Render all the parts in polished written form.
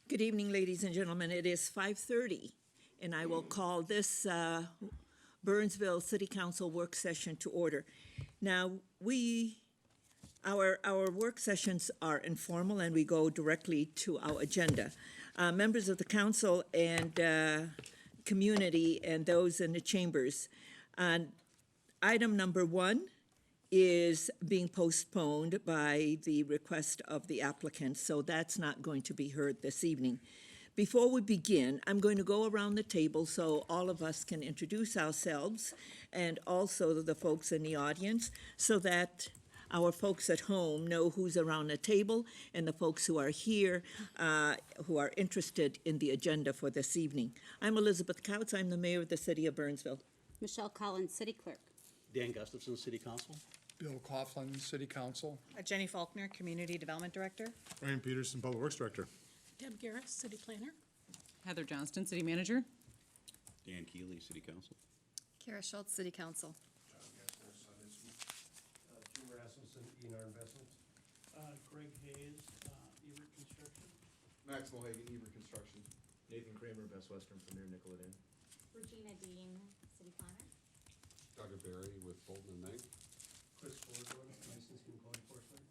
Good evening, ladies and gentlemen. It is 5:30, and I will call this Burnsville City Council work session to order. Now, our work sessions are informal, and we go directly to our agenda. Members of the council and community and those in the chambers, item number 1 is being postponed by the request of the applicant, so that's not going to be heard this evening. Before we begin, I'm going to go around the table so all of us can introduce ourselves and also the folks in the audience so that our folks at home know who's around the table and the folks who are here who are interested in the agenda for this evening. I'm Elizabeth Couts. I'm the mayor of the city of Burnsville. Michelle Collins, City Clerk. Dan Gustafson, City Council. Bill Coughlin, City Council. Jenny Faulkner, Community Development Director. Ryan Peterson, Public Works Director. Deb Garris, City Planner. Heather Johnston, City Manager. Dan Keeley, City Council. Kara Schultz, City Council. Jim Rasmussen, ENR Investments. Greg Hayes, Ebert Construction. Max Mulhagan, Eber Construction. Nathan Kramer, Best Western Premier, Nicollet Inn. Regina Dean, City Planner. Doug Berry with Bolton and Knight. Chris Ford, licensing and code enforcement.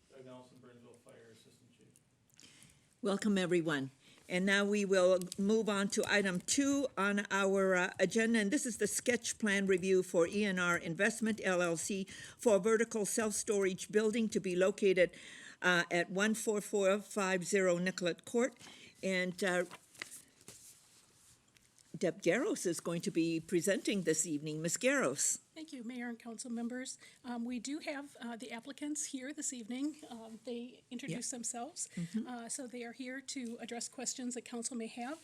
Doug Nelson, Burnsville Fire Assistant Chief. Welcome, everyone. And now we will move on to item 2 on our agenda, and this is the sketch plan review for ENR Investment LLC for a vertical self-storage building to be located at 14450 Nicollet Court. And Deb Garros is going to be presenting this evening. Ms. Garros. Thank you, Mayor and council members. We do have the applicants here this evening. They introduced themselves, so they are here to address questions that council may have.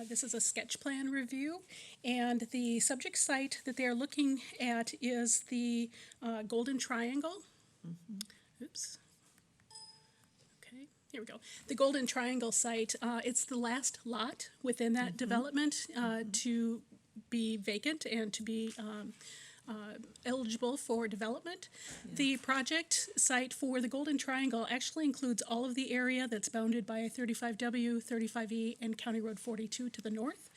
This is a sketch plan review, and the subject site that they are looking at is the Golden Triangle. Oops. Okay, here we go. The Golden Triangle site, it's the last lot within that development to be vacant and to be eligible for development. The project site for the Golden Triangle actually includes all of the area that's bounded by 35W, 35E, and County Road 42 to the north.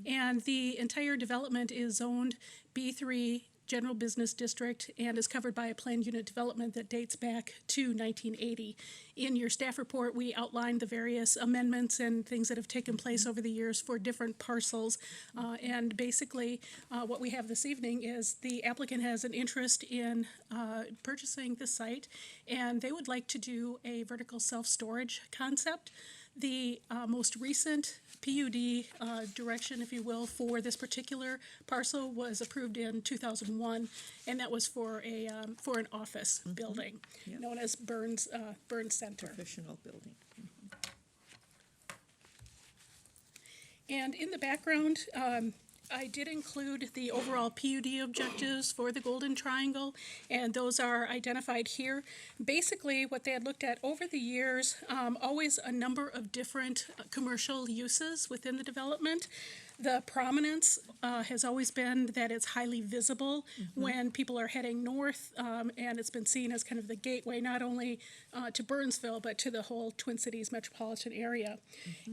And the entire development is zoned B3 General Business District and is covered by a planned unit development that dates back to 1980. In your staff report, we outlined the various amendments and things that have taken place over the years for different parcels. And basically, what we have this evening is the applicant has an interest in purchasing the site, and they would like to do a vertical self-storage concept. The most recent PUD direction, if you will, for this particular parcel was approved in 2001, and that was for an office building known as Burns Center. Professional building. And in the background, I did include the overall PUD objectives for the Golden Triangle, and those are identified here. Basically, what they had looked at over the years, always a number of different commercial uses within the development. The prominence has always been that it's highly visible when people are heading north, and it's been seen as kind of the gateway not only to Burnsville, but to the whole Twin Cities metropolitan area.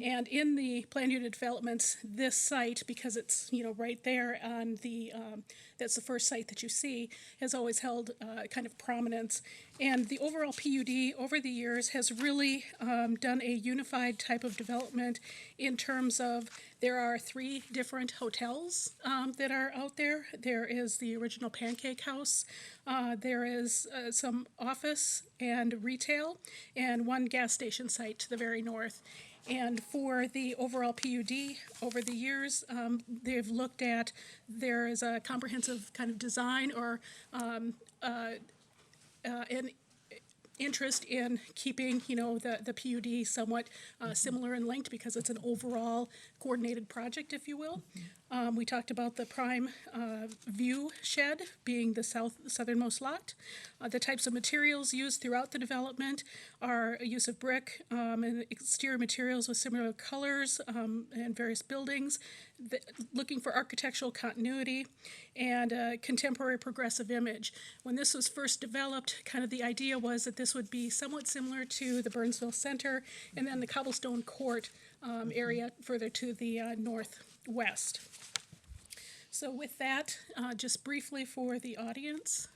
And in the planned unit developments, this site, because it's right there on the, that's the first site that you see, has always held kind of prominence. And the overall PUD over the years has really done a unified type of development in terms of there are 3 different hotels that are out there. There is the original Pancake House, there is some office and retail, and 1 gas station site to the very north. And for the overall PUD over the years, they've looked at, there is a comprehensive kind of design or an interest in keeping, the PUD somewhat similar in length because it's an overall coordinated project, if you will. We talked about the prime view shed being the southernmost lot. The types of materials used throughout the development are a use of brick and exterior materials with similar colors and various buildings, looking for architectural continuity and a contemporary progressive image. When this was first developed, kind of the idea was that this would be somewhat similar to the Burnsville Center and then the Cobblestone Court area further to the northwest. So with that, just briefly for the audience,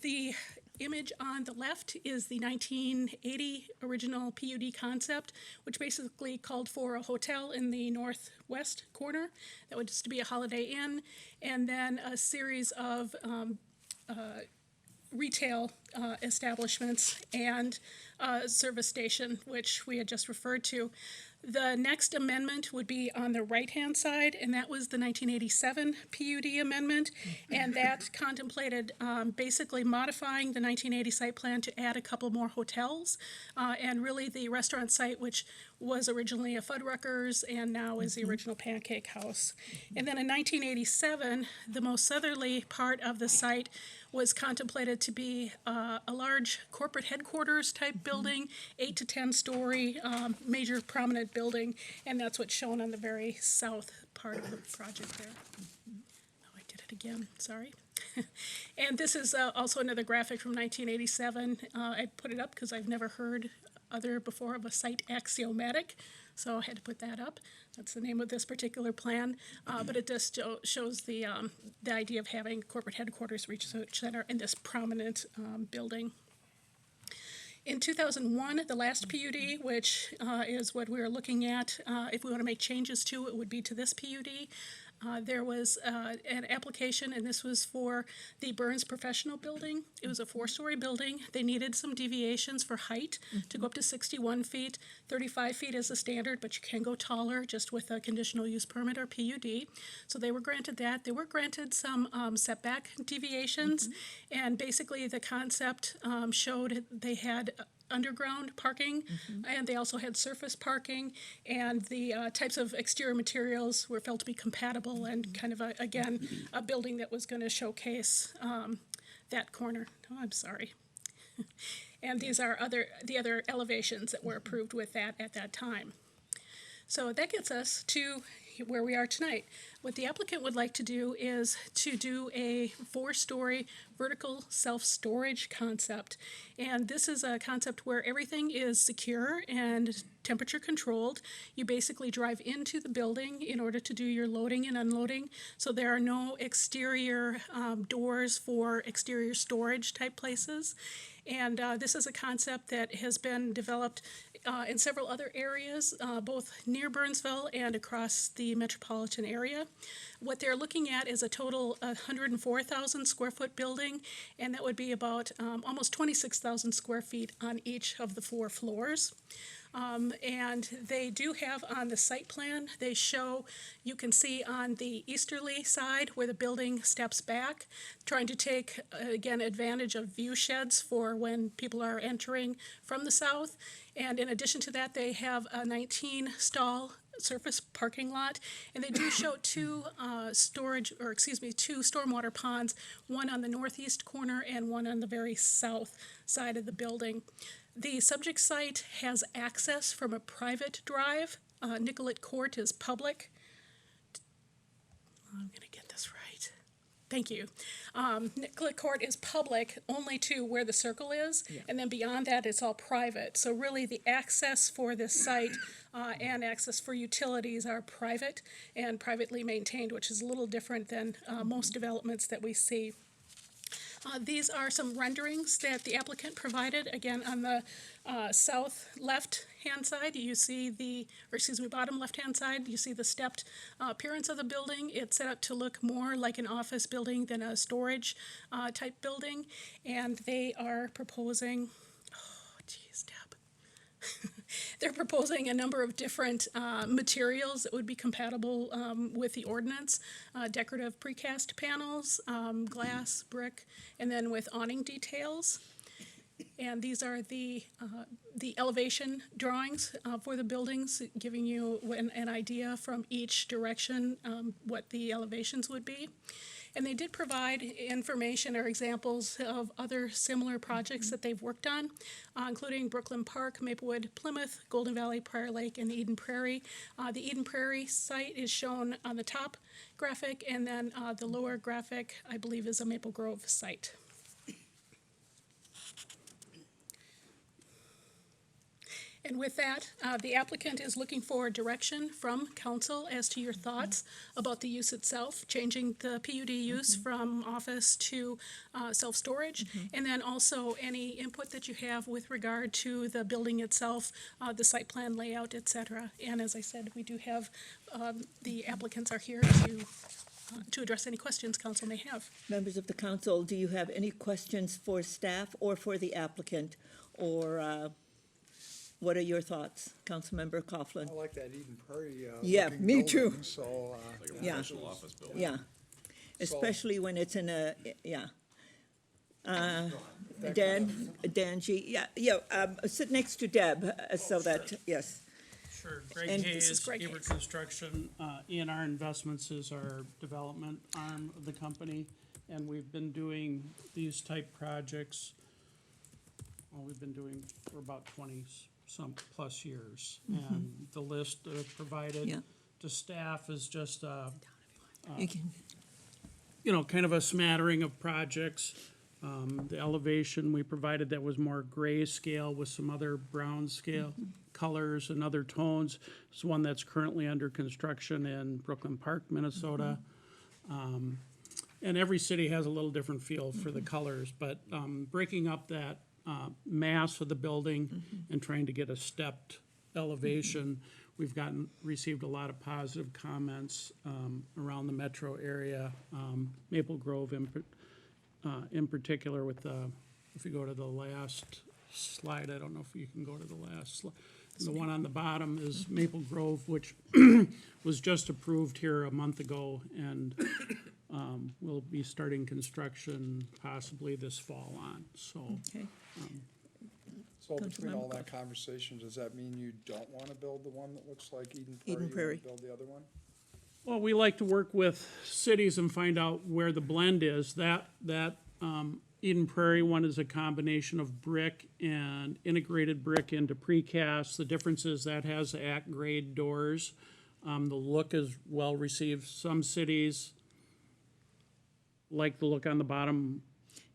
the image on the left is the 1980 original PUD concept, which basically called for a hotel in the northwest corner that would just be a Holiday Inn, and then a series of retail establishments and a service station, which we had just referred to. The next amendment would be on the right-hand side, and that was the 1987 PUD amendment, and that contemplated basically modifying the 1980 site plan to add a couple more hotels, and really the restaurant site, which was originally a Fuddruckers and now is the original Pancake House. And then in 1987, the most southerly part of the site was contemplated to be a large corporate headquarters type building, 8 to 10 story, major prominent building, and that's what's shown on the very south part of the project there. Oh, I did it again, sorry. And this is also another graphic from 1987. I put it up because I've never heard other before of a site axiomatic, so I had to put that up. That's the name of this particular plan, but it just shows the idea of having corporate headquarters, research center, in this prominent building. In 2001, the last PUD, which is what we're looking at, if we want to make changes to it, would be to this PUD. There was an application, and this was for the Burns Professional Building. It was a 4-story building. They needed some deviations for height to go up to 61 feet. 35 feet is the standard, but you can go taller just with a conditional use permit or PUD. So they were granted that. They were granted some setback deviations, and basically the concept showed they had underground parking, and they also had surface parking, and the types of exterior materials were felt to be compatible and kind of, again, a building that was going to showcase that corner. Oh, I'm sorry. And these are the other elevations that were approved with that at that time. So that gets us to where we are tonight. What the applicant would like to do is to do a 4-story vertical self-storage concept. And this is a concept where everything is secure and temperature controlled. You basically drive into the building in order to do your loading and unloading. So there are no exterior doors for exterior storage type places. And this is a concept that has been developed in several other areas, both near Burnsville and across the metropolitan area. What they're looking at is a total 104,000 square foot building, and that would be about almost 26,000 square feet on each of the 4 floors. And they do have on the site plan, they show, you can see on the easterly side where the building steps back, trying to take, again, advantage of view sheds for when people are entering from the south. And in addition to that, they have a 19-stall surface parking lot, and they do show 2 stormwater ponds, one on the northeast corner and one on the very south side of the building. The subject site has access from a private drive. Nicollet Court is public. I'm going to get this right. Thank you. Nicollet Court is public only to where the circle is, and then beyond that, it's all private. So really, the access for this site and access for utilities are private and privately maintained, which is a little different than most developments that we see. These are some renderings that the applicant provided. Again, on the south left-hand side, you see bottom left-hand side, you see the stepped appearance of the building. It's set up to look more like an office building than a storage type building. And they are proposing, they're proposing a number of different materials that would be compatible with the ordinance, decorative precast panels, glass, brick, and then with awning details. And these are the elevation drawings for the buildings, giving you an idea from each direction what the elevations would be. And they did provide information or examples of other similar projects that they've worked on, including Brooklyn Park, Maplewood, Plymouth, Golden Valley, Prior Lake, and Eden Prairie. The Eden Prairie site is shown on the top graphic, and then the lower graphic, I believe, is a Maple Grove site. And with that, the applicant is looking for direction from council as to your thoughts about the use itself, changing the PUD use from office to self-storage, and then also any input that you have with regard to the building itself, the site plan layout, et cetera. And as I said, we do have, the applicants are here to address any questions council may have. Members of the council, do you have any questions for staff or for the applicant? Or what are your thoughts, Councilmember Coughlin? I like that Eden Prairie. Yeah, looking me too. building, So, Like a Yeah. professional office building. Yeah, especially when it's in a, yeah. that Dan G, sit next to Deb, so that, yes. Sure, Greg And Hayes, this is Greg Eber Hayes. Construction, ENR Investments is our development arm of the company, and we've been doing these type projects, well, we've been doing for about 20-some plus years. And the list Yeah. provided to staff is just, You can- you know, kind of a smattering of projects. The elevation we provided that was more grayscale with some other brown scale colors and other tones. It's one that's currently under construction in Brooklyn Park, Minnesota. And every city has a little different feel for the colors, but breaking up that mass of the building and trying to get a stepped elevation, we've received a lot of positive comments around the metro area. Maple Grove in particular with the, if you go to the last slide, I don't know if you can go to the last slide. The one on the bottom is Maple Grove, which was just approved here a month ago, and we'll be starting construction possibly this fall on, so. Okay. So between all Councilmember that conversation, does that mean you don't want to build the one that looks like Eden Prairie? Eden You wanna Prairie. build the other one? Well, we like to work with cities and find out where the blend is. That Eden Prairie one is a combination of brick and integrated brick into precast. The difference is that has at-grade doors. The look is well-received. Some cities like the look on the bottom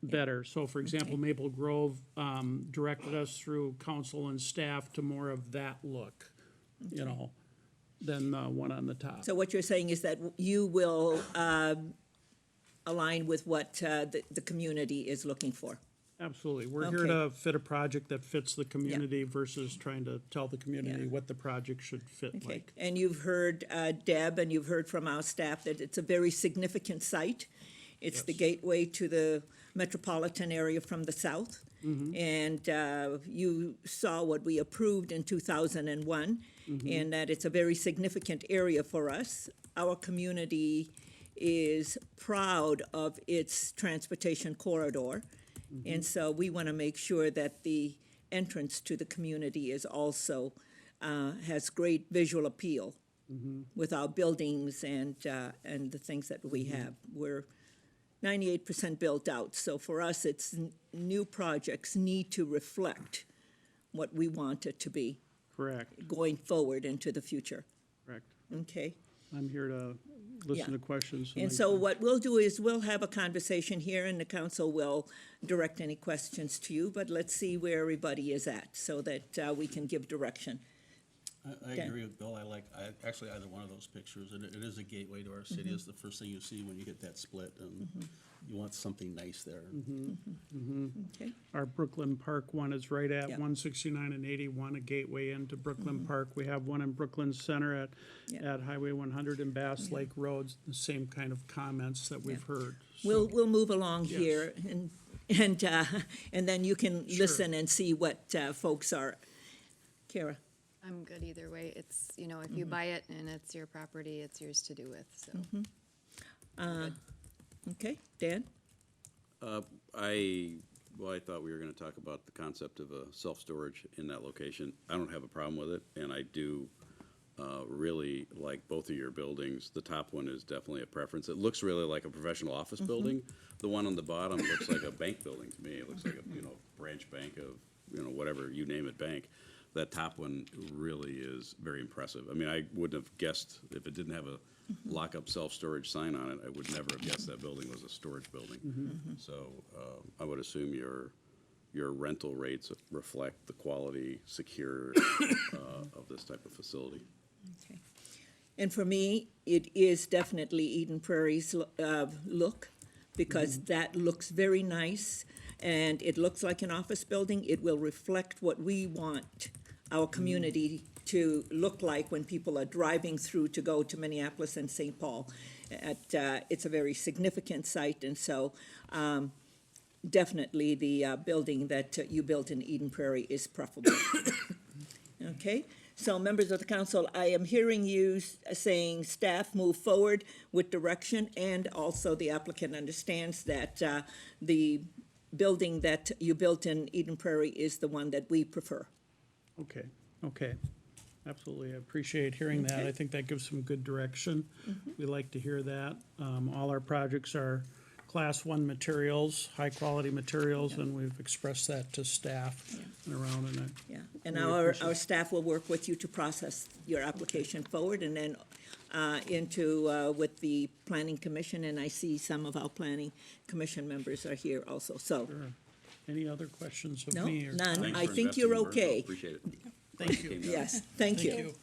better. So for example, Maple Grove directed us through council and staff to more of that look, you know, than the one on the top. So what you're saying is that you will align with what the community is looking for? Absolutely. We're here Okay. to fit a project that fits the community versus trying to tell the community what the project should fit Okay, like. and you've heard Deb, and you've heard from our staff that it's a very significant site. It's the Yes. gateway to the metropolitan area from the south. And you saw what we approved in 2001, and that it's a very significant area for us. Our community is proud of its transportation corridor. And so we want to make sure that the entrance to the community is also, has great visual appeal with our buildings and the things that we have. We're 98% built out, so for us, it's new projects need to reflect what we want it to be Correct, going forward into the future, correct. okay? I'm here to Yeah. listen to questions. And so what we'll do is we'll have a conversation here and the council will direct any questions to you, but let's see where everybody is at so that we can give direction. I Okay. agree with Bill. Actually either one of those pictures. It is a gateway to our city. It's the first thing you see when you get that split, and you want something nice there. Okay, Our Brooklyn Park one is right at Yeah. 169 and 81, a gateway into Brooklyn Park. We have one in Brooklyn Center Yeah. at Highway 100 and Bass Lake Roads, the same kind of comments that we've heard. we'll move along Yes. here and then you can listen and see what folks are. Kara? I'm good either way. It's, you know, if you buy it and it's your property, it's yours to do with, so. Okay, Dan? I Well, I thought we were gonna talk about the concept of a self-storage in that location. I don't have a problem with it, and I do really like both of your buildings. The top one is definitely a preference. It looks really like a professional office building. The one on the bottom looks like a bank building to me. It looks like a, branch bank of, whatever, you name it, bank. That top one really is very impressive. I mean, I wouldn't have guessed, if it didn't have a lock-up self-storage sign on it, I would never have guessed that building was a storage building. So I would assume your rental rates reflect the quality, secure of this type of facility. Okay. And for me, it is definitely Eden Prairie's look, because that looks very nice, and it looks like an office building. It will reflect what we want our community to look like when people are driving through to go to Minneapolis and St. Paul. It's a very significant site, and so definitely the building that you built in Eden Prairie is preferable. Okay, so members of the council, I am hearing you saying staff move forward with direction, and also the applicant understands that the building that you built in Eden Prairie is the one that we prefer. Okay, absolutely. I appreciate hearing that. I think that gives some good direction. We like to hear that. All our projects are Class 1 materials, high-quality materials, and we've expressed that to staff and around, and Yeah, and We our appreciate staff will work with you to process your application forward, and then with the planning commission, and I see some of our planning commission members are here also, so. any other questions of No, me? or- none. Thanks I for think investing you're in Burnsville. okay. Appreciate it. Thank you. Yes, thank you.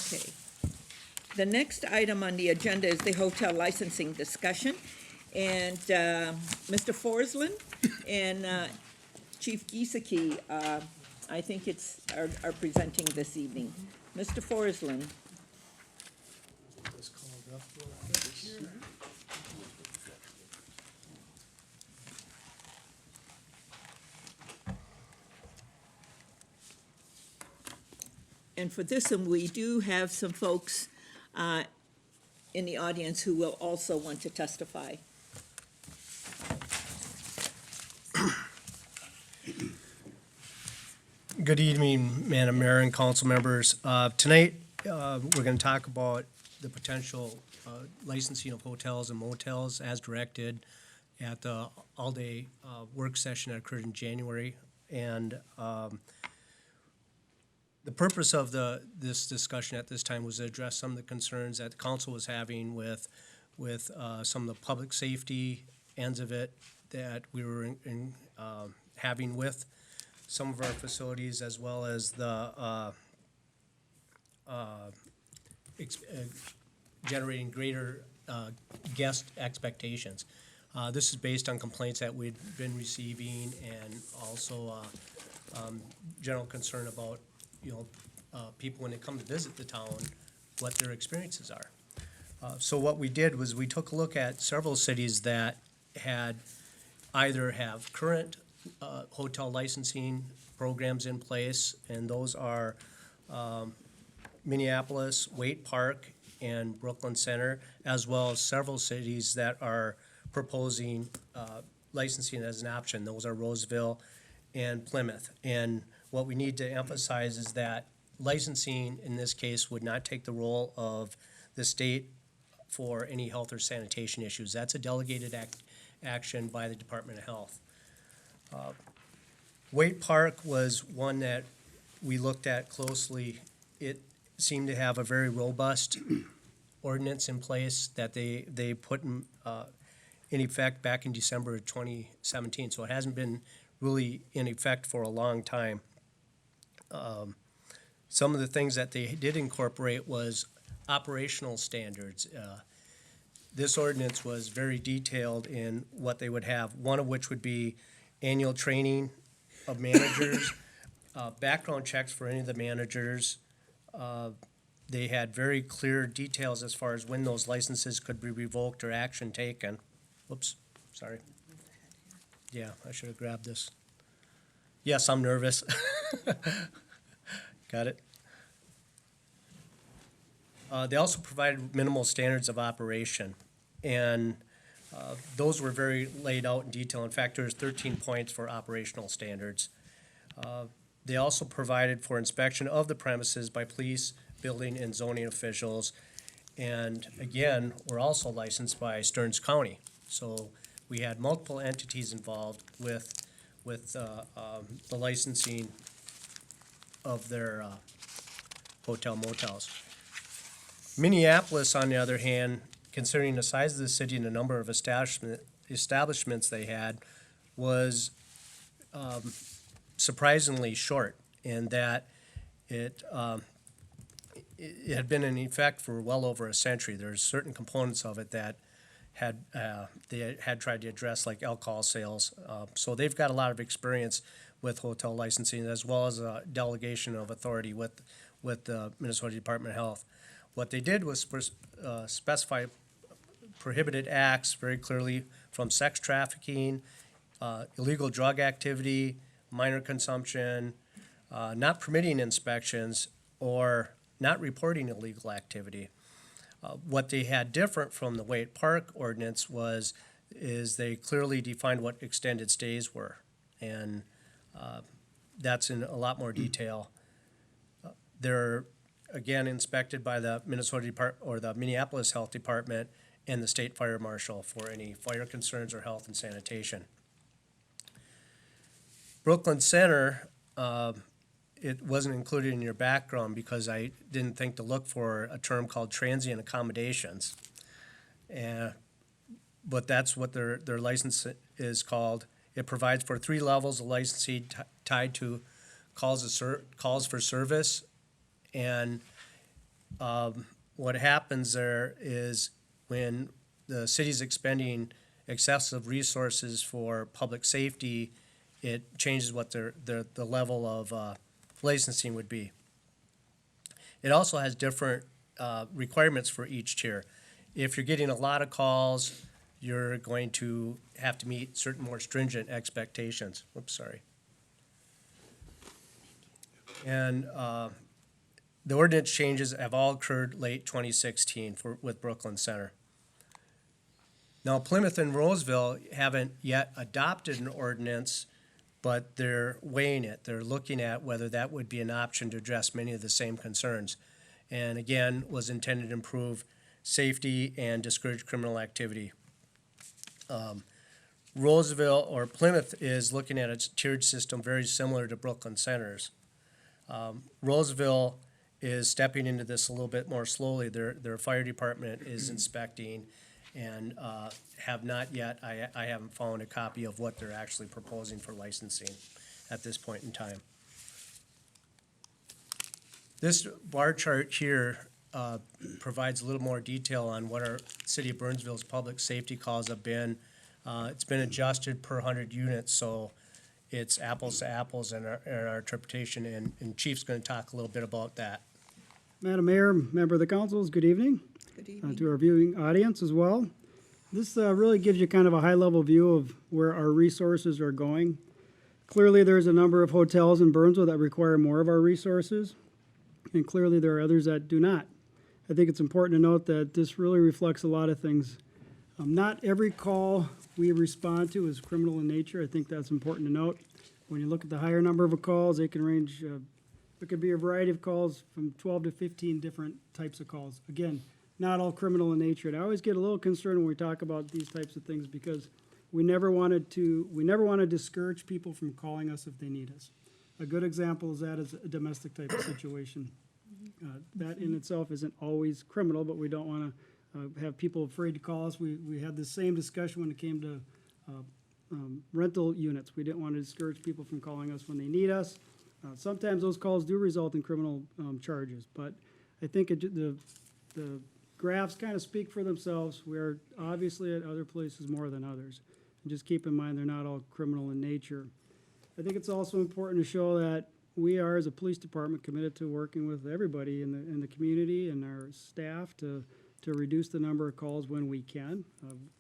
Okay. The next item on the agenda is the hotel licensing discussion. And Mr. Forsland and Chief Giesecke, I think are presenting this evening. Mr. Forsland. And for this one, we do have some folks in the audience who will also want to testify. Good evening, Madam Mayor and council members. Tonight, we're going to talk about the potential licensing of hotels and motels as directed at the all-day work session that occurred in January. And the purpose of this discussion at this time was to address some of the concerns that the council was having with some of the public safety ends of it that we were having with some of our facilities, as well as the generating greater guest expectations. This is based on complaints that we've been receiving, and also general concern about people when they come to visit the town, what their experiences are. So what we did was we took a look at several cities that had either have current hotel licensing programs in place, and those are Minneapolis, Waite Park, and Brooklyn Center, as well as several cities that are proposing licensing as an option. Those are Roseville and Plymouth. And what we need to emphasize is that licensing, in this case, would not take the role of the state for any health or sanitation issues. That's a delegated action by the Department of Health. Waite Park was one that we looked at closely. It seemed to have a very robust ordinance in place that they put in effect back in December of 2017. So it hasn't been really in effect for a long time. Some of the things that they did incorporate was operational standards. This ordinance was very detailed in what they would have, one of which would be annual training of managers, background checks for any of the managers. They had very clear details as far as when those licenses could be revoked or action taken. Whoops, sorry. Yeah, I should have grabbed this. Yes, I'm nervous. Got it. They also provided minimal standards of operation. And Those were very laid out in detail. In fact, there's 13 points for operational standards. They also provided for inspection of the premises by police, building, and zoning officials. And again, we're also licensed by Stearns County. So we had multiple entities involved with the licensing of their hotel motels. Minneapolis, on the other hand, considering the size of the city and the number of establishments they had, was surprisingly short in that it had been in effect for well over a century. There's certain components of it that they had tried to address, like alcohol sales. So they've got a lot of experience with hotel licensing, as well as a delegation of authority with the Minnesota Department of Health. What they did was specify prohibited acts very clearly, from sex trafficking, illegal drug activity, minor consumption, not permitting inspections, or not reporting illegal activity. What they had different from the Wade Park ordinance is they clearly defined what extended stays were, and that's in a lot more detail. They're again inspected by the the Minneapolis Health Department and the State Fire Marshal for any fire concerns or health and sanitation. Brooklyn Center, it wasn't included in your background because I didn't think to look for a term called transient accommodations. But that's what their license is called. It provides for 3 levels of licensing tied to calls for service. And what happens there is when the city's expending excessive resources for public safety, it changes what the level of licensing would be. It also has different requirements for each tier. If you're getting a lot of calls, you're going to have to meet certain more stringent expectations. Oops, sorry. And the ordinance changes have all occurred late 2016 with Brooklyn Center. Now, Plymouth and Roseville haven't yet adopted an ordinance, but they're weighing it. They're looking at whether that would be an option to address many of the same concerns. And again, was intended to improve safety and discourage criminal activity. Roseville or Plymouth is looking at a tiered system very similar to Brooklyn Center's. Roseville is stepping into this a little bit more slowly. Their fire department is inspecting and have not yet, I haven't found a copy of what they're actually proposing for licensing at this point in time. This bar chart here provides a little more detail on what our City of Burnsville's public safety calls have been. It's been adjusted per 100 units, so it's apples to apples in our interpretation, and Chief's going to talk a little bit about that. Madam Mayor, member of the councils, good evening. Good evening. To our viewing audience as well. This really gives you kind of a high-level view of where our resources are going. Clearly, there's a number of hotels in Burnsville that require more of our resources, and clearly there are others that do not. I think it's important to note that this really reflects a lot of things. Not every call we respond to is criminal in nature. I think that's important to note. When you look at the higher number of calls, they can range, it could be a variety of calls from 12 to 15 different types of calls. Again, not all criminal in nature. And I always get a little concerned when we talk about these types of things because we never want to discourage people from calling us if they need us. A good example is that is a domestic type of situation. That in itself isn't always criminal, but we don't want to have people afraid to call us. We had the same discussion when it came to rental units. We didn't want to discourage people from calling us when they need us. Sometimes those calls do result in criminal charges, but I think the graphs kind of speak for themselves. We are obviously at other places more than others. And just keep in mind they're not all criminal in nature. I think it's also important to show that we are, as a police department, committed to working with everybody in the community and our staff to reduce the number of calls when we can.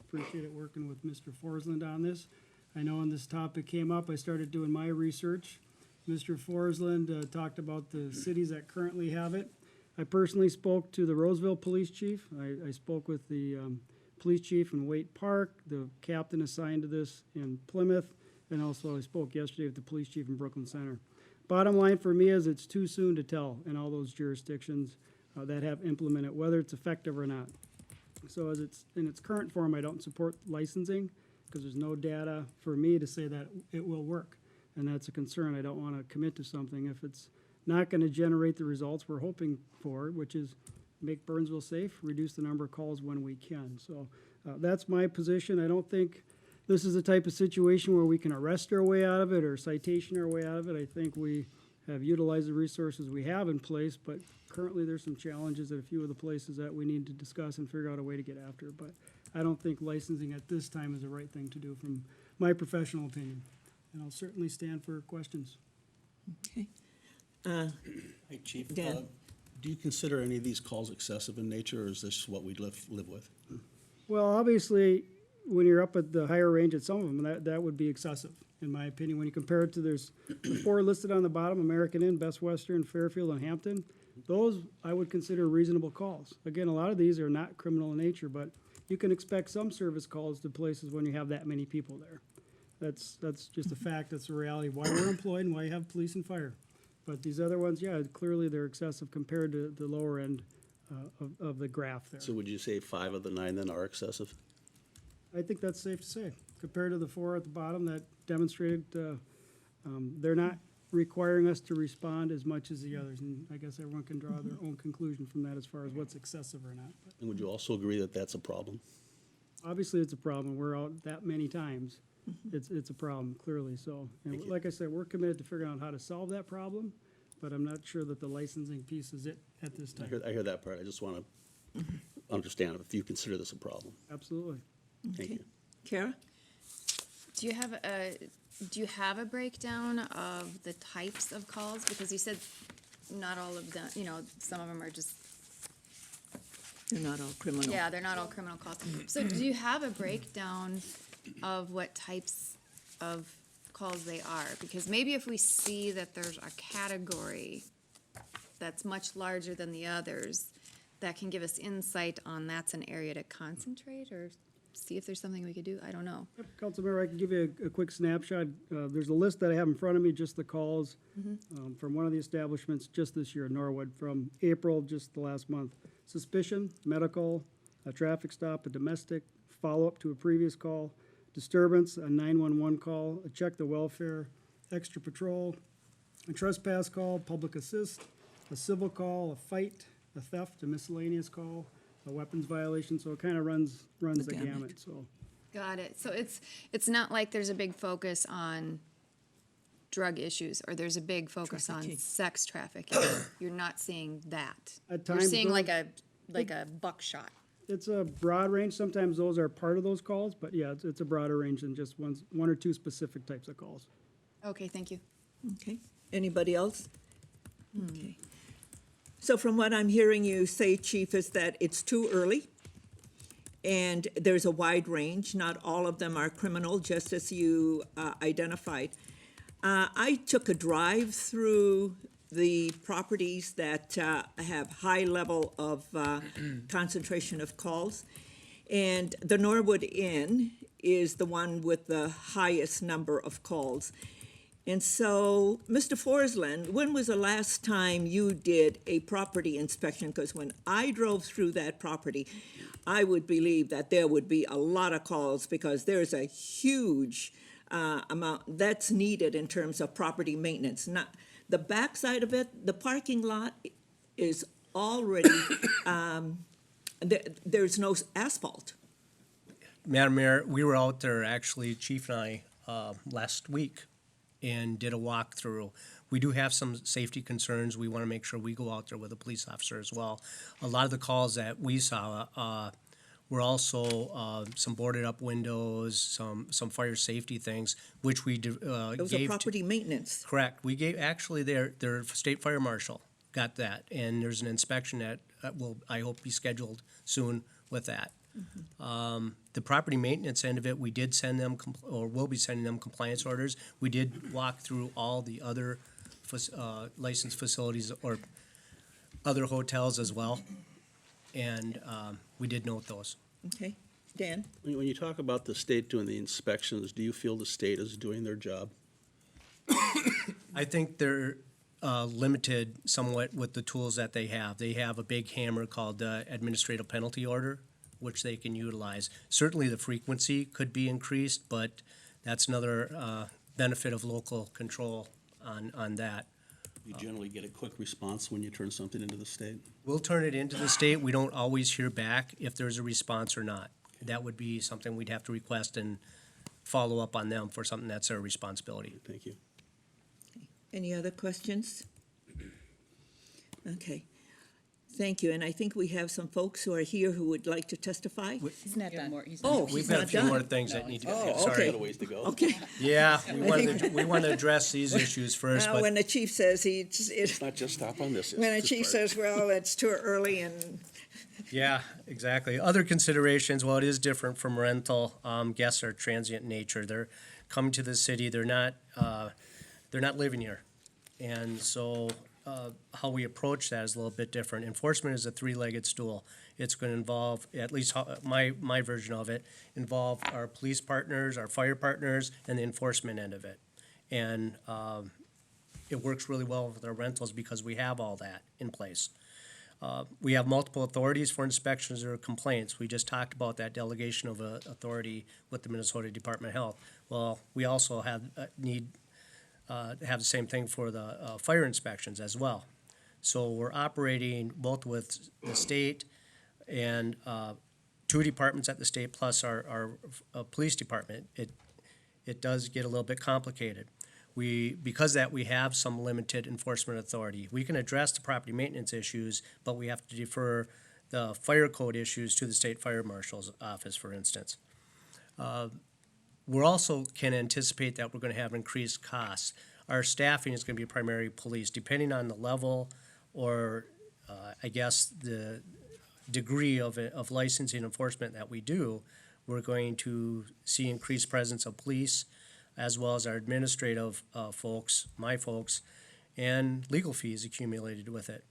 Appreciate it working with Mr. Forsland on this. I know when this topic came up, I started doing my research. Mr. Forsland talked about the cities that currently have it. I personally spoke to the Roseville Police Chief. I spoke with the police chief in Waite Park, the captain assigned to this in Plymouth, and also I spoke yesterday with the police chief in Brooklyn Center. Bottom line for me is it's too soon to tell in all those jurisdictions that have implemented, whether it's effective or not. So as it's in its current form, I don't support licensing because there's no data for me to say that it will work. And that's a concern. I don't want to commit to something if it's not going to generate the results we're hoping for, which is make Burnsville safe, reduce the number of calls when we can. So that's my position. I don't think this is the type of situation where we can arrest our way out of it or citation our way out of it. I think we have utilized the resources we have in place, but currently there's some challenges at a few of the places that we need to discuss and figure out a way to get after. But I don't think licensing at this time is the right thing to do from my professional opinion. And I'll certainly stand for questions. Okay. Hey, Chief, Dan. do you consider any of these calls excessive in nature, or is this what we live with? Well, obviously, when you're up at the higher range at some of them, that would be excessive, in my opinion. When you compare it to, there's the 4 listed on the bottom, American Inn, Best Western, Fairfield, and Hampton. Those I would consider reasonable calls. Again, a lot of these are not criminal in nature, but you can expect some service calls to places when you have that many people there. That's just a fact. That's a reality. Why we're employed and why you have police and fire. But these other ones, yeah, clearly they're excessive compared to the lower end of the graph there. So would you say 5 of the 9 then are excessive? I think that's safe to say. Compared to the 4 at the bottom that demonstrated they're not requiring us to respond as much as the others. And I guess everyone can draw their own conclusion from that as far as what's excessive or not. But And would you also agree that that's a problem? obviously, it's a problem. We're out that many times. It's a problem, clearly. So, and like I said, we're committed to figuring out how to solve that problem, but I'm not sure that the licensing piece is it at this I time. hear that part. I just want to understand if you consider this a problem. Absolutely. Thank you. Kara? Do you have a breakdown of the types of calls? Because you said not all of them, some of them are just, They're not all criminal. yeah, they're not all criminal calls. So do you have a breakdown of what types of calls they are? Because maybe if we see that there's a category that's much larger than the others, that can give us insight on that's an area to concentrate or see if there's something we could do. I don't know. Councilmember, I can give you a quick snapshot. There's a list that I have in front of me, just the calls from one of the establishments just this year, Norwood, from April, just the last month. Suspicion, medical, a traffic stop, a domestic, follow-up to a previous call, disturbance, a 911 call, a check the welfare, extra patrol, a trespass call, public assist, a civil call, a fight, a theft, a miscellaneous call, a weapons violation, so it kind of runs the gamut, so. Got it. So it's not like there's a big focus on drug issues or there's a big focus on sex trafficking. You're not seeing that. At You're times, seeing those- like a buckshot. It's a broad range. Sometimes those are part of those calls, but yeah, it's a broader range than just one or two specific types of calls. Okay, thank you. Okay. Anybody else? Okay. So from what I'm hearing you say, Chief, is that it's too early, and there's a wide range. Not all of them are criminal, just as you identified. I took a drive through the properties that have high level of concentration of calls, and the Norwood Inn is the one with the highest number of calls. And so, Mr. Forsland, when was the last time you did a property inspection? Because when I drove through that property, I would believe that there would be a lot of calls because there's a huge amount that's needed in terms of property maintenance. Not the backside of it, the parking lot is already, there's no asphalt. Madam Mayor, we were out there, actually, Chief and I, last week, and did a walkthrough. We do have some safety concerns. We want to make sure we go out there with a police officer as well. A lot of the calls that we saw were also some boarded up windows, some fire safety things, which we gave Those are property maintenance. Correct. We gave, actually, their state fire marshal got that, and there's an inspection that will, I hope, be scheduled soon with that. The property maintenance end of it, we did send them, or will be sending them compliance orders. We did walk through all the other licensed facilities or other hotels as well, and we did note those. Okay. Dan? When you talk about the state doing the inspections, do you feel the state is doing their job? I think they're limited somewhat with the tools that they have. They have a big hammer called the administrative penalty order, which they can utilize. Certainly the frequency could be increased, but that's another benefit of local control on that. You generally get a quick response when you turn something into the state? We'll turn it into the state. We don't always hear back if there's a response or not. That would be something we'd have to request and follow up on them for something that's their responsibility. Thank you. Any other questions? Okay. Thank you, and I think we have some folks who are here who would like to testify. He's not done. Oh, We've he's got a not few more done. things that need to, Oh, sorry. okay. Got a ways to go. Okay. Yeah, we want to address these issues first, Now, but when the chief says Let's not just stop on this. when the this chief part. says, well, it's too early and, yeah, exactly. Other considerations, well, it is different from rental. Guests are transient in nature. They're coming to the city. They're not living here. And so how we approach that is a little bit different. Enforcement is a three-legged stool. It's going to involve, at least my version of it, involve our police partners, our fire partners, and the enforcement end of it. And it works really well with our rentals because we have all that in place. We have multiple authorities for inspections or complaints. We just talked about that delegation of authority with the Minnesota Department of Health. Well, we also have have the same thing for the fire inspections as well. So we're operating both with the state and two departments at the state plus our police department. It does get a little bit complicated. Because that we have some limited enforcement authority. We can address the property maintenance issues, but we have to defer the fire code issues to the state fire marshal's office, for instance. We also can anticipate that we're going to have increased costs. Our staffing is going to be primarily police, depending on the level or I guess the degree of licensing enforcement that we do. We're going to see increased presence of police, as well as our administrative folks, my folks, and legal fees accumulated with it.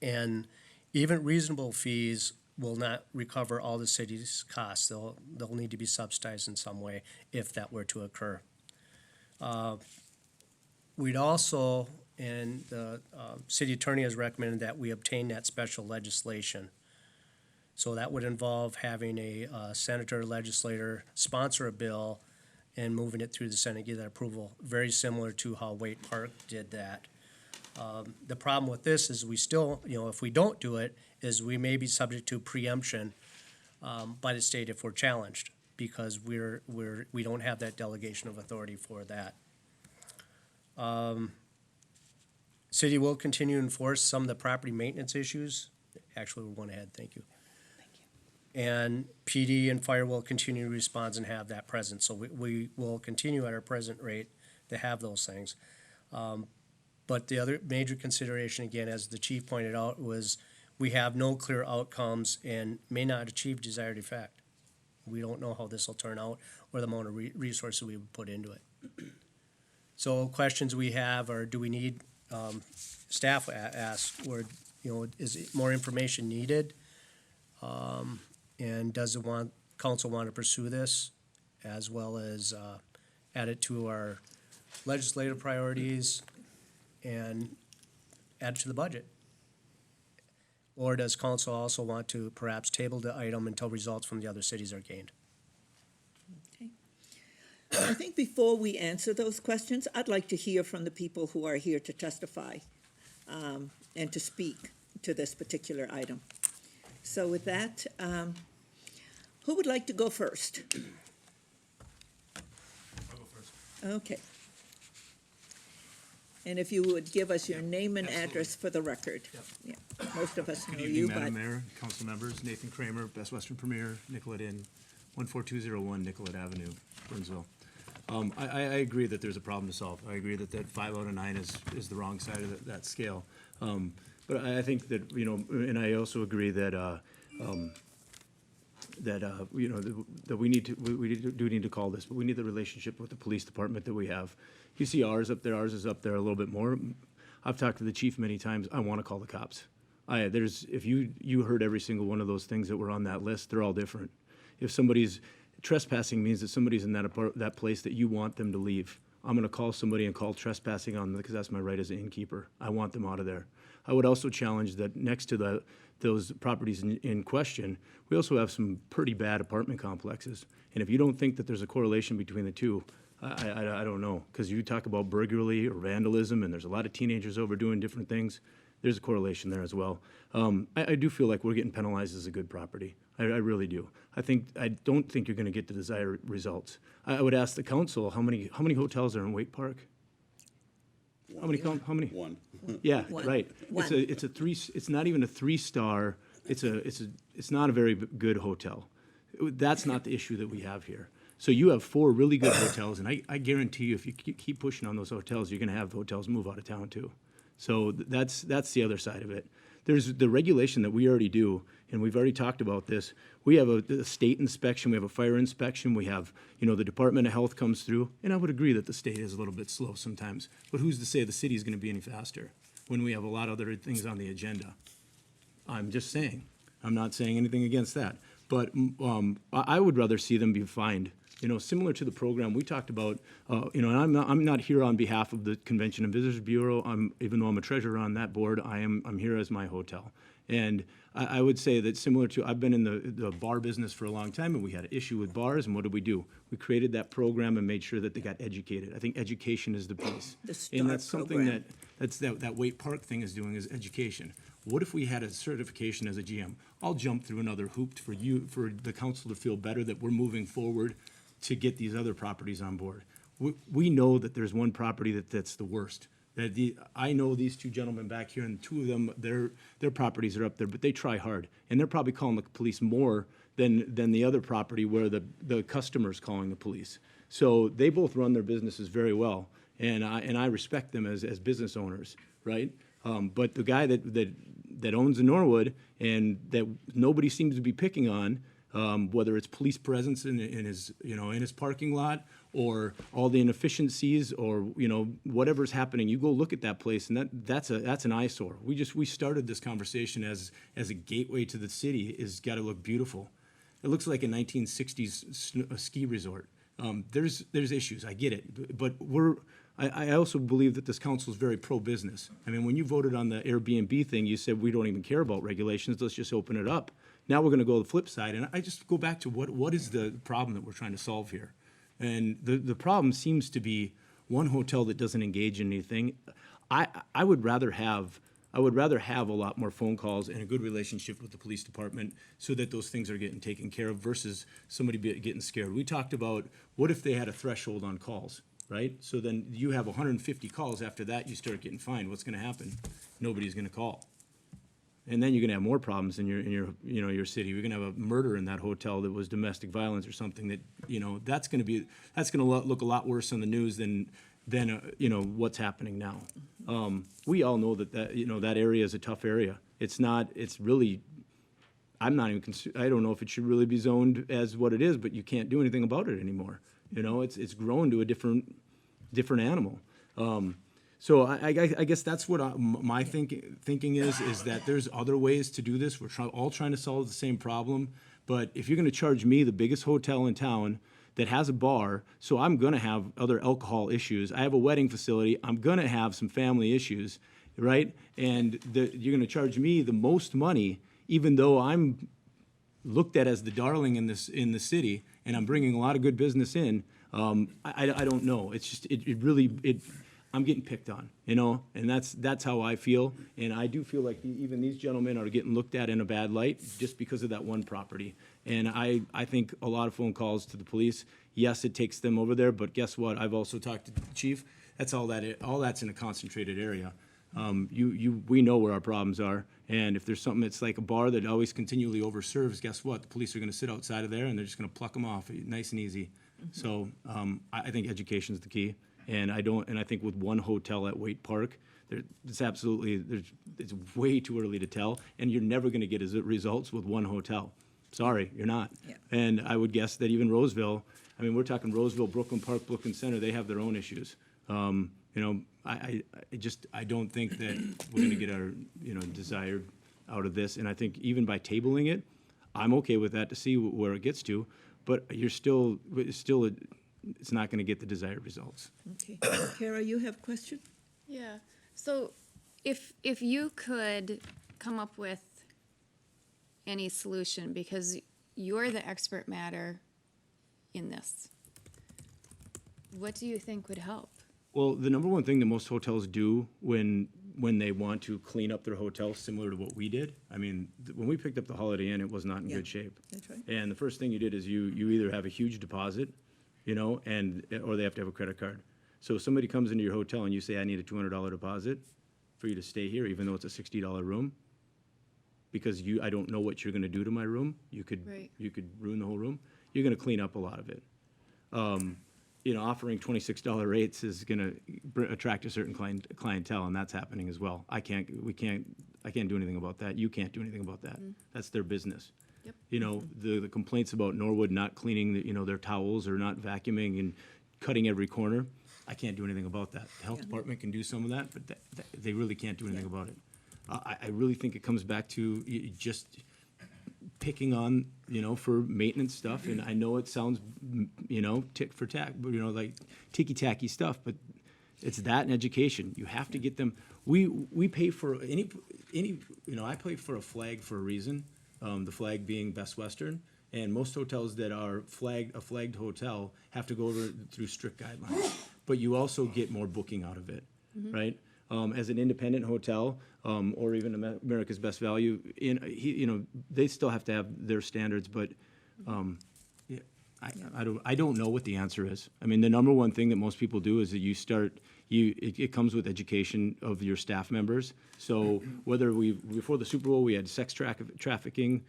And even reasonable fees will not recover all the city's costs. They'll need to be subsidized in some way if that were to occur. We'd also, and the city attorney has recommended that we obtain that special legislation. So that would involve having a senator or legislator sponsor a bill and moving it through the Senate, get that approval, very similar to how Waite Park did that. The problem with this is we still, if we don't do it, is we may be subject to preemption by the state if we're challenged, because we don't have that delegation of authority for that. City will continue to enforce some of the property maintenance issues. Actually, we went ahead, thank you. And PD and fire will continue to respond and have that present. So we will continue at our present rate to have those things. But the other major consideration, again, as the chief pointed out, was we have no clear outcomes and may not achieve desired effect. We don't know how this will turn out or the amount of resources we would put into it. So questions we have are, do we need, staff asked, or, is more information needed? And does the council want to pursue this, as well as add it to our legislative priorities and add it to the budget? Or does council also want to perhaps table the item until results from the other cities are gained? okay. I think before we answer those questions, I'd like to hear from the people who are here to testify and to speak to this particular item. So with that, who would like to go first? I'll go first. Okay. And if you would give us your name and address for the record. Yeah, most of us know Good you, evening, but Madam Mayor, council members, Nathan Kramer, Best Western Premier, Nicollet Inn, 14201 Nicollet Avenue, Burnsville. I agree that there's a problem to solve. I agree that 5 out of 9 is the wrong side of that scale. But I think that, and I also agree that, that we do need to call this, but we need the relationship with the police department that we have. You see ours up there, ours is up there a little bit more. I've talked to the chief many times. I want to call the cops. If you heard every single one of those things that were on that list, they're all different. if somebody's trespassing means that somebody's in that place that you want them to leave. I'm gonna call somebody and call trespassing on them because that's my right as an innkeeper. I want them out of there. I would also challenge that next to those properties in question, we also have some pretty bad apartment complexes. And if you don't think that there's a correlation between the two, I don't know, because you talk about burglary or vandalism, and there's a lot of teenagers over doing different things. There's a correlation there as well. I do feel like we're getting penalized as a good property. I really do. I don't think you're going to get the desired results. I would ask the council, how many hotels are in Waite Park? How many? One. Yeah, One. right. One. It's not even a 3-star. It's not a very good hotel. That's not the issue that we have here. So you have 4 really good hotels, and I guarantee you, if you keep pushing on those hotels, you're going to have hotels move out of town too. So that's the other side of it. There's the regulation that we already do, and we've already talked about this. We have a state inspection, we have a fire inspection, we have, the Department of Health comes through, and I would agree that the state is a little bit slow sometimes. But who's to say the city is going to be any faster when we have a lot of other things on the agenda? I'm just saying. I'm not saying anything against that. But I would rather see them be fined. Similar to the program we talked about, and I'm not here on behalf of the Convention and Visitors Bureau. Even though I'm a treasurer on that board, I'm here as my hotel. And I would say that similar to, I've been in the bar business for a long time, and we had an issue with bars, and what did we do? We created that program and made sure that they got educated. I think education is the piece. The STAR And that's something program. that Waite Park thing is doing, is education. What if we had a certification as a GM? I'll jump through another hoop for the council to feel better that we're moving forward to get these other properties on board. We know that there's one property that's the worst. I know these 2 gentlemen back here, and 2 of them, their properties are up there, but they try hard. And they're probably calling the police more than the other property where the customer's calling the police. So they both run their businesses very well, and I respect them as business owners, right? But the guy that owns the Norwood and that nobody seems to be picking on, whether it's police presence in his parking lot, or all the inefficiencies, or whatever's happening, you go look at that place, and that's an eyesore. We started this conversation as a gateway to the city. Is got to look beautiful. It looks like a 1960s ski resort. There's issues. I get it, but I also believe that this council is very pro-business. I mean, when you voted on the Airbnb thing, you said we don't even care about regulations. Let's just open it up. Now we're going to go the flip side, and I just go back to what is the problem that we're trying to solve here? And the problem seems to be one hotel that doesn't engage in anything. I would rather have a lot more phone calls and a good relationship with the police department so that those things are getting taken care of versus somebody getting scared. We talked about what if they had a threshold on calls, right? So then you have 150 calls. After that, you start getting fined. What's going to happen? Nobody's going to call. And then you're going to have more problems in your city. You're going to have a murder in that hotel that was domestic violence or something that, that's going to look a lot worse on the news than what's happening now. We all know that area is a tough area. I don't know if it should really be zoned as what it is, but you can't do anything about it anymore. It's grown to a different animal. So I guess that's what my thinking is that there's other ways to do this. We're all trying to solve the same problem. But if you're going to charge me, the biggest hotel in town that has a bar, so I'm going to have other alcohol issues. I have a wedding facility. I'm going to have some family issues, right? And you're going to charge me the most money, even though I'm looked at as the darling in the city, and I'm bringing a lot of good business in. I don't know. It's just I'm getting picked on, and that's how I feel. And I do feel like even these gentlemen are getting looked at in a bad light just because of that one property. And I think a lot of phone calls to the police, yes, it takes them over there, but guess what? I've also talked to the chief. That's all that's in a concentrated area. We know where our problems are. And if there's something that's like a bar that always continually overserves, guess what? The police are going to sit outside of there and they're just going to pluck them off nice and easy. Mm-hmm. So I think education is the key. And I think with one hotel at Waite Park, it's way too early to tell, and you're never going to get results with one hotel. Sorry, you're not. Yeah. And I would guess that even Roseville, we're talking Roseville, Brooklyn Park, Brooklyn Center, they have their own issues. I don't think that we're going to get our desired out of this. And I think even by tabling it, I'm okay with that to see where it gets to, but it's not gonna get the desired results. Okay. Kara, you have a question? Yeah, so if you could come up with any solution, because you're the expert matter in this, what do you think would help? Well, the number one thing that most hotels do when they want to clean up their hotel, similar to what we did, I mean, when we picked up the Holiday Inn, it was not in Yeah, good shape. that's right. And the first thing you did is you either have a huge deposit, you know, or they have to have a credit card. So if somebody comes into your hotel and you say, I need a $200 deposit for you to stay here, even though it's a $60 room, because I don't know what you're gonna do to my room, you could Right. ruin the whole room, you're gonna clean up a lot of it. You know, offering $26 rates is gonna attract a certain clientele, and that's happening as well. I can't do anything about that. You can't do anything about that. That's their business. Yep. You know, the complaints about Norwood not cleaning, their towels or not vacuuming and cutting every corner, I can't do anything about that. The health department can do some of that, but they really can't do anything about it. I really think it comes back to just picking on, for maintenance stuff, and I know it sounds, tick for tack, but, like ticky-tacky stuff, but it's that and education. You have to get them, we pay for any, I pay for a flag for a reason, the flag being Best Western, and most hotels that are a flagged hotel have to go through strict guidelines, but you also get more booking out of it, right? As an independent hotel, or even America's Best Value, they still have to have their standards, but, yeah, I don't know what the answer is. I mean, the number one thing that most people do is that it comes with education of your staff members. So whether before the Super Bowl, we had sex trafficking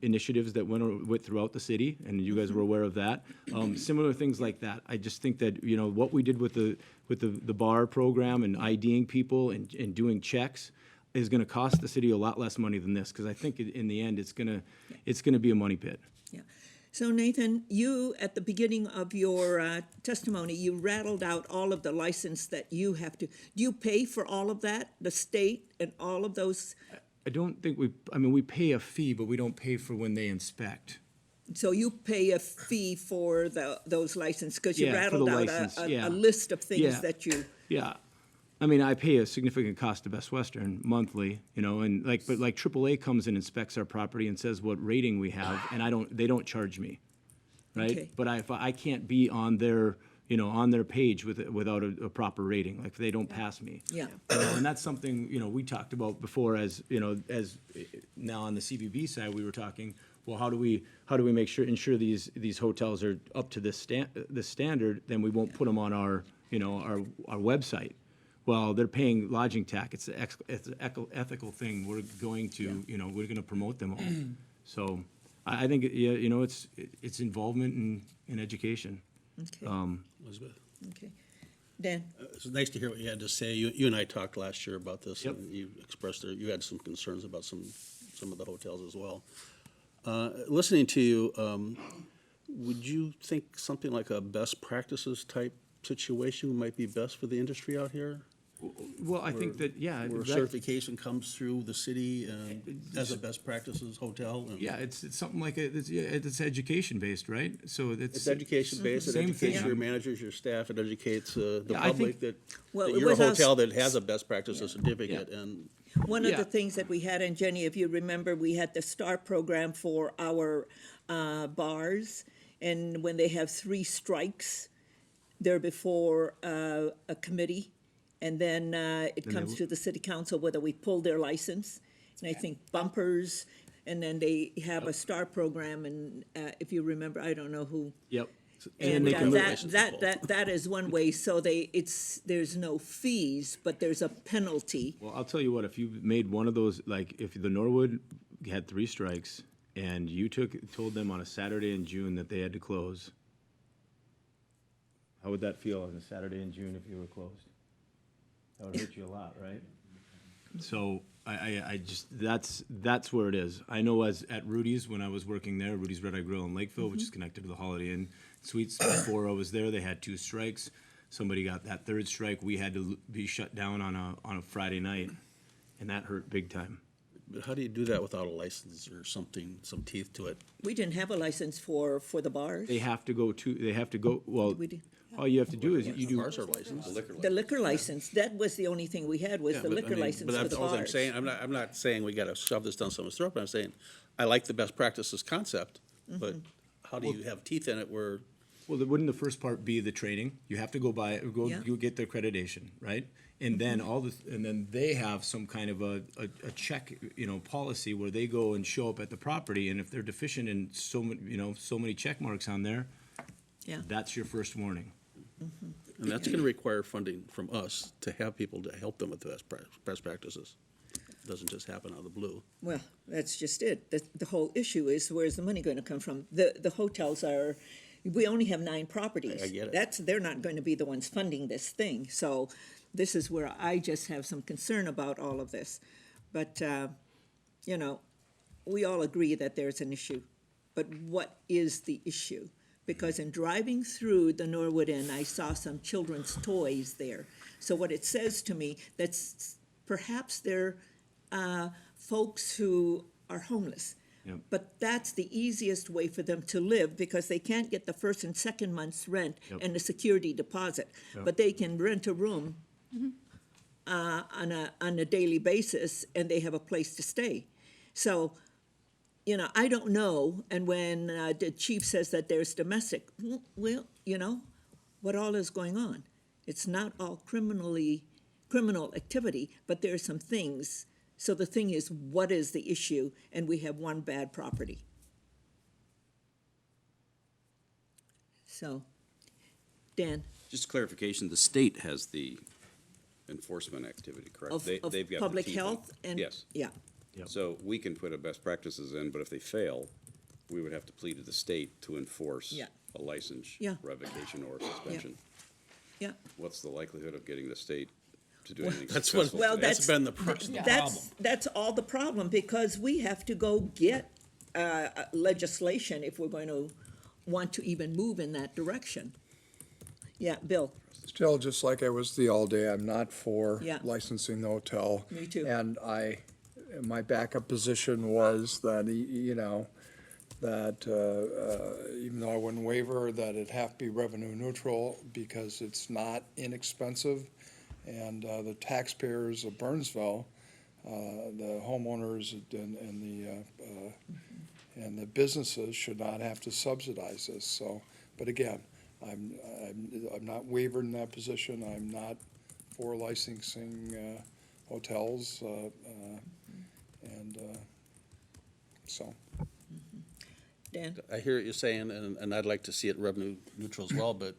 initiatives that went throughout the city, and you guys were aware of that. Similar things like that. I just think that, what we did with the bar program and IDing people and doing checks is gonna cost the city a lot less money than this, because I think in the end, it's gonna be a money pit. Yeah. So Nathan, you, at the beginning of your testimony, you rattled out all of the license that you have to, do you pay for all of that, the state and all of those? I don't think we pay a fee, but we don't pay for when they inspect. So you pay a fee for those licenses, because you Yeah, for the rattled out license, a yeah. list of things Yeah. that you, Yeah. I mean, I pay a significant cost to Best Western monthly, and but AAA comes and inspects our property and says what rating we have, and they don't charge me, right? Okay. But if I can't be on their, on their page without a proper rating, like they don't pass me. yeah. And that's something, we talked about before as now on the CBB side, we were talking, well, how do we ensure these hotels are up to this standard, then we won't put them on our website. Well, they're paying lodging tax. It's an ethical thing. We're going to, we're gonna promote them all. So I think, it's involvement in education. Okay, Elizabeth, okay. Dan? it's nice to hear what you had to say. You and I talked last year about this, Yep. and you expressed you had some concerns about some of the hotels as well. Listening to you, would you think something like a best practices type situation might be best for the industry out here? Well, I think that, yeah. Where that- certification comes through the city as a best practices hotel? and- Yeah, it's something like it's education based, right? So It's education based, it Same educates thing. your managers, your staff, it educates the Yeah, I public think- that Well, that it you're a was us- hotel that has a best practices certificate, and One of Yeah. the things that we had, and Jenny, if you remember, we had the STAR program for our bars, and when they have 3 strikes, they're before a committee, and then it comes to the city council whether we pull their license. And I think bumpers, and then they have a STAR program, and if you remember, I don't know who. Yep. And they can that is one way, so there's no fees, but there's a penalty. Well, I'll tell you what, if you made one of those, like if the Norwood had 3 strikes and you told them on a Saturday in June that they had to close, how would that feel on a Saturday in June if you were closed? That would hurt you a lot, right? So I just, that's where it is. I know at Rudy's, when I was working there, Rudy's Red Eye Grill in Lakeville, which is connected to the Holiday Inn Suites, before I was there, they had 2 strikes. Somebody got that 3rd strike, we had to be shut down on a Friday night, and that hurt big time. But how do you do that without a license or something, some teeth to it? We didn't have a license for the bars. They have to go, well, We did. all you have to do is you do. Bars are licensed. The liquor license, that was the only thing we had, was Yeah, the but I liquor mean, license but for the all I'm bars. saying, I'm not saying we gotta shove this down someone's throat, but I'm saying, I like the best practices concept, but Mm-hmm. how do you have teeth in it where, Well, wouldn't the first part be the training? You have to go Yeah. you get the accreditation, right? And then and then they have some kind of a check, policy where they go and show up at the property, and if they're deficient in so many check marks on there, Yeah. that's your first warning. and that's gonna require funding from us to have people to help them with the best practices. It doesn't just happen out of the blue. Well, that's just it. The whole issue is, where's the money going to come from? The hotels are, we only have 9 properties. I get it. They're not going to be the ones funding this thing. So this is where I just have some concern about all of this. But, we all agree that there's an issue. But what is the issue? Because in driving through the Norwood Inn, I saw some children's toys there. So what it says to me, that's perhaps they're folks who are homeless. Yep. But that's the easiest way for them to live, because they can't get the first and second month's rent Yep. and the security deposit. Yep. But they can rent a room on a daily basis, and they have a place to stay. So, I don't know, and when the chief says that there's domestic, well, what all is going on? It's not all criminal activity, but there are some things. So the thing is, what is the issue? And we have one bad property. So, Dan, Just clarification, the state has the enforcement activity, correct? of They've got the public teeth on it. health and. Yes. Yeah, Yep. So we can put a best practices in, but if they fail, we would have to plead to the state to enforce Yeah. a license, Yeah. revocation, or suspension. yeah. What's the likelihood of getting the state to do anything That's what, successful? Well, today? that's been the problem. That's all the problem, because we have to go get legislation if we're going to want to even move in that direction. Yeah, Bill? Still, just like I was the all day, I'm not for Yeah. licensing the hotel. Me too. And my backup position was that, that even though I wouldn't waiver, that it'd have to be revenue neutral, because it's not inexpensive. And the taxpayers of Burnsville, the homeowners and the businesses should not have to subsidize this. So, but again, I'm not wavered in that position. I'm not for licensing hotels, and so. Dan? I hear what you're saying, and I'd like to see it revenue neutral as well, but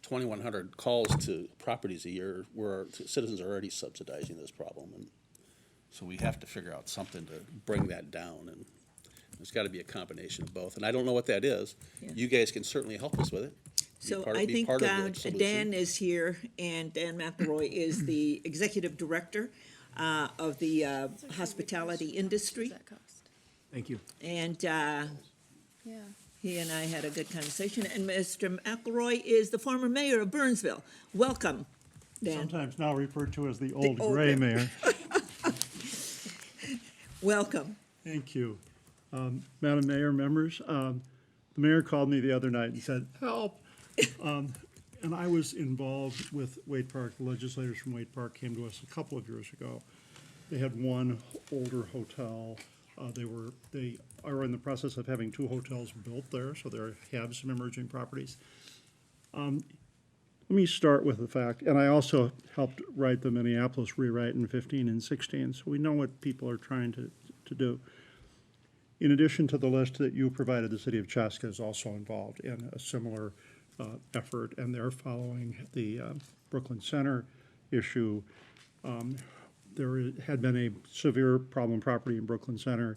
2,100 calls to properties a year where our citizens are already subsidizing this problem. And so we have to figure out something to bring that down, and there's got to be a combination of both. And I don't know what that is. Yeah. You guys can certainly help us with it. Be So part- I be think part of the solution. Dan is here, and Dan McElroy is the executive director of the hospitality industry. Does that cost? Thank you. And Yeah. he and I had a good conversation. And Mr. McElroy is the former mayor of Burnsville. Welcome, Dan. Sometimes now referred to as the old old old gray mayor. mayor. Welcome. Thank you. Madam Mayor, members, the mayor called me the other night and said, help. And I was involved with Wade Park. The legislators from Wade Park came to us a couple of years ago. They had one older hotel. They are in the process of having 2 hotels built there, so they have some emerging properties. Let me start with the fact, and I also helped write the Minneapolis rewrite in 15 and 16, so we know what people are trying to do. In addition to the list that you provided, the city of Chaska is also involved in a similar effort, and they're following the Brooklyn Center issue. There had been a severe problem property in Brooklyn Center.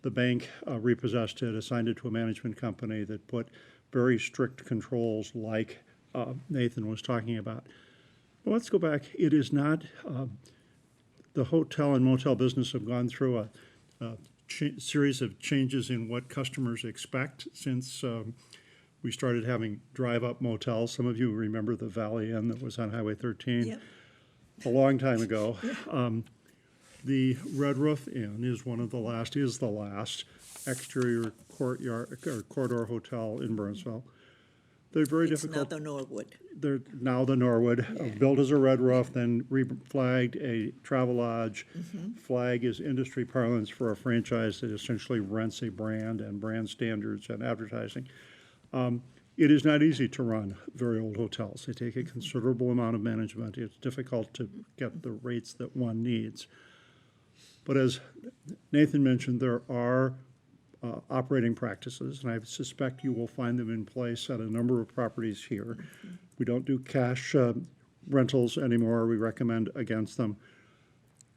The bank repossessed it, assigned it to a management company that put very strict controls like Nathan was talking about. But let's go back. It is not, the hotel and motel business have gone through a series of changes in what customers expect since we started having drive-up motels. Some of you remember the Valley Inn that was on Highway 13. Yep. A long time ago. The Red Roof Inn is the last exterior courtyard, or corridor hotel in Burnsville. They're very It's difficult. now the Norwood. They're now the Norwood, built as a Red Roof, then flagged a Travelodge. Flag is industry parlance for a franchise that essentially rents a brand and brand standards and advertising. It is not easy to run very old hotels. They take a considerable amount of management. It's difficult to get the rates that one needs. But as Nathan mentioned, there are operating practices, and I suspect you will find them in place at a number of properties here. We don't do cash rentals anymore. We recommend against them.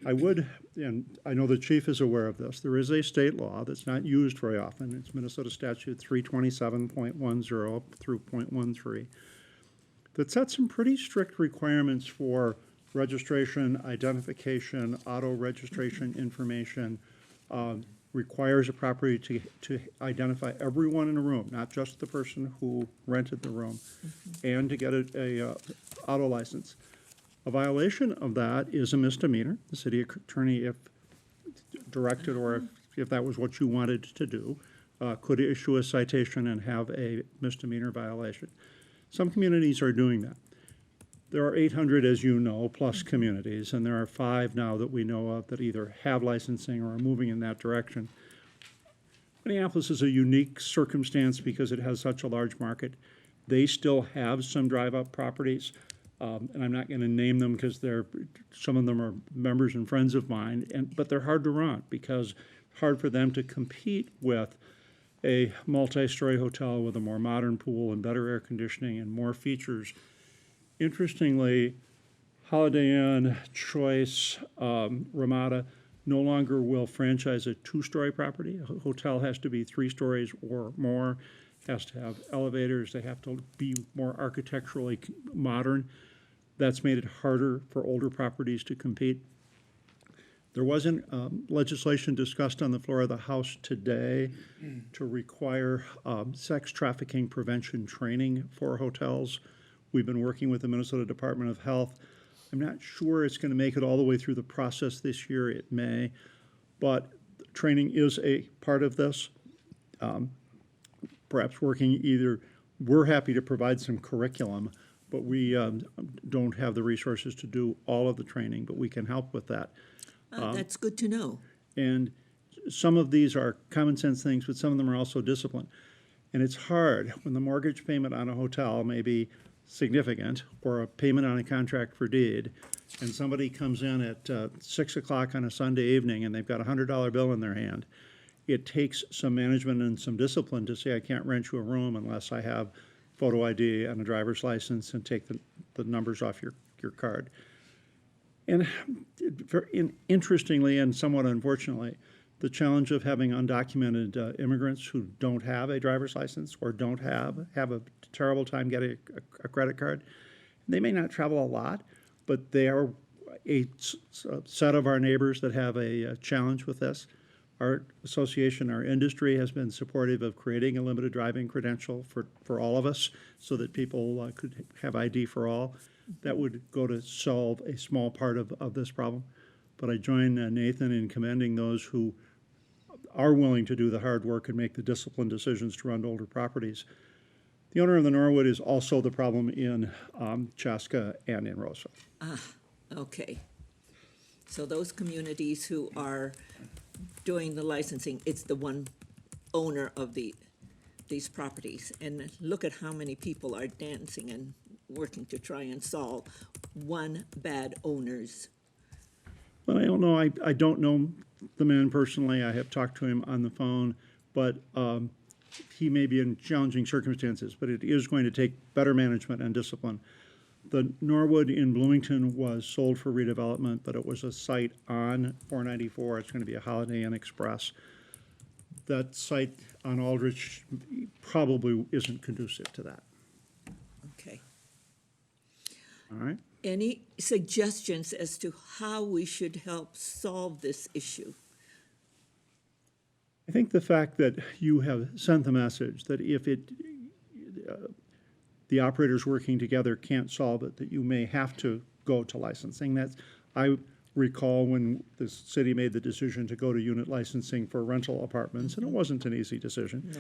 I would, and I know the chief is aware of this, there is a state law that's not used very often. It's Minnesota Statute 327.10 up through .13 that sets some pretty strict requirements for registration, identification, auto registration information, requires a property to identify everyone in a room, not just the person who rented the room, and to get a auto license. A violation of that is a misdemeanor. The city attorney, if directed or if that was what you wanted to do, could issue a citation and have a misdemeanor violation. Some communities are doing that. There are 800, as you know, plus communities, and there are 5 now that we know of that either have licensing or are moving in that direction. Minneapolis is a unique circumstance because it has such a large market. They still have some drive-up properties, and I'm not going to name them because some of them are members and friends of mine, but they're hard to run because it's hard for them to compete with a multi-story hotel with a more modern pool and better air conditioning and more features. Interestingly, Holiday Inn, Choice, Ramada no longer will franchise a 2-story property. A hotel has to be 3 stories or more, has to have elevators, they have to be more architecturally modern. That's made it harder for older properties to compete. There wasn't legislation discussed on the floor of the House today to require sex trafficking prevention training for hotels. We've been working with the Minnesota Department of Health. I'm not sure it's going to make it all the way through the process this year. It may, but training is a part of this. Perhaps working we're happy to provide some curriculum, but we don't have the resources to do all of the training, but we can help with that. That's good to know. And some of these are common sense things, but some of them are also discipline. And it's hard when the mortgage payment on a hotel may be significant, or a payment on a contract for deed, and somebody comes in at 6 o'clock on a Sunday evening and they've got a $100 bill in their hand. It takes some management and some discipline to say, I can't rent you a room unless I have photo ID and a driver's license and take the numbers off your card. And interestingly and somewhat unfortunately, the challenge of having undocumented immigrants who don't have a driver's license or don't have a terrible time getting a credit card. They may not travel a lot, but they are a set of our neighbors that have a challenge with this. Our association, our industry has been supportive of creating a limited driving credential for all of us so that people could have ID for all. That would go to solve a small part of this problem. But I join Nathan in commending those who are willing to do the hard work and make the disciplined decisions to run older properties. The owner of the Norwood is also the problem in Chaska and in Roseville. Okay. So those communities who are doing the licensing, it's the one owner of these properties. And look at how many people are dancing and working to try and solve one bad owner's. Well, I don't know. I don't know the man personally. I have talked to him on the phone, but he may be in challenging circumstances, but it is going to take better management and discipline. The Norwood in Bloomington was sold for redevelopment, but it was a site on 494. It's going to be a Holiday Inn Express. That site on Aldrich probably isn't conducive to that. Okay. All right? Any suggestions as to how we should help solve this issue? I think the fact that you have sent the message that if the operators working together can't solve it, that you may have to go to licensing. I recall when the city made the decision to go to unit licensing for rental apartments, and it wasn't an easy decision.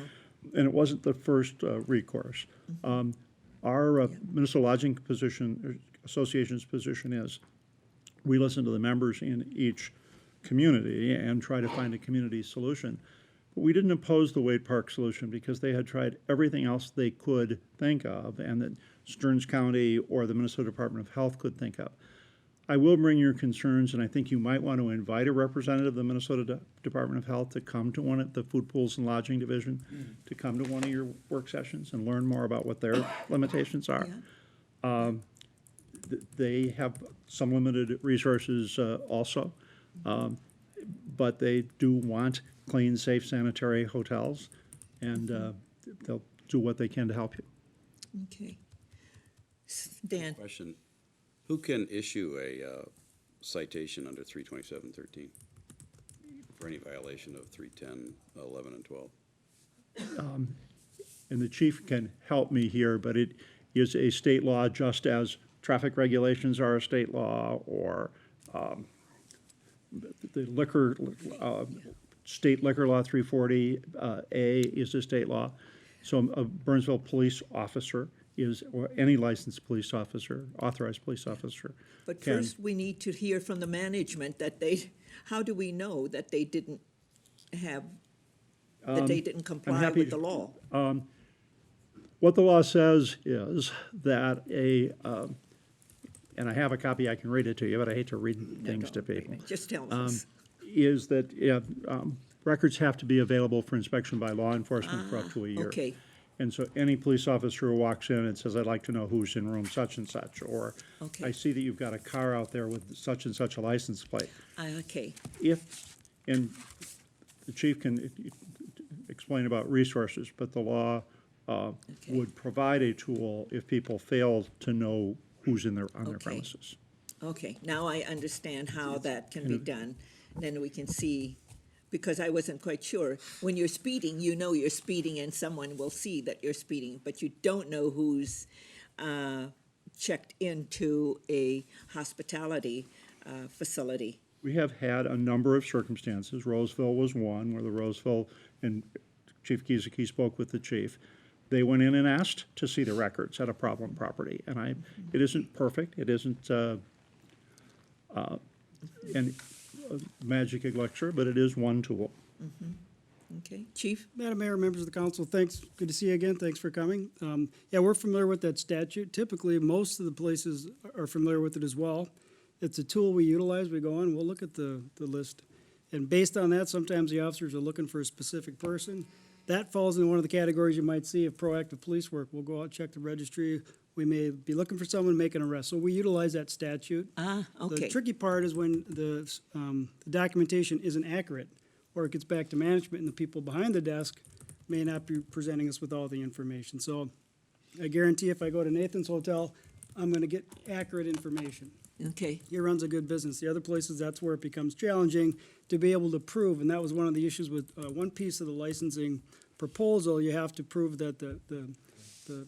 And it wasn't the first recourse. Our Minnesota Lodging Association's position is we listen to the members in each community and try to find a community solution. But we didn't oppose the Wade Park solution because they had tried everything else they could think of and that Stearns County or the Minnesota Department of Health could think of. I will bring your concerns, and I think you might want to invite a representative of the Minnesota Department of Health to come to one at the Food Pools and Lodging Division, to come to one of your work sessions and learn more about what their limitations are. They have some limited resources also, but they do want clean, safe, sanitary hotels, and they'll do what they can to help you. Okay. Dan? Question, who can issue a citation under 327.13 for any violation of 310, 11, and 12? And the chief can help me here, but it is a state law, just as traffic regulations are a state law, or the liquor, state liquor law 340A is a state law. So a Burnsville police officer is, or any licensed police officer, authorized police officer. But can- first, we need to hear from the management that they, how do we know that they didn't have, that they didn't comply happy with to- the law? What the law says is that and I have a copy, I can read it to you, but I hate to read things to people. Just tell us. Is that records have to be available for inspection by law enforcement for up to a year. Okay, And so any police officer who walks in and says, I'd like to know who's in room such and such, or Okay. I see that you've got a car out there with such and such a license plate. okay, And the chief can explain about resources, but the law would provide a tool if people fail to know who's on their Okay. premises. okay. Now I understand how that can be done. Then we can see, because I wasn't quite sure. When you're speeding, you know you're speeding and someone will see that you're speeding, but you don't know who's checked into a hospitality facility. We have had a number of circumstances. Roseville was one, where the Roseville, and Chief Giesecke spoke with the chief. They went in and asked to see the records at a problem property. And it isn't perfect, it isn't magic elixir, but it is one tool. Okay, Chief? Madam Mayor, members of the council, thanks. Good to see you again. Thanks for coming. Yeah, we're familiar with that statute. Typically, most of the places are familiar with it as well. It's a tool we utilize. We go on, we'll look at the list. And based on that, sometimes the officers are looking for a specific person. That falls in one of the categories you might see of proactive police work. We'll go out, check the registry. We may be looking for someone, make an arrest. So we utilize that statute. Okay. The tricky part is when the documentation isn't accurate, or it gets back to management and the people behind the desk may not be presenting us with all the information. So I guarantee if I go to Nathan's Hotel, I'm gonna get accurate information. Okay, He runs a good business. The other places, that's where it becomes challenging to be able to prove, and that was one of the issues with one piece of the licensing proposal. You have to prove that the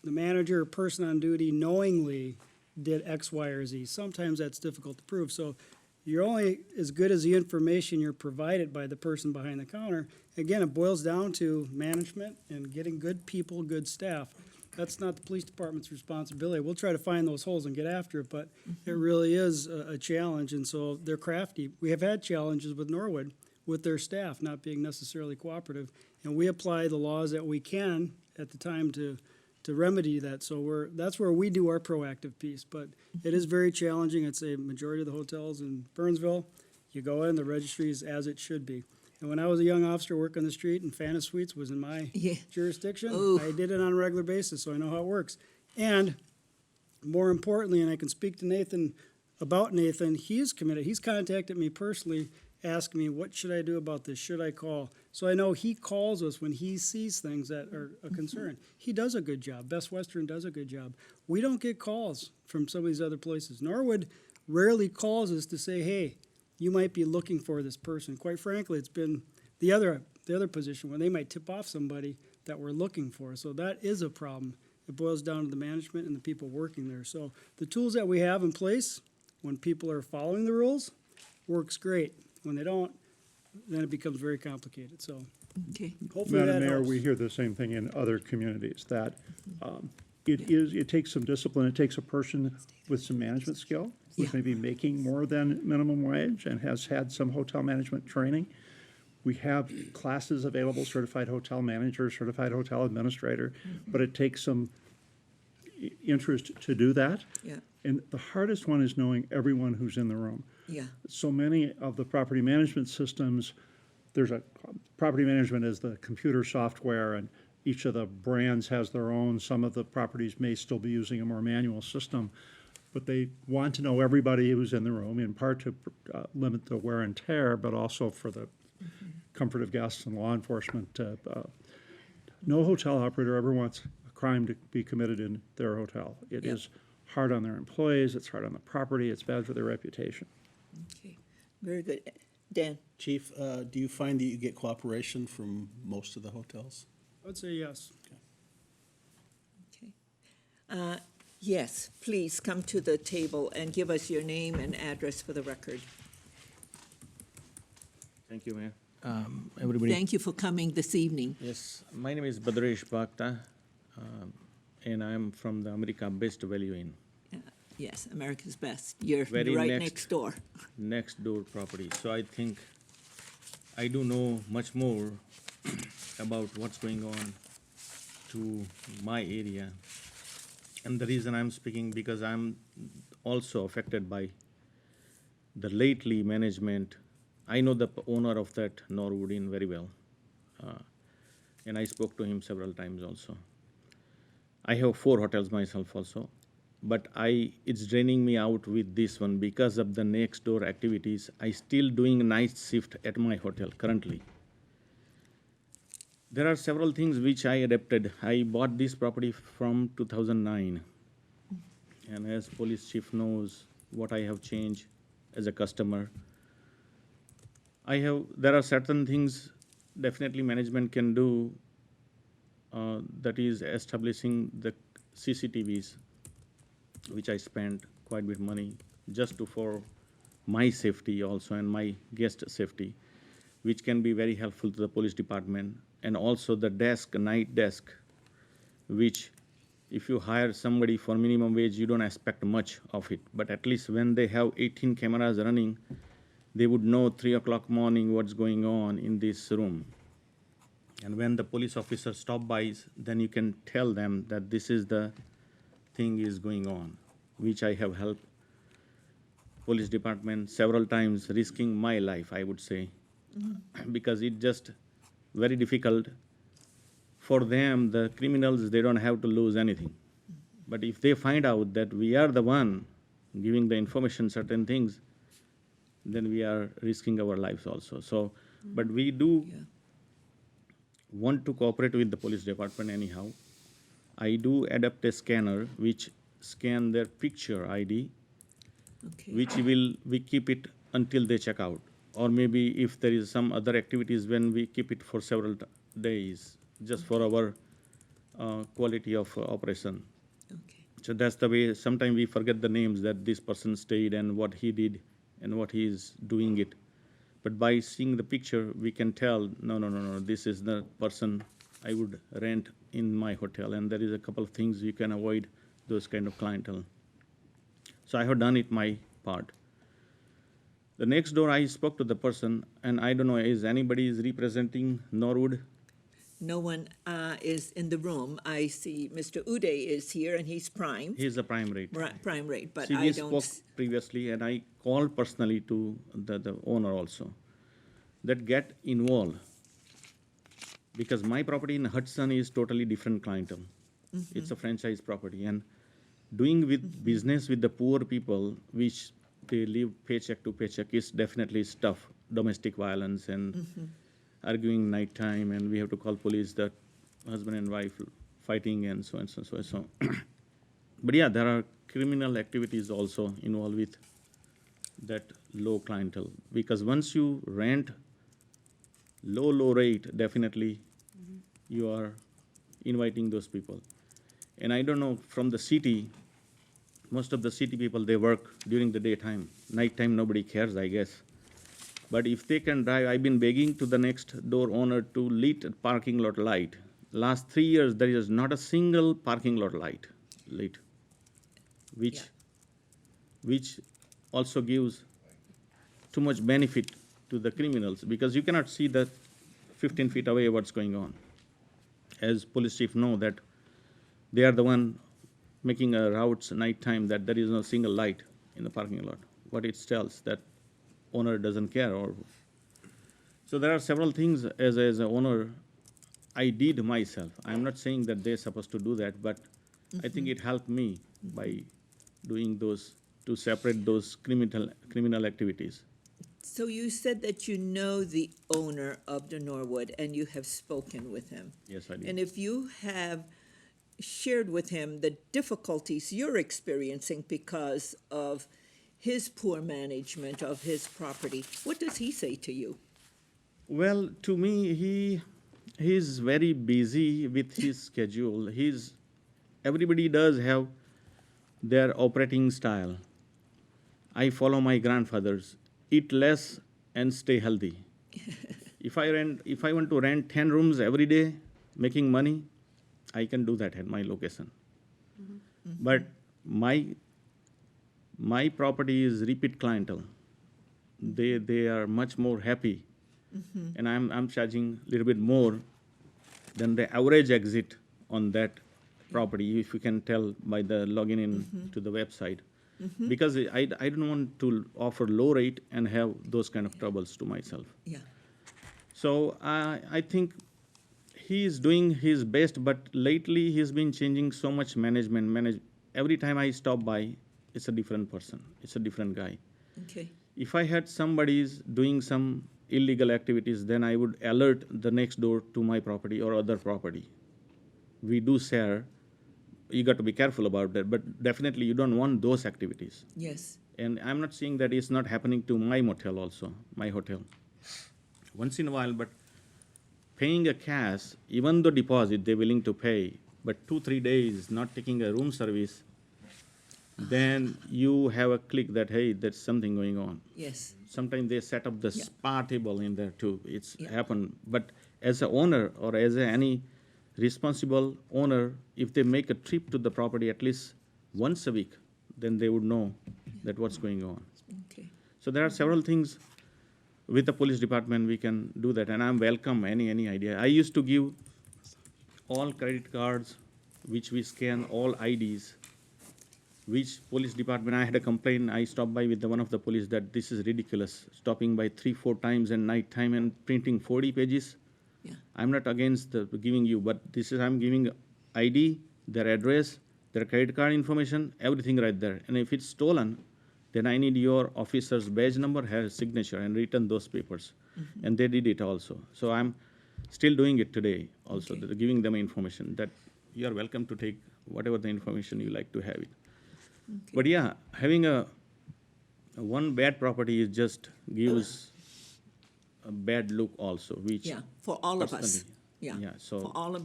manager or person on duty knowingly did X, Y, or Z. Sometimes that's difficult to prove. So you're only as good as the information you're provided by the person behind the counter. Again, it boils down to management and getting good people, good staff. That's not the police department's responsibility. We'll try to find those holes and get after it, but it really is a challenge, and so they're crafty. We have had challenges with Norwood, with their staff not being necessarily cooperative, and we apply the laws that we can at the time to remedy that. So that's where we do our proactive piece, but it is very challenging. I'd say majority of the hotels in Burnsville, you go in, the registry is as it should be. And when I was a young officer working the street and Fana Suites was in my jurisdiction, Ooh. I did it on a regular basis, so I know how it works. And more importantly, and I can speak to Nathan about Nathan, he's committed. He's contacted me personally, asking me, what should I do about this? Should I call? So I know he calls us when he sees things that are a concern. He does a good job. Best Western does a good job. We don't get calls from some of these other places. Norwood rarely calls us to say, hey, you might be looking for this person. Quite frankly, it's been the other position where they might tip off somebody that we're looking for. So that is a problem. It boils down to the management and the people working there. So the tools that we have in place, When people are following the rules, works great. When they don't, then it becomes very complicated, so Okay. hopefully that Madam Mayor, helps. we hear the same thing in other communities, that it takes some discipline, it takes a person with some management skill, who's Yeah. maybe making more than minimum wage and has had some hotel management training. We have classes available, certified hotel manager, certified hotel administrator, but it takes some interest to do that. Yeah. And the hardest one is knowing everyone who's in the room. Yeah. So many of the property management systems, property management is the computer software, and each of the brands has their own. Some of the properties may still be using a more manual system, but they want to know everybody who's in the room, in part to limit the wear and tear, but also for the comfort of guests and law enforcement. No hotel operator ever wants a crime to be committed in their hotel. It is hard on their employees, it's hard on the property, it's bad for their reputation. Okay. Very good. Dan? Chief, do you find that you get cooperation from most of the hotels? I would say yes. Yes, please come to the table and give us your name and address for the record. Thank you, Mayor. Everybody. Thank you for coming this evening. Yes, my name is Badresh Bhakta, and I'm from the America-based Value Inn. Yes, America's Best. You're Very right next door. Next door property. So I think I do know much more about what's going on to my area. And the reason I'm speaking, because I'm also affected by the lately management. I know the owner of that Norwood Inn very well, and I spoke to him several times also. I have 4 hotels myself also, but it's draining me out with this one because of the next door activities. I still doing night shift at my hotel currently. There are several things which I adapted. I bought this property from 2009, and as police chief knows what I have changed as a customer. There are certain things definitely management can do, that is establishing the CCTVs, which I spent quite a bit of money just for my safety also and my guest safety, which can be very helpful to the police department. And also the night desk, which if you hire somebody for minimum wage, you don't expect much of it. But at least when they have 18 cameras running, they would know 3 o'clock morning what's going on in this room. And when the police officer stop by, then you can tell them that this is the thing is going on, which I have helped police department several times, risking my life, I would say, because it just very difficult for them, the criminals, they don't have to lose anything. But if they find out that we are the one giving the information certain things, then we are risking our lives also. So, but we do want to cooperate with the police department anyhow. I do adapt a scanner which scan their picture ID, which we keep it until they check out. Or maybe if there is some other activities, when we keep it for several days, just for our quality of operation. So that's the way, sometimes we forget the names that this person stayed and what he did and what he is doing it. But by seeing the picture, we can tell, no, this is the person I would rent in my hotel. And there is a couple of things you can avoid those kind of clientele. So I have done it my part. The next door, I spoke to the person, and I don't know, is anybody is representing Norwood? No one is in the room. I see Mr. Uday is here, and he's prime. He's a prime rate. Prime rate, but See, I we don't. spoke previously, and I called personally to the owner also, that get involved. Because my property in Hudson is totally different clientele. It's a franchise property, and doing with business with the poor people, which they live paycheck to paycheck, is definitely tough. Domestic violence and arguing nighttime, and we have to call police, that husband and wife fighting and so and so and so. But yeah, there are criminal activities also involved with that low clientele. Because once you rent low rate, definitely you are inviting those people. And I don't know, from the city, most of the city people, they work during the daytime. Nighttime, nobody cares, I guess. But if they can drive, I've been begging to the next door owner to lit a parking lot light. Last 3 years, there is not a single parking lot light lit, which also gives too much benefit to the criminals, because you cannot see that 15 feet away what's going on. As police chief know that they are the one making routes nighttime, that there is no single light in the parking lot. What it tells that owner doesn't care. Or so there are several things as an owner I did myself. I'm not saying that they're supposed to do that, but I think it helped me by doing those, to separate those criminal activities. So you said that you know the owner of the Norwood and you have spoken with him. Yes, I did. And if you have shared with him the difficulties you're experiencing because of his poor management of his property, what does he say to you? Well, to me, he's very busy with his schedule. Everybody does have their operating style. I follow my grandfather's. Eat less and stay healthy. If I want to rent 10 rooms every day, making money, I can do that at my location. But my property is repeat clientele. They are much more happy, and I'm charging a little bit more than the average exit on that property, if you can tell by the logging in to the website. Because I don't want to offer low rate and have those kind of troubles to myself. Yeah. So I think he is doing his best, but lately he's been changing so much management. Every time I stop by, it's a different person. It's a different guy. Okay. If I had somebody's doing some illegal activities, then I would alert the next door to my property or other property. We do share. You got to be careful about that, but definitely you don't want those activities. Yes. And I'm not saying that it's not happening to my motel also, my hotel. Once in a while, but paying a cash, even though deposit they're willing to pay, but 2-3 days not taking a room service, then you have a click that, hey, there's something going on. Yes. Sometimes they set up the spa table in there too. It's happened. But as an owner or as any responsible owner, if they make a trip to the property at least once a week, then they would know that what's going on. Okay. So there are several things with the police department we can do that, and I'm welcome any idea. I used to give all credit cards, which we scan, all IDs, which police department, I had a complaint, I stopped by with one of the police that this is ridiculous, stopping by 3-4 times at night time and printing 40 pages. Yeah. I'm not against giving you, but I'm giving ID, their address, their credit card information, everything right there. And if it's stolen, then I need your officer's badge number, her signature, and return those papers. And they did it also. So I'm still doing it today also, giving them information that you are welcome to take whatever the information you like to have it. But yeah, having one bad property just gives a bad look also, which for all of us. personally- Yeah. So For all of,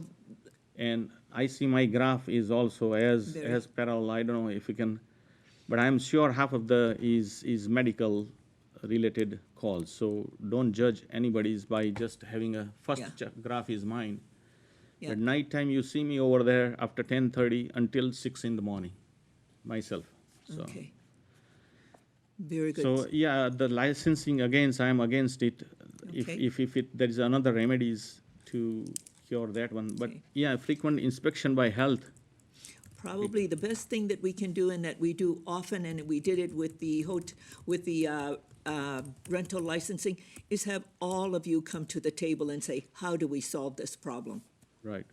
and I see my graph is also as parallel. I don't know if you can, but I'm sure half of is medical related calls. So don't judge anybody's by just having a first graph is mine. Yeah. At night time you see me over there after 10:30 until 6 in the morning, myself. So. okay. Very good. So yeah, the licensing again, I'm against it. Okay. If there is another remedies to cure that one, but yeah, frequent inspection by health. Probably the best thing that we can do, and that we do often, and we did it with the rental licensing, is have all of you come to the table and say, how do we solve this problem? Right.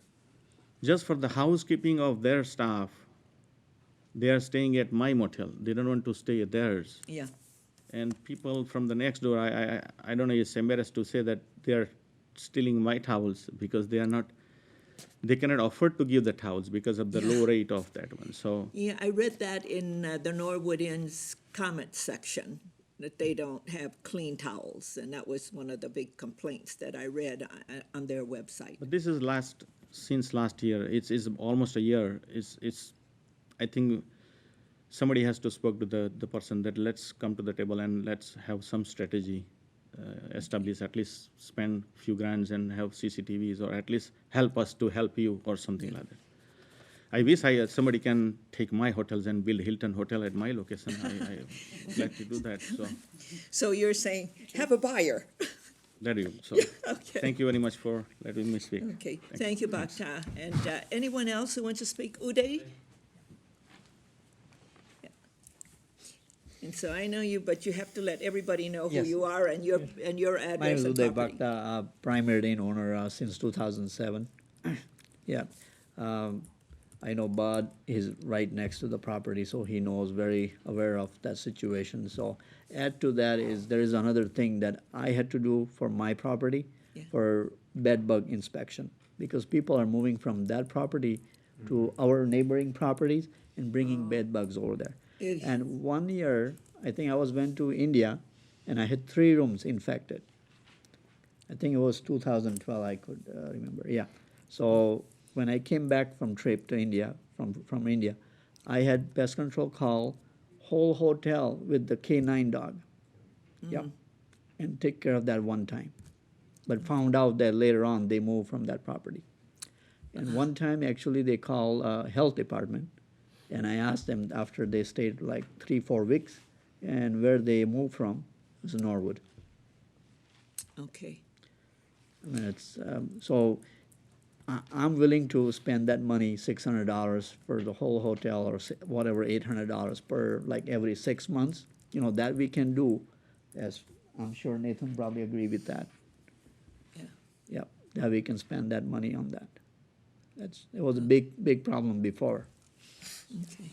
Just for the housekeeping of their staff, they are staying at my motel. They don't want to stay at theirs. Yeah. And people from the next door, I don't know, it's embarrassed to say that they are stealing my towels because they cannot afford to give the towels because of the low rate of that one. So Yeah, I read that in the Norwood Inn's comment section, that they don't have clean towels, and that was one of the big complaints that I read on their website. but this is since last year. It's almost a year. It's I think somebody has to spoke to the person that let's come to the table and let's have some strategy, establish, at least spend few grands and have CCTVs, or at least help us to help you or something like that. I wish somebody can take my hotels and build Hilton Hotel at my location. I would like to do that, so. So you're saying, have a buyer. That you, so. Okay. Thank you very much for letting me speak. Okay, thank you, Bhakta. And anyone else who wants to speak? Uday? Yeah. And so I know you, but you have to let everybody know who Yes. you are and your My name address is and Uday property. Bhakta, primary lane owner since 2007. Yeah. I know Bud is right next to the property, so he knows, very aware of that situation. So add to that is, there is another thing that I had to do for my property, for bed bug inspection, because people are moving from that property to our neighboring properties and bringing bed bugs over there. Eesh. And 1 year, I think I went to India, and I had 3 rooms infected. I think it was 2012, I could remember, yeah. So when I came back from trip to India, from India, I had pest control call whole hotel with the K9 dog. Yep. And take care of that one time. But found out that later on they moved from that property. And one time actually they called health department, and I asked them after they stayed like 3-4 weeks, and where they moved from was Norwood. Okay. I mean, it's, so I'm willing to spend that money, $600 for the whole hotel, or whatever, $800 per, like every 6 months. You know, that we can do, as I'm sure Nathan probably agree with that. Yeah. Yeah, that we can spend that money on that. It was a big problem before. Okay.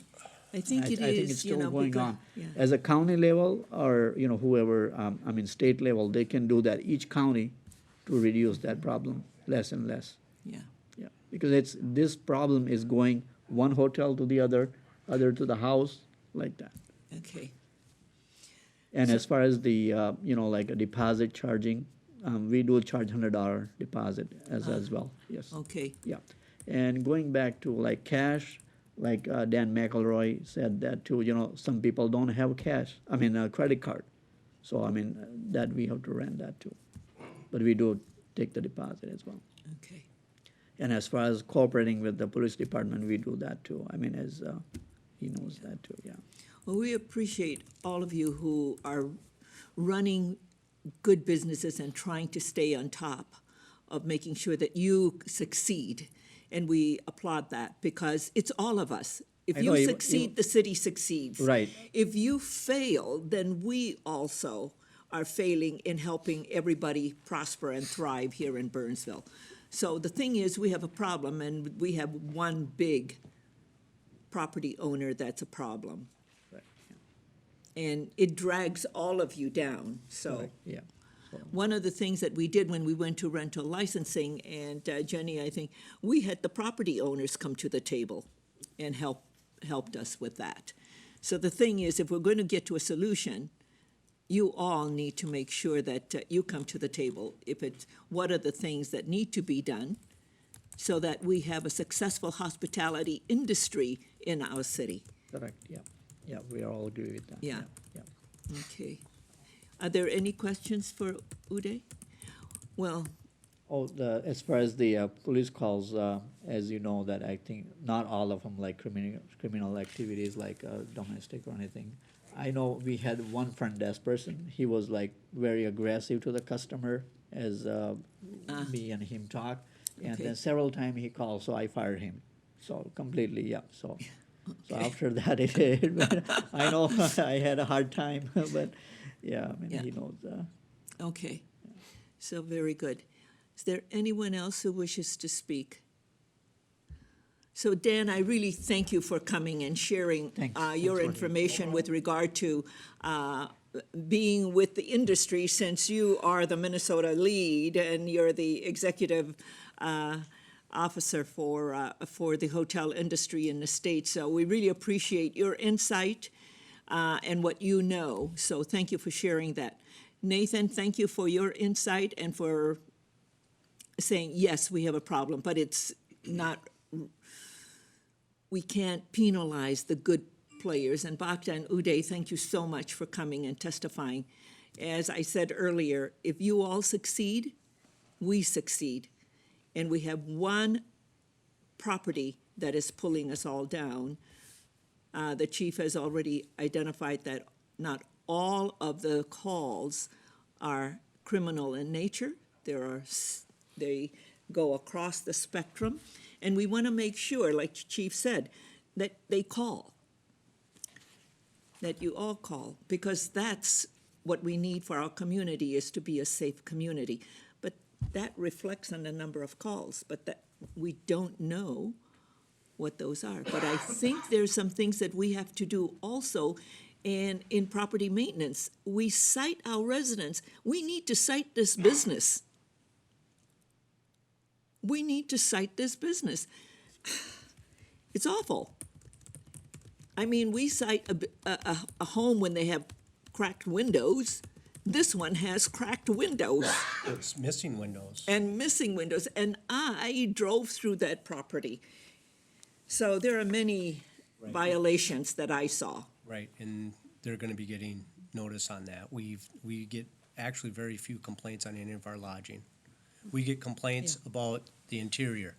I think it I think is, it's you still know, going because, on. yeah. As a county level, or, you know, whoever, state level, they can do that, each county, to reduce that problem less and less. Yeah. Yeah, because this problem is going one hotel to the other to the house, like that. Okay. And as far as the, like a deposit charging, we do charge $100 deposit as well, yes. Okay. Yeah, and going back to like cash, like Dan McElroy said that too, you know, some people don't have cash, a credit card. So, that we have to rent that too. But we do take the deposit as well. Okay. And as far as cooperating with the police department, we do that too. As he knows that too, yeah. Well, we appreciate all of you who are running good businesses and trying to stay on top of making sure that you succeed. And we applaud that, because it's all of us. If I know you succeed, the city succeeds. Right. If you fail, then we also are failing in helping everybody prosper and thrive here in Burnsville. So the thing is, we have a problem, and we have one big property owner that's a problem. Right. And it drags all of you down, so. Correct, yeah. So, One of the things that we did when we went to rental licensing, and Jenny, I think, we had the property owners come to the table and helped us with that. So the thing is, if we're going to get to a solution, you all need to make sure that you come to the table. What are the things that need to be done so that we have a successful hospitality industry in our city? correct, yeah. Yeah, we all agree with that. Yeah. Yeah. Okay. Are there any questions for Uday? Well, Oh, as far as the police calls, as you know, that I think not all of them like criminal activities like domestic or anything. I know we had one front desk person. He was like very aggressive to the customer as me and him talk, and Okay. then several times he called, so I fired him. So completely, yeah. So Okay. after that, I know I had a hard time, but yeah, Yeah. he knows. okay. So very good. Is there anyone else who wishes to speak? So Dan, I really thank you for coming and sharing Thanks. your Thanks, information with regard to being with the industry, since you are the Minnesota lead and you're the executive officer for the hotel industry in the state. So we really appreciate your insight and what you know. So thank you for sharing that. Nathan, thank you for your insight and for saying, yes, we have a problem, but it's not, we can't penalize the good players, and Bhakta and Uday, thank you so much for coming and testifying. As I said earlier, if you all succeed, we succeed. And we have one property that is pulling us all down. The chief has already identified that not all of the calls are criminal in nature. They go across the spectrum, and we want to make sure, like the chief said, that they call, that you all call, because that's what we need for our community, is to be a safe community. But that reflects on the number of calls, but that we don't know what those are. But I think there's some things that we have to do also. And in property maintenance, we cite our residents. We need to cite this business. We need to cite this business. It's awful. I mean, we cite a home when they have cracked windows. This one has cracked windows. It's missing windows. And missing windows. And I drove through that property. So there are many violations that I saw. Right, and they're gonna be getting notice on that. We get actually very few complaints on any of our lodging. We get complaints about the interior,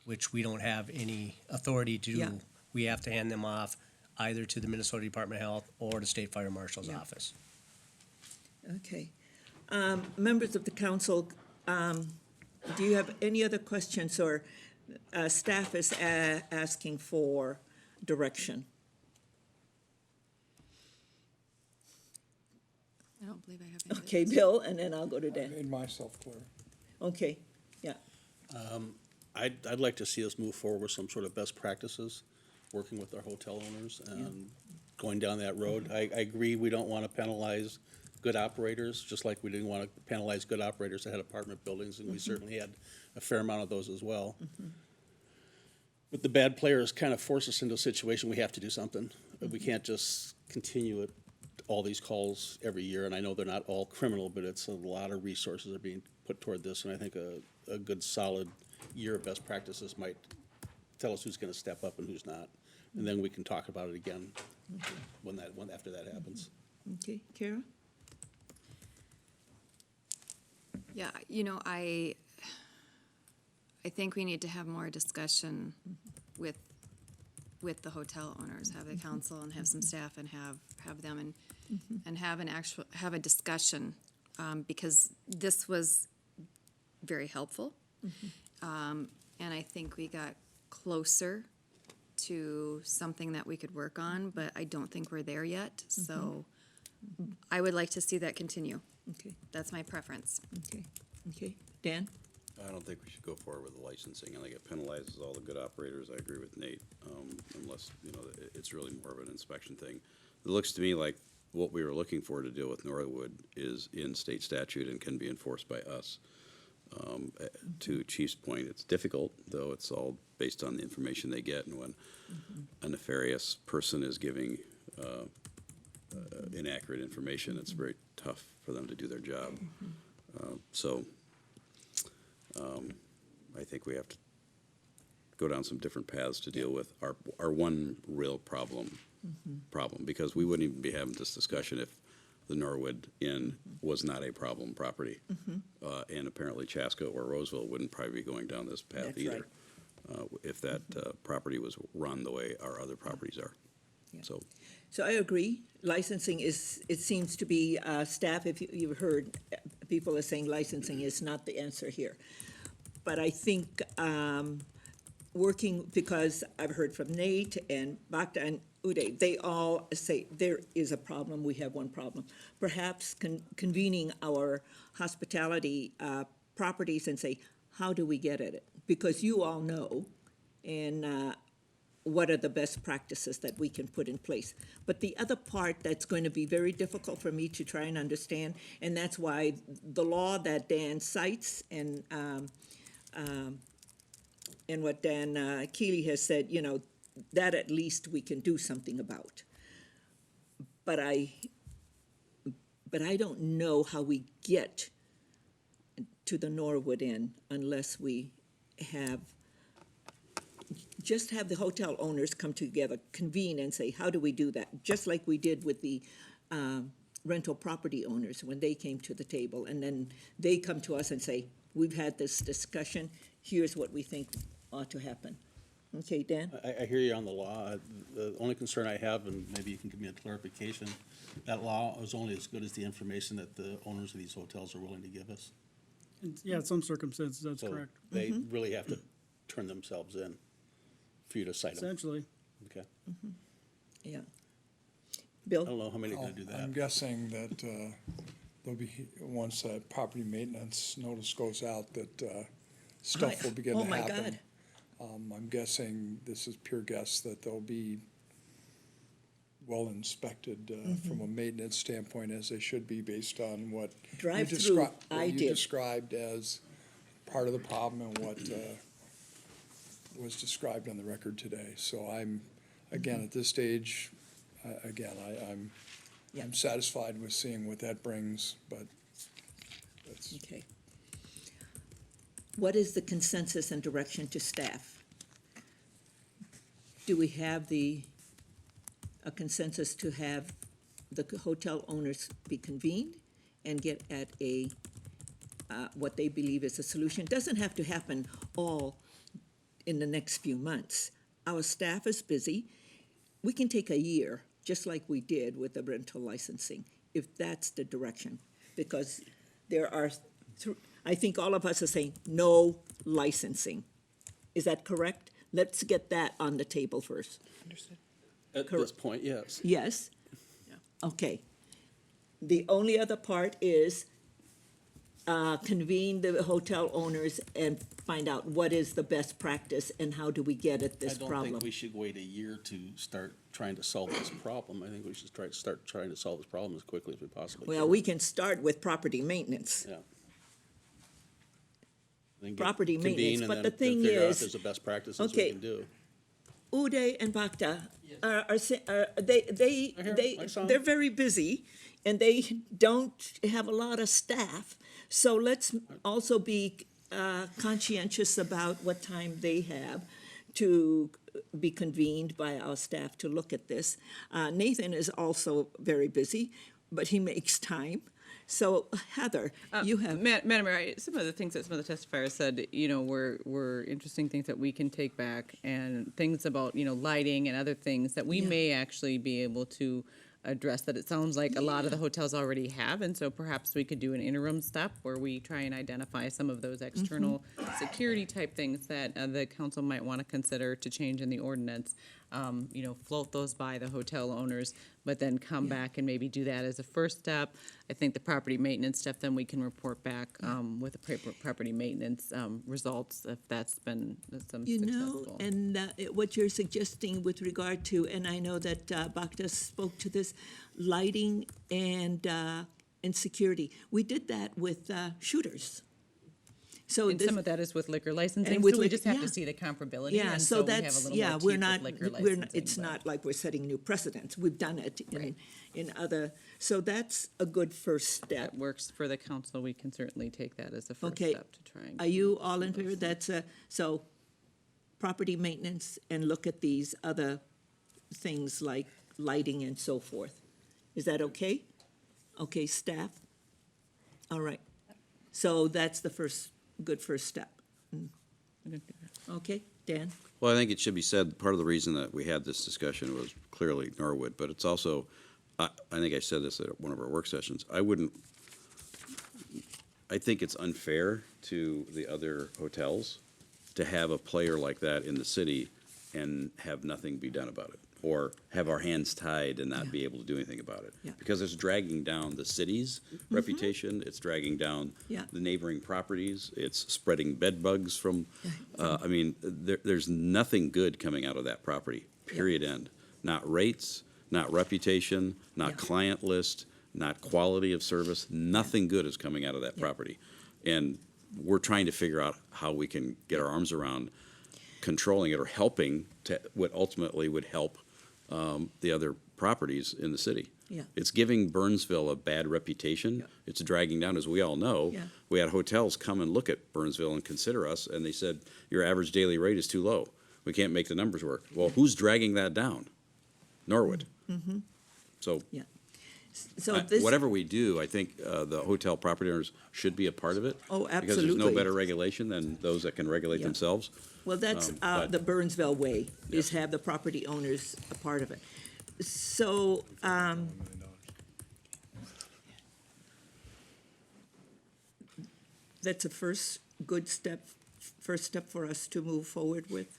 which we don't have any authority to do. Yeah. We have to hand them off either to the Minnesota Department of Health or the State Fire Marshal's office. Okay. Members of the council, do you have any other questions, or staff is asking for direction? I don't believe I have any. Okay, Bill, and then I'll go to I Dan. made myself clear. Okay, yeah. I'd like to see us move forward with some sort of best practices, working with our hotel owners and going down that road. I agree, we don't want to penalize good operators, just like we didn't want to penalize good operators that had apartment buildings, and we certainly had a fair amount of those as well. But the bad players kind of force us into a situation, we have to do something. We can't just continue it, all these calls every year, and I know they're not all criminal, but it's a lot of resources are being put toward this, and I think a good solid year of best practices might tell us who's gonna step up and who's not. And then we can talk about it again after that happens. Okay, Kara? Yeah, you know, I think we need to have more discussion with the hotel owners, have the council and have some staff and have them and have a discussion, because this was very helpful. And I think we got closer to something that we could work on, but I don't think we're there yet. So I would like to see that continue. Okay, That's my preference. okay. Dan? I don't think we should go forward with the licensing. I think it penalizes all the good operators. I agree with Nate, unless, it's really more of an inspection thing. It looks to me like what we were looking for to deal with Norwood is in state statute and can be enforced by us. To Chief's point, it's difficult, though it's all based on the information they get, and when a nefarious person is giving inaccurate information, it's very tough for them to do their job. I think we have to go down some different paths to deal with our one real problem, because we wouldn't even be having this discussion if the Norwood Inn was not a problem property. And apparently Chaska or Roseville wouldn't probably be going down this path That's either. If that property was run the way our other properties are. So I agree. Licensing is, it seems to be, staff, if you've heard, people are saying licensing is not the answer here. But I think working, because I've heard from Nate and Bhakta and Uday, they all say there is a problem, we have one problem. Perhaps convening our hospitality properties and say, how do we get at it? Because you all know, and what are the best practices that we can put in place. But the other part that's going to be very difficult for me to try and understand, and that's why the law that Dan cites and what Dan Keeley has said, that at least we can do something about. But I don't know how we get to the Norwood Inn unless we have just have the hotel owners come together, convene and say, how do we do that? Just like we did with the rental property owners when they came to the table. And then they come to us and say, we've had this discussion, here's what we think ought to happen. Okay, Dan? I hear you on the law. The only concern I have, and maybe you can give me a clarification, that law is only as good as the information that the owners of these hotels are willing to give us. Yeah, in some circumstances, that's So correct. they really have to turn themselves in for you to cite them. Essentially. Okay. Yeah. I Bill? don't know how many are gonna do I'm that. guessing that there'll be, once that property maintenance notice goes out, that stuff will begin to Oh, my happen. God. I'm guessing, this is pure guess, that they'll be well inspected from a maintenance standpoint, as they should be, based on what you Drive-through, I you did. described as part of the problem and what was described on the record today. So I'm, again, at this stage, I'm satisfied with seeing what that brings, but that's. Okay. What is the consensus and direction to staff? Do we have a consensus to have the hotel owners be convened and get at what they believe is a solution? Doesn't have to happen all in the next few months. Our staff is busy. We can take a year, just like we did with the rental licensing, if that's the direction. Because there are, I think all of us are saying no licensing. Is that correct? Let's get that on the table first. Understood. At this point, yes. Yes? Okay. The only other part is convene the hotel owners and find out what is the best practice and how do we get at this I don't problem. think we should wait a year to start trying to solve this problem. I think we should start trying to solve this problem as quickly as we possibly can. Well, we can start with property maintenance. Yeah. Then get- Property convene maintenance, and but then the thing figure out if is- there's the best practices Okay. we can do. Uday and Bhakta I saw 'em. they're very busy and they don't have a lot of staff. So let's also be conscientious about what time they have to be convened by our staff to look at this. Nathan is also very busy, but he makes time. So Heather, you have. Madam Mayor, some of the things that some of the testifiers said, were interesting things that we can take back, and things about, lighting and other things that we may actually be able to address, that it sounds like a lot of the hotels already have, and so perhaps we could do an interim step where we try and identify some of those external security type things that the council might want to consider to change in the ordinance. Float those by the hotel owners, but then come back and maybe do that as a first step. I think the property maintenance stuff, then we can report back with the property maintenance results if that's been some successful. And what you're suggesting with regard to, and I know that Bhakta spoke to this, lighting and security. We did that with shooters. So And some of that is with liquor licensing, and with so we liquor- just have yeah. to see the comparability, Yeah, and so so we have a that's, little yeah, more we're teeth not, with liquor we're, licensing. it's not like we're setting new precedents. We've done it in other, so that's a good first step. That works for the council, we can certainly take that as a first Okay. step to try and. Are you all in favor? That's so property maintenance and look at these other things like lighting and so forth. Is that okay? Okay, staff? All right. So that's the good first step. Okay, Dan? Well, I think it should be said, part of the reason that we had this discussion was clearly Norwood, but it's also, I think I said this at one of our work sessions, I think it's unfair to the other hotels to have a player like that in the city and have nothing be done about it, or have our hands tied and not be able to do anything about it. Yeah. Because it's dragging down the city's reputation, it's dragging down Yeah. the neighboring properties, it's spreading bed bugs from, there's nothing good coming out of that property, period, end. Not rates, not reputation, not client list, not quality of service, nothing good is coming out of that property. And we're trying to figure out how we can get our arms around controlling it or helping to what ultimately would help the other properties in the city. Yeah. It's giving Burnsville a bad reputation. It's dragging down, as we all know. Yeah. We had hotels come and look at Burnsville and consider us, and they said, your average daily rate is too low. we can't make the numbers work. Well, who's dragging that down? Norwood. Mm-hmm. So Yeah. So this. whatever we do, I think the hotel property owners should be a part of it. Oh, Because there's no absolutely. better regulation than those that can regulate Yeah. themselves. Well, that's but- the Burnsville way, is have the property owners a part of it. So, that's a first step for us to move forward with.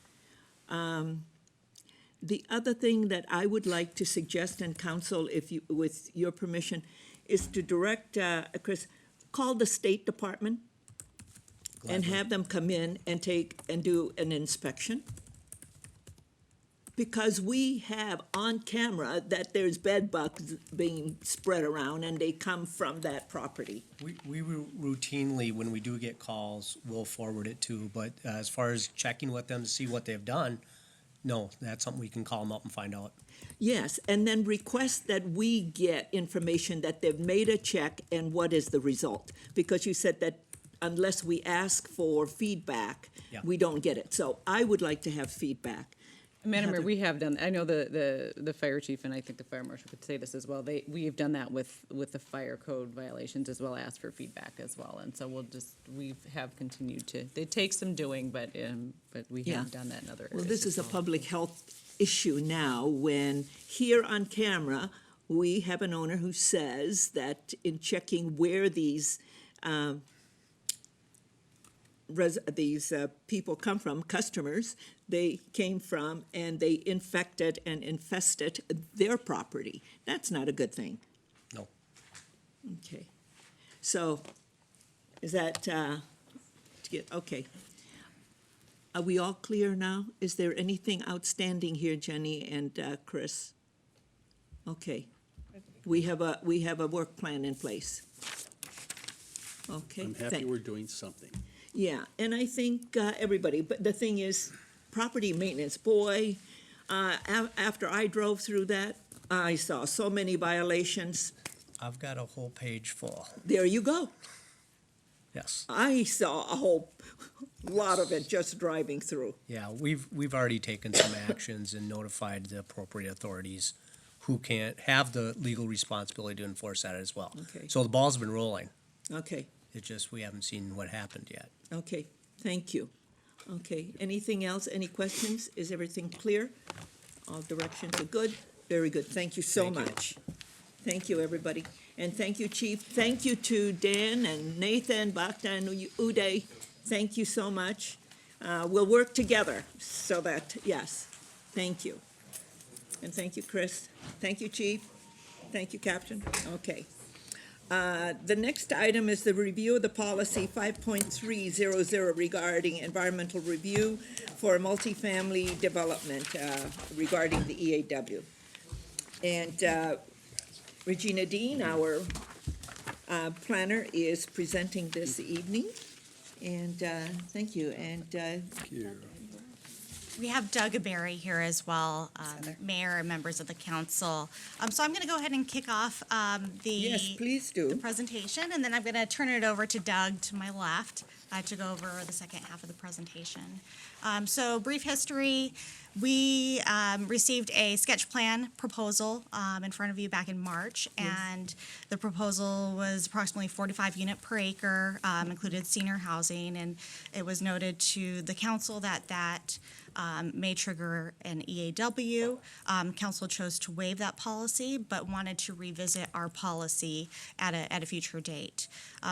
The other thing that I would like to suggest, and council, if you, with your permission, is to direct, Chris, call the State Department and have them come in and do an inspection. Because we have on camera that there's bed bugs being spread around and they come from that property. We routinely, when we do get calls, we'll forward it to, but as far as checking with them to see what they've done, no, that's something we can call them up and find out. Yes, and then request that we get information that they've made a check and what is the result. Because you said that unless we ask for feedback, Yeah. we don't get it. So I would like to have feedback. Madam Mayor, Heather. we have done, I know the fire chief, and I think the fire marshal could say this as well, we've done that with the fire code violations as well, asked for feedback as well, and so we have continued to, it takes some doing, but we Yeah. have done that in other areas. Well, this as is a well. public health issue now, when here on camera, we have an owner who says that in checking where these people come from, customers, they came from, and they infected and infested their property. That's not a good thing. No. Okay. So, is that, okay. Are we all clear now? Is there anything outstanding here, Jenny and Chris? Okay. We have a work plan in place. Okay. I'm happy we're doing something. Yeah, and I think everybody, but the thing is, property maintenance, boy, after I drove through that, I saw so many violations. I've got a whole page full, There you go. yes. I saw a whole lot of it just driving through. Yeah, we've already taken some actions and notified the appropriate authorities who can't have the legal responsibility to enforce that as well. Okay. So the ball's been rolling. Okay, It's just we haven't seen what happened yet. okay, thank you. Okay, anything else, any questions? Is everything clear? All directions are good? Very good, thank you so Thank you. much. Thank you, everybody. And thank you, Chief. Thank you to Dan and Nathan, Bhakta, and Uday. Thank you so much. We'll work together so that, yes, thank you. And thank you, Chris. Thank you, Chief. Thank you, Captain. Okay. The next item is the review of the policy 5.300 regarding environmental review for multifamily development regarding the EAW. And Regina Dean, our planner, is presenting this evening. And thank you. And We have Doug Berry here as well, Mayor and members of the council. So I'm going to go ahead and kick off yes, please the do. presentation, and then I'm going to turn it over to Doug to my left to go over the second half of the presentation. So brief history, we received a sketch plan proposal in front of you back in March, and the proposal was approximately 45 unit per acre, included senior housing, and it was noted to the council that may trigger an EAW. Council chose to waive that policy, but wanted to revisit our policy at a future date.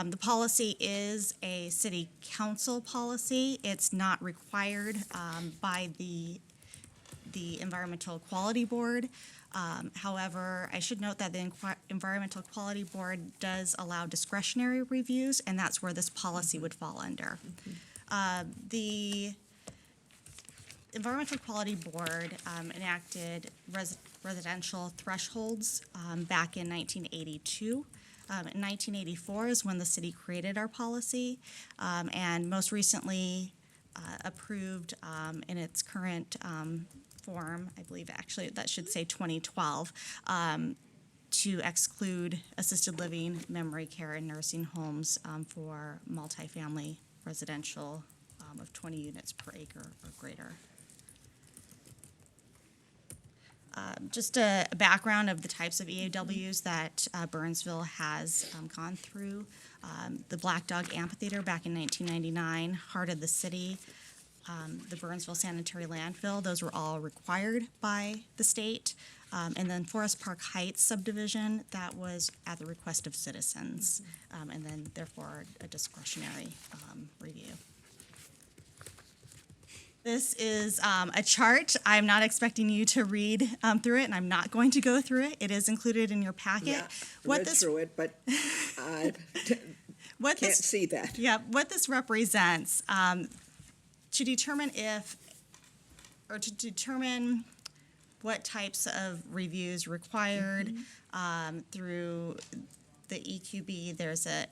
The policy is a city council policy. It's not required by the Environmental Quality Board. However, I should note that the Environmental Quality Board does allow discretionary reviews, and that's where this policy would fall under. The Environmental Quality Board enacted residential thresholds back in 1982. In 1984 is when the city created our policy, and most recently approved in its current form, I believe actually that should say 2012, to exclude assisted living, memory care, and nursing homes for multifamily residential of 20 units per acre or greater. Just a background of the types of EAWs that Burnsville has gone through. The Black Dog Amphitheater back in 1999, Heart of the City, the Burnsville Sanitary Landfill, those were all required by the state. And then Forest Park Heights subdivision, that was at the request of citizens, and then therefore a discretionary review. This is a chart. I'm not expecting you to read through it, and I'm not going to go through it. It is included in your packet. Yeah, I read through it, but I what can't this, see that. Yeah, what this represents, to determine if, or to determine what types of reviews required through the EQB, there's a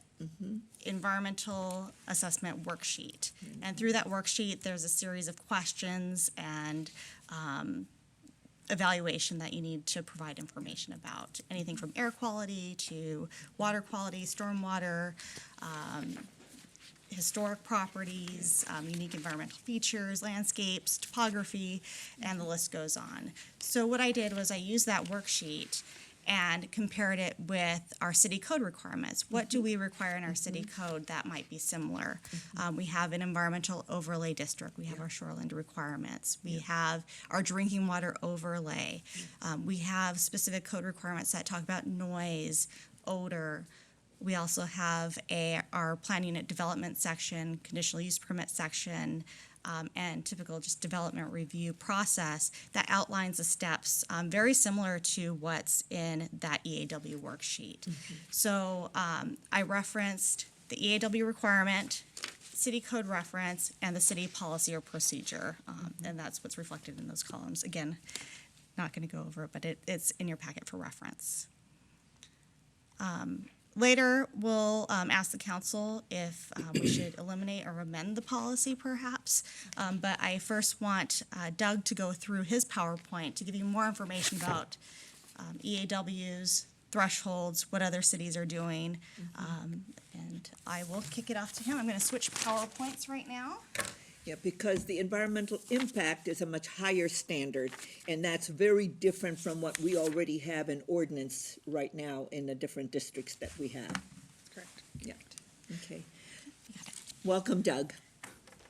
environmental assessment worksheet. And through that worksheet, there's a series of questions and evaluation that you need to provide information about. Anything from air quality to water quality, stormwater, historic properties, unique environmental features, landscapes, topography, and the list goes on. So what I did was I used that worksheet and compared it with our city code requirements. What do we require in our city code that might be similar? We have an environmental overlay district. We have our shoreline requirements. We have our drinking water overlay. We have specific code requirements that talk about noise, odor. We also have our plan unit development section, conditional use permit section, and typical just development review process that outlines the steps, very similar to what's in that EAW worksheet. So I referenced the EAW requirement, city code reference, and the city policy or procedure, and that's what's reflected in those columns. Again, not going to go over it, but it's in your packet for reference. Later, we'll ask the council if we should eliminate or amend the policy perhaps. But I first want Doug to go through his PowerPoint to give you more information about EAWs, thresholds, what other cities are doing. And I will kick it off to him. I'm going to switch PowerPoints right now. Yeah, because the environmental impact is a much higher standard, and that's very different from what we already have in ordinance right now in the different districts that we have. Correct. Yeah, okay. Welcome, Doug.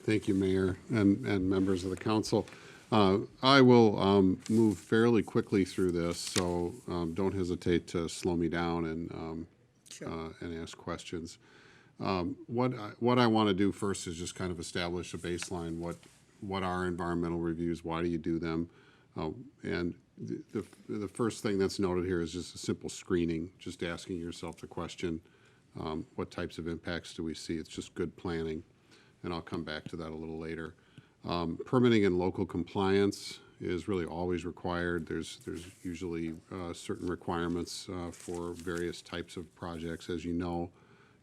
Thank you, Mayor and members of the council. I will move fairly quickly through this, so don't hesitate to slow me down and ask questions. What I want to do first is just kind of establish a baseline. What are environmental reviews? Why do you do them? And the first thing that's noted here is just a simple screening, just asking yourself the question, what types of impacts do we see? It's just good planning, and I'll come back to that a little later. Permitting and local compliance is really always required. There's usually certain requirements for various types of projects, as you know.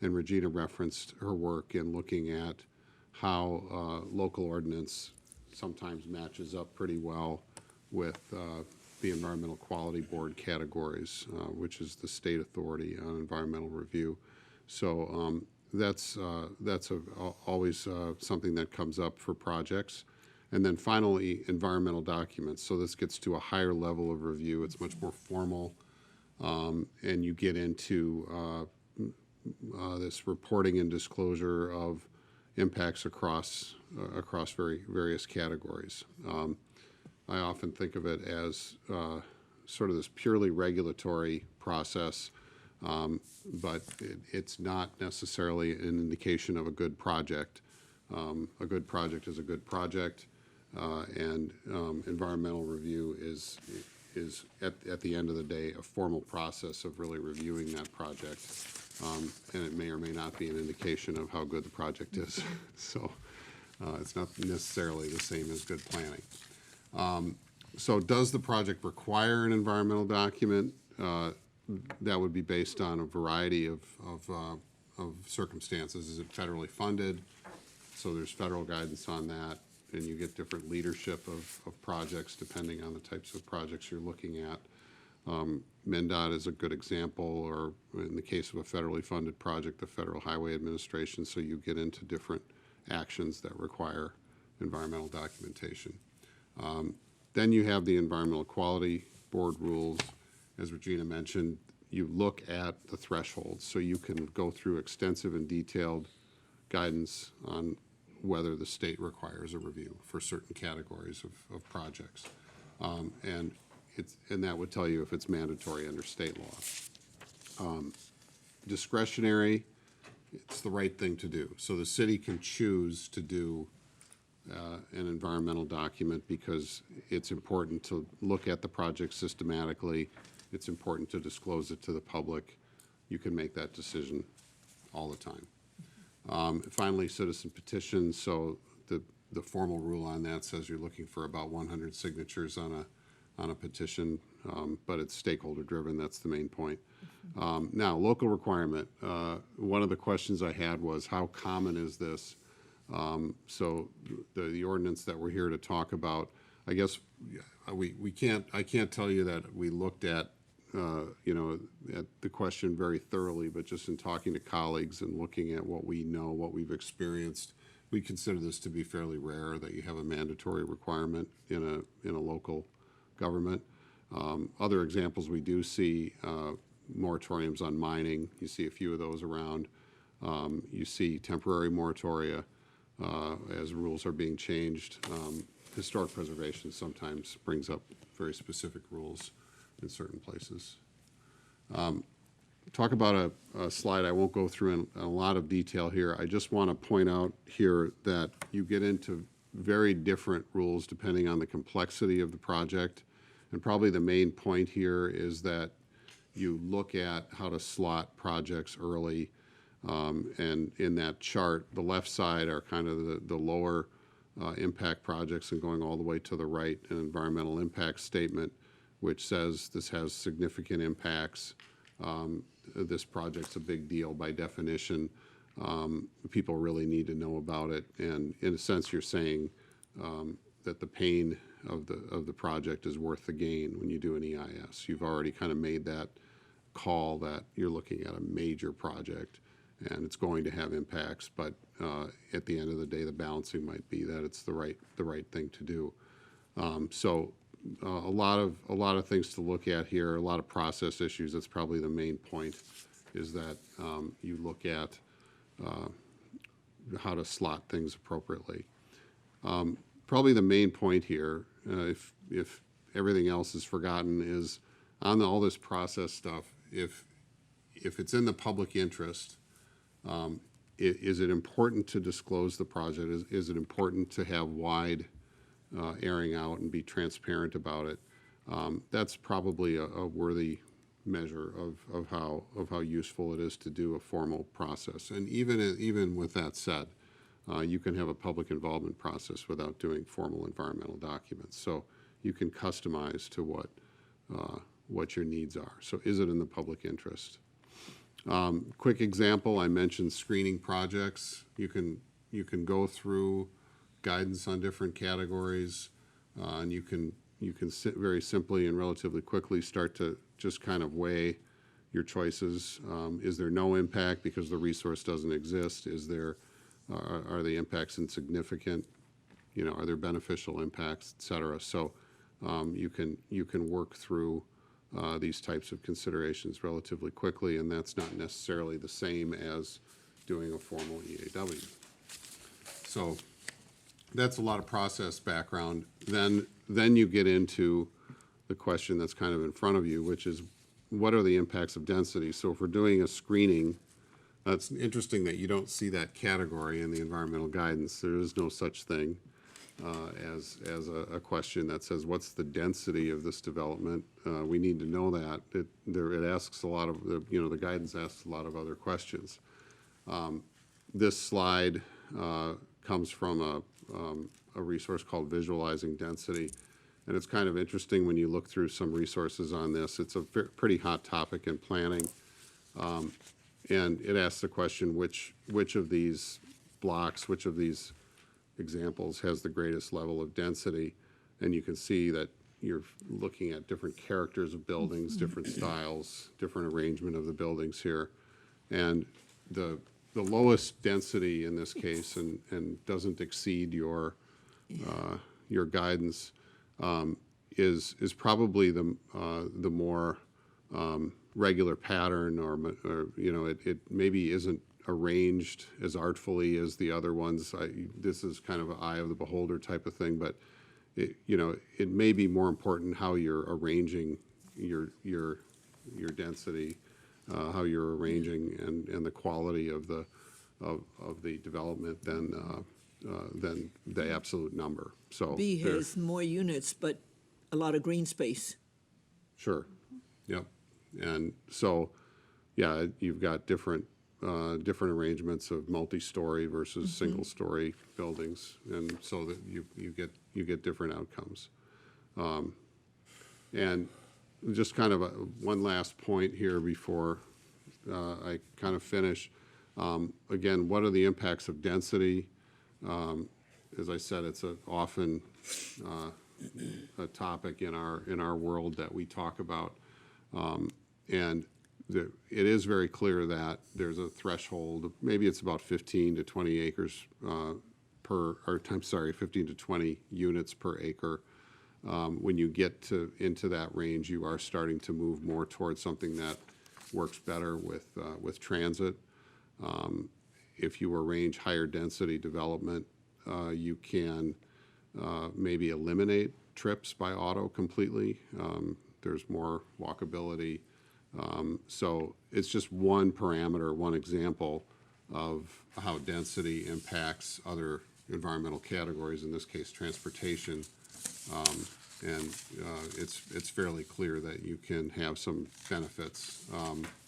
And Regina referenced her work in looking at how local ordinance sometimes matches up pretty well with the Environmental Quality Board categories, which is the state authority on environmental review. So that's always something that comes up for projects. And then finally, environmental documents. So this gets to a higher level of review. It's much more formal, and you get into this reporting and disclosure of impacts across various categories. I often think of it as sort of this purely regulatory process, but it's not necessarily an indication of a good project. A good project is a good project, and environmental review is at the end of the day a formal process of really reviewing that project. And it may or may not be an indication of how good the project is. So it's not necessarily the same as good planning. So does the project require an environmental document? That would be based on a variety of circumstances. Is it federally funded? So there's federal guidance on that, and you get different leadership of projects depending on the types of projects you're looking at. MnDOT is a good example, or in the case of a federally funded project, the Federal Highway Administration, so you get into different actions that require environmental documentation. Then you have the Environmental Quality board rules, as Regina mentioned, you look at the thresholds, so you can go through extensive and detailed guidance on whether the state requires a review for certain categories of projects. And that would tell you if it's mandatory under state law. Discretionary, it's the right thing to do. So the city can choose to do an environmental document because it's important to look at the project systematically. It's important to disclose it to the public. You can make that decision all the time. Finally, citizen petitions. So the formal rule on that says you're looking for about 100 signatures on a petition, but it's stakeholder driven. That's the main point. Now, local requirement. One of the questions I had was how common is this? So the ordinance that we're here to talk about, I guess I can't tell you that we looked at at the question very thoroughly, but just in talking to colleagues and looking at what we know, what we've experienced, we consider this to be fairly rare that you have a mandatory requirement in a local government. Other examples we do see moratoriums on mining. You see a few of those around. You see temporary moratoria as rules are being changed. Historic preservation sometimes brings up very specific rules in certain places. Talk about a slide I won't go through in a lot of detail here. I just want to point out here that you get into very different rules depending on the complexity of the project. And probably the main point here is that you look at how to slot projects early. And in that chart, the left side are kind of the lower impact projects, and going all the way to the right, an environmental impact statement, which says this has significant impacts. This project's a big deal by definition. People really need to know about it. And in a sense, you're saying that the pain of the project is worth the gain when you do an EIS. You've already kind of made that call that you're looking at a major project and it's going to have impacts, but at the end of the day, the balancing might be that it's the right thing to do. So a lot of things to look at here, a lot of process issues. That's probably the main point, is that you look at how to slot things appropriately. Probably the main point here, if everything else is forgotten, is on all this process stuff. If it's in the public interest, is it important to disclose the project? Is it important to have wide airing out and be transparent about it? That's probably a worthy measure of how useful it is to do a formal process. And even with that said, you can have a public involvement process without doing formal environmental documents. So you can customize to what your needs are. So is it in the public interest? Quick example, I mentioned screening projects. You can go through guidance on different categories, and you can very simply and relatively quickly start to just kind of weigh your choices. Is there no impact because the resource doesn't exist? Are the impacts insignificant? Are there beneficial impacts, et cetera? So you can work through these types of considerations relatively quickly, and that's not necessarily the same as doing a formal EAW. So that's a lot of process background. Then you get into the question that's kind of in front of you, which is, what are the impacts of density? So if we're doing a screening, it's interesting that you don't see that category in the environmental guidance. There is no such thing as a question that says, what's the density of this development? We need to know that. It asks a lot of, the guidance asks a lot of other questions. This slide comes from a resource called Visualizing Density. And it's kind of interesting when you look through some resources on this. It's a pretty hot topic in planning. And it asks the question, which of these blocks, which of these examples has the greatest level of density? And you can see that you're looking at different characters of buildings, different styles, different arrangement of the buildings here. And the lowest density in this case, and doesn't exceed your guidance, is probably the more regular pattern, or you know, it maybe isn't arranged as artfully as the other ones. This is kind of an eye of the beholder type of thing, but you know, it may be more important how you're arranging your density, how you're arranging and the quality of the development than the absolute number. So B has more units, but a lot of green space. Sure. Yep. And so, yeah, you've got different arrangements of multi-story versus single-story buildings, and so that you get different outcomes. And just kind of one last point here before I kind of finish. Again, what are the impacts of density? As I said, it's often a topic in our world that we talk about, and it is very clear that there's a threshold. Maybe it's about 15 to 20 acres 15 to 20 units per acre. When you get into that range, you are starting to move more towards something that works better with transit. If you arrange higher density development, you can maybe eliminate trips by auto completely. There's more walkability. So it's just one parameter, one example of how density impacts other environmental categories, in this case transportation. And it's fairly clear that you can have some benefits,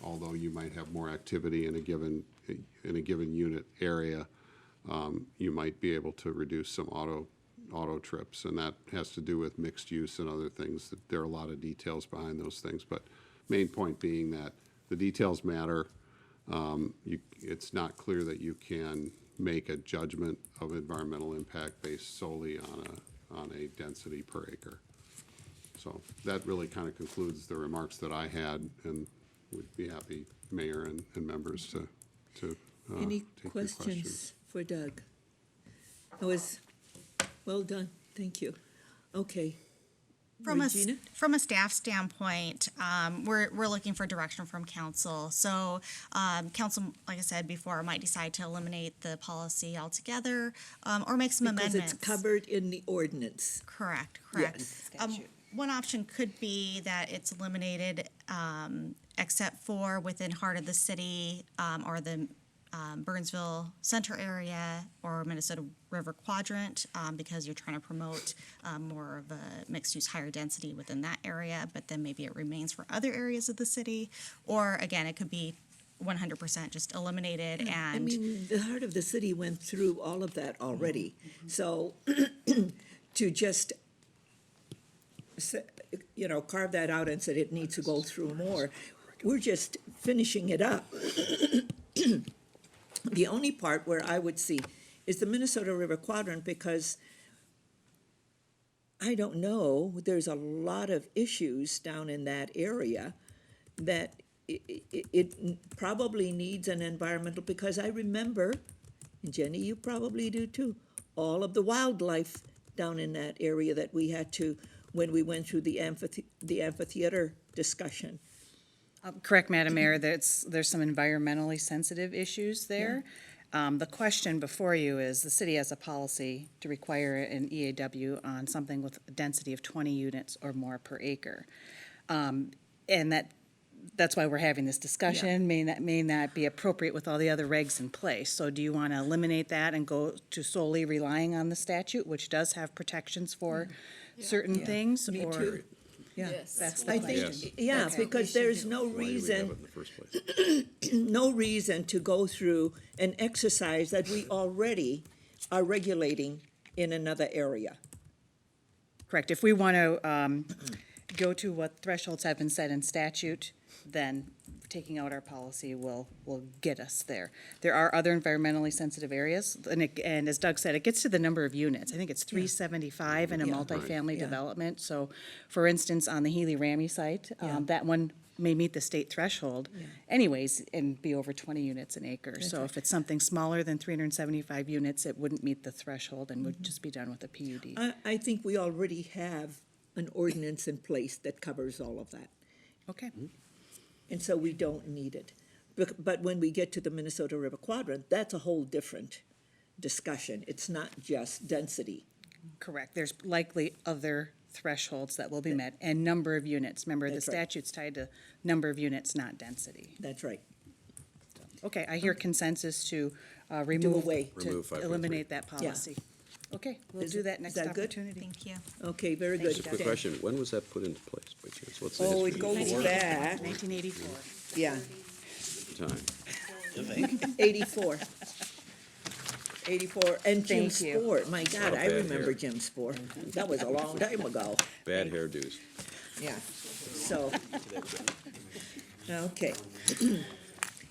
although you might have more activity in a given unit area. You might be able to reduce some auto trips, and that has to do with mixed use and other things. There are a lot of details behind those things, but main point being that the details matter. It's not clear that you can make a judgment of environmental impact based solely on a density per acre. So that really kind of concludes the remarks that I had, and would be happy, Mayor and members, to Any take your questions for Doug? It was well done, thank you. Okay. Regina? From a staff standpoint, we're looking for direction from council. So council, like I said before, might decide to eliminate the policy altogether, or make some amendments. Because it's covered in the ordinance. Correct. Yes. One option could be that it's eliminated, except for within heart of the city, or the Burnsville Center area or Minnesota River Quadrant, because you're trying to promote more of a mixed-use, higher density within that area, but then maybe it remains for other areas of the city. Or again, it could be 100% just eliminated and. I mean, the heart of the city went through all of that already. So to just, carve that out and said it needs to go through more, we're just finishing it up. The only part where I would see is the Minnesota River Quadrant, because I don't know, there's a lot of issues down in that area that it probably needs an environmental, because I remember, and Jenny, you probably do too, all of the wildlife down in that area that we had to, when we went through the amphitheater discussion. Correct, Madam Mayor, there's some environmentally sensitive issues there. The question before you is, the city has a policy to require an EAW on something with a density of 20 units or more per acre. And that's why we're having this discussion, may not be appropriate with all the other regs in place. So do you want to eliminate that and go to solely relying on the statute, which does have protections for certain things? Me or too. Yeah, Yes. that's the I question. think, because there's no Why do we have reason, it in the first place? no reason to go through an exercise that we already are regulating in another area. Correct. If we want to go to what thresholds have been set in statute, then taking out our policy will get us there. There are other environmentally sensitive areas, and as Doug said, it gets to the number of units. I think it's 375 in a multifamily development. So, for instance, on the Healy-Ramey site, that one may meet the state threshold anyways and be over 20 units an acre. So if it's something smaller than 375 units, it wouldn't meet the threshold and would just be done with a PUD. I think we already have an ordinance in place that covers all of that. Okay. And so we don't need it. But when we get to the Minnesota River Quadrant, that's a whole different discussion. It's not just density. Correct. There's likely other thresholds that will be met and number of units. Remember, the That's right. statute's tied to number of units, not density. That's right. Okay, I hear consensus to remove, away. to Remove 5.3. eliminate that Yeah. policy. Okay, we'll Is- do that is next that good? opportunity. Thank you. Okay, very Thank good. you, Quick Okay. question, when was that put into place, by chance? What's the Oh, history? it goes back, 1984. yeah, Time. 84. 84, and Jim Thank you. Sport, my God, Oh, I bad remember hair. Jim Sport. That was a long time ago, Bad hairdos. yeah, so. Okay.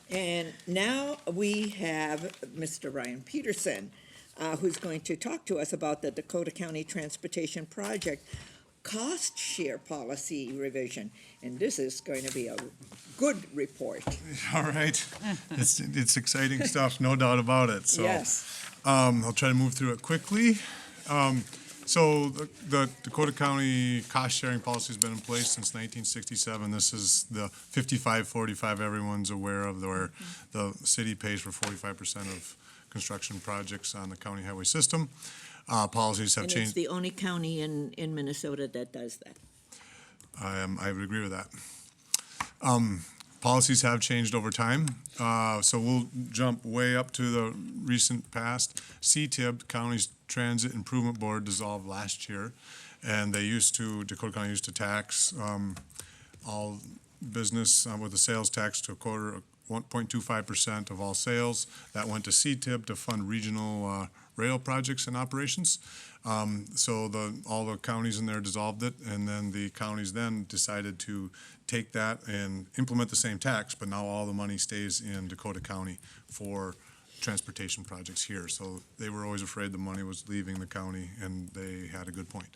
And now we have Mr. Ryan Peterson, who's going to talk to us about the Dakota County Transportation Project cost share policy revision. And this is going to be a good report. All right. It's exciting stuff, no doubt about it. So, Yes. I'll try to move through it quickly. So the Dakota County cost sharing policy has been in place since 1967. This is the 55-45 everyone's aware of, where the city pays for 45% of construction projects on the county highway system. Policies have And it's changed. the only county in Minnesota that does that. I would agree with that. Policies have changed over time, so we'll jump way up to the recent past. CTIB, County's Transit Improvement Board, dissolved last year, and Dakota County used to tax all business with a sales tax to a quarter, 1.25% of all sales. That went to CTIB to fund regional rail projects and operations. So all the counties in there dissolved it, and then the counties then decided to take that and implement the same tax, but now all the money stays in Dakota County for transportation projects here. So they were always afraid the money was leaving the county, and they had a good point.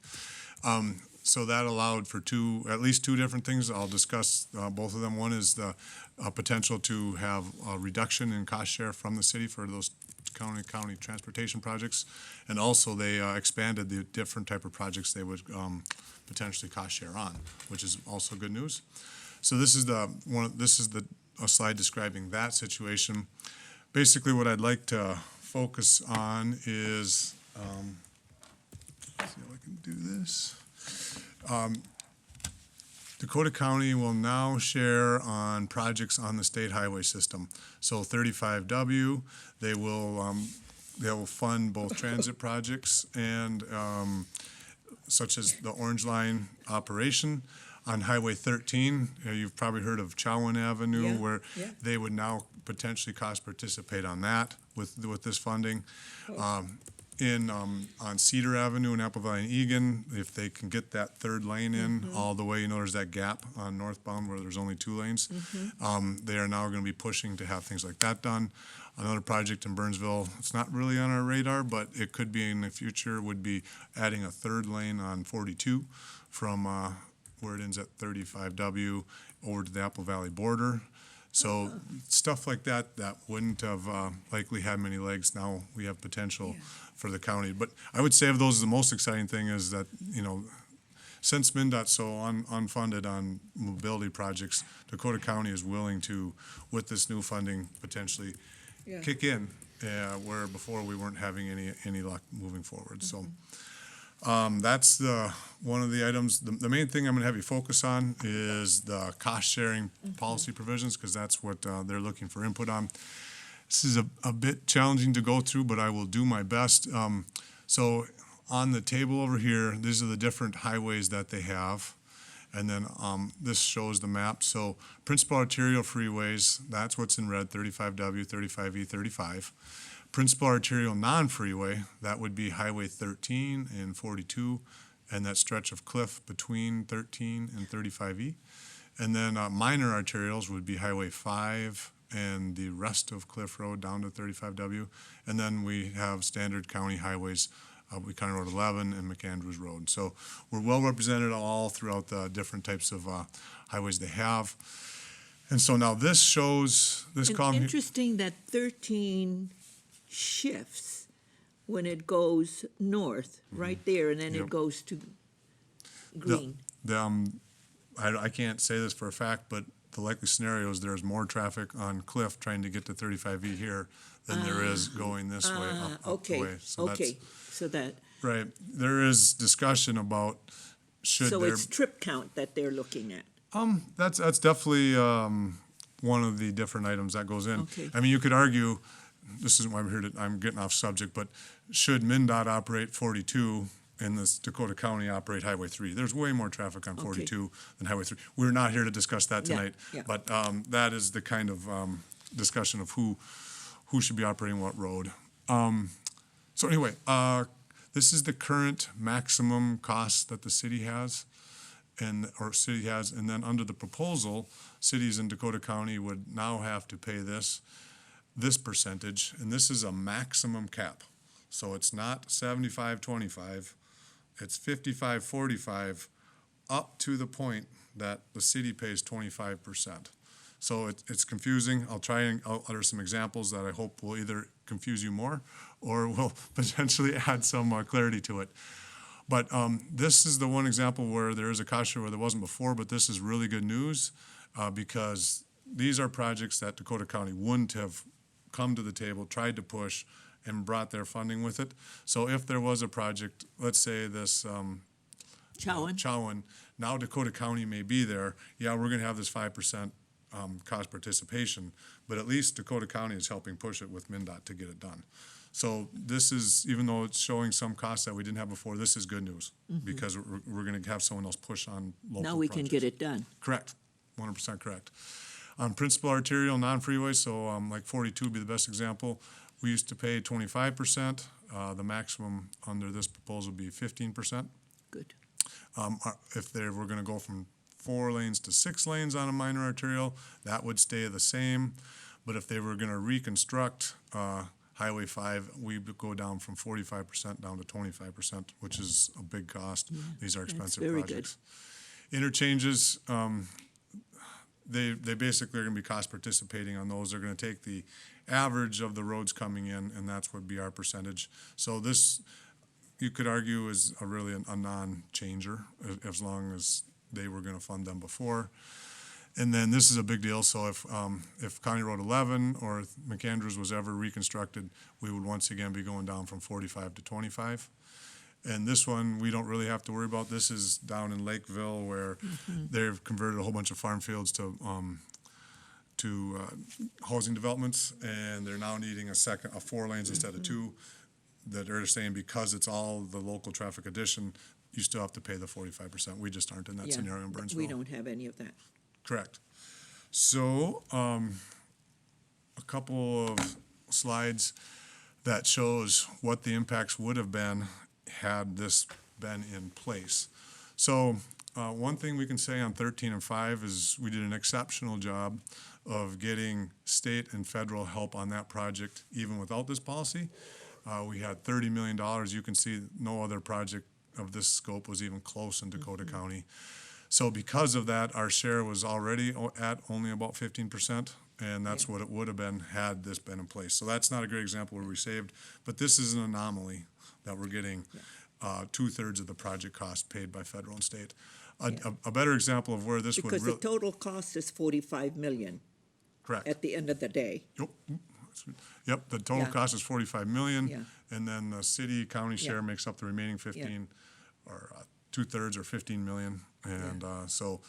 So that allowed for at least two different things. I'll discuss both of them. One is the potential to have a reduction in cost share from the city for those county transportation projects, and also they expanded the different type of projects they would potentially cost share on, which is also good news. So this is a slide describing that situation. Basically, what I'd like to focus on is see if I can do this. Dakota County will now share on projects on the state highway system. So 35W, they will fund both transit projects and such as the Orange Line operation. On Highway 13, you've probably heard of Chowan Avenue, Yeah, where yeah. they would now potentially cost participate on that with this funding. On Cedar Avenue in Apple Valley and Egan, if they can get that third lane in all the way, there's that gap on northbound where there's only 2 lanes. They are now going to be pushing to have things like that done. Another project in Burnsville, it's not really on our radar, but it could be in the future, would be adding a third lane on 42 from where it ends at 35W over to the Apple Valley border. So stuff like that wouldn't have likely had many legs. Now we have potential for the county. But I would say of those, the most exciting thing is that, since MnDOT's so unfunded on mobility projects, Dakota County is willing to, with this new funding, potentially kick in, where before we weren't having any luck moving forward. So that's one of the items. The main thing I'm going to have you focus on is the cost-sharing policy provisions, because that's what they're looking for input on. This is a bit challenging to go through, but I will do my best. So on the table over here, these are the different highways that they have. And then this shows the map. So principal arterial freeways, that's what's in red, 35W, 35E, 35. Principal arterial non-freeway, that would be Highway 13 and 42, and that stretch of cliff between 13 and 35E. And then minor arterials would be Highway 5 and the rest of Cliff Road down to 35W. And then we have standard county highways, County Road 11 and McAndrews Road. So we're well represented all throughout the different types of highways they have. And so now this shows, this And column here. interesting that 13 shifts when it goes north, right there, and then Yep. it goes to green? I can't say this for a fact, but the likely scenario is there's more traffic on Cliff trying to get to 35E here than there is going this way, up the Okay, way. So that's- okay, so that, Right. There is discussion about should so there. it's trip count that they're looking at. That's definitely one of the different items that goes in. Okay. I mean, you could argue, this isn't why I'm here to, I'm getting off subject, but should MnDOT operate 42 and this Dakota County operate Highway 3? There's way more traffic on 42 than Highway 3. We're not here to discuss that Yeah, tonight, yeah. but that is the kind of discussion of who should be operating what road. So anyway, this is the current maximum cost that the city has, and then under the proposal, cities in Dakota County would now have to pay this percentage, and this is a maximum cap. So it's not 75-25, it's 55-45, up to the point that the city pays 25%. So it's confusing. I'll utter some examples that I hope will either confuse you more or will potentially add some clarity to it. But this is the one example where there is a cost share where there wasn't before, but this is really good news because these are projects that Dakota County wouldn't have come to the table, tried to push, and brought their funding with it. So if there was a project, let's say this Chowan, now Dakota County may be there. Yeah, we're going to have this 5% cost participation, but at least Dakota County is helping push it with MnDOT to get it done. So this is, even though it's showing some costs that we didn't have before, this is good news because we're going to have someone else push on local Now we can projects. get it done. Correct, 100% correct. On principal arterial, non-freeway, so like 42 would be the best example. We used to pay 25%. The maximum under this proposal would be 15%. Good. If they were going to go from 4 lanes to 6 lanes on a minor arterial, that would stay the same. But if they were going to reconstruct Highway 5, we would go down from 45% down to 25%, which is a big cost. These are expensive very projects. Interchanges, they basically are going to be cost participating on those. They're going to take the average of the roads coming in, and that's what would be our percentage. So this, you could argue, is really a non-changer as long as they were going to fund them before. And then this is a big deal. So if County Road 11 or if McAndrews was ever reconstructed, we would once again be going down from 45 to 25. And this one, we don't really have to worry about. This is down in Lakeville where they've converted a whole bunch of farm fields to housing developments, and they're now needing 4 lanes instead of 2. That they're saying because it's all the local traffic addition, you still have to pay the 45%. We just aren't in that Yeah, scenario in Burnsville. we don't have any of that. Correct. So, a couple of slides that shows what the impacts would have been had this been in place. So, one thing we can say on 13 and 5 is we did an exceptional job of getting state and federal help on that project, even without this policy. We had $30 million. You can see no other project of this scope was even close in Dakota County. So because of that, our share was already at only about 15%, and that's what it would have been had this been in place. So that's not a great example where we saved, but this is an anomaly that we're getting 2/3 of the project cost paid by federal and state. A better example of where this would Because really. the total cost is 45 million Correct. at the end of the day. Yep, the total Yeah. cost is 45 million, Yeah. and then the city, county share Yeah. makes up the remaining 15, or 2/3 or 15 million. And so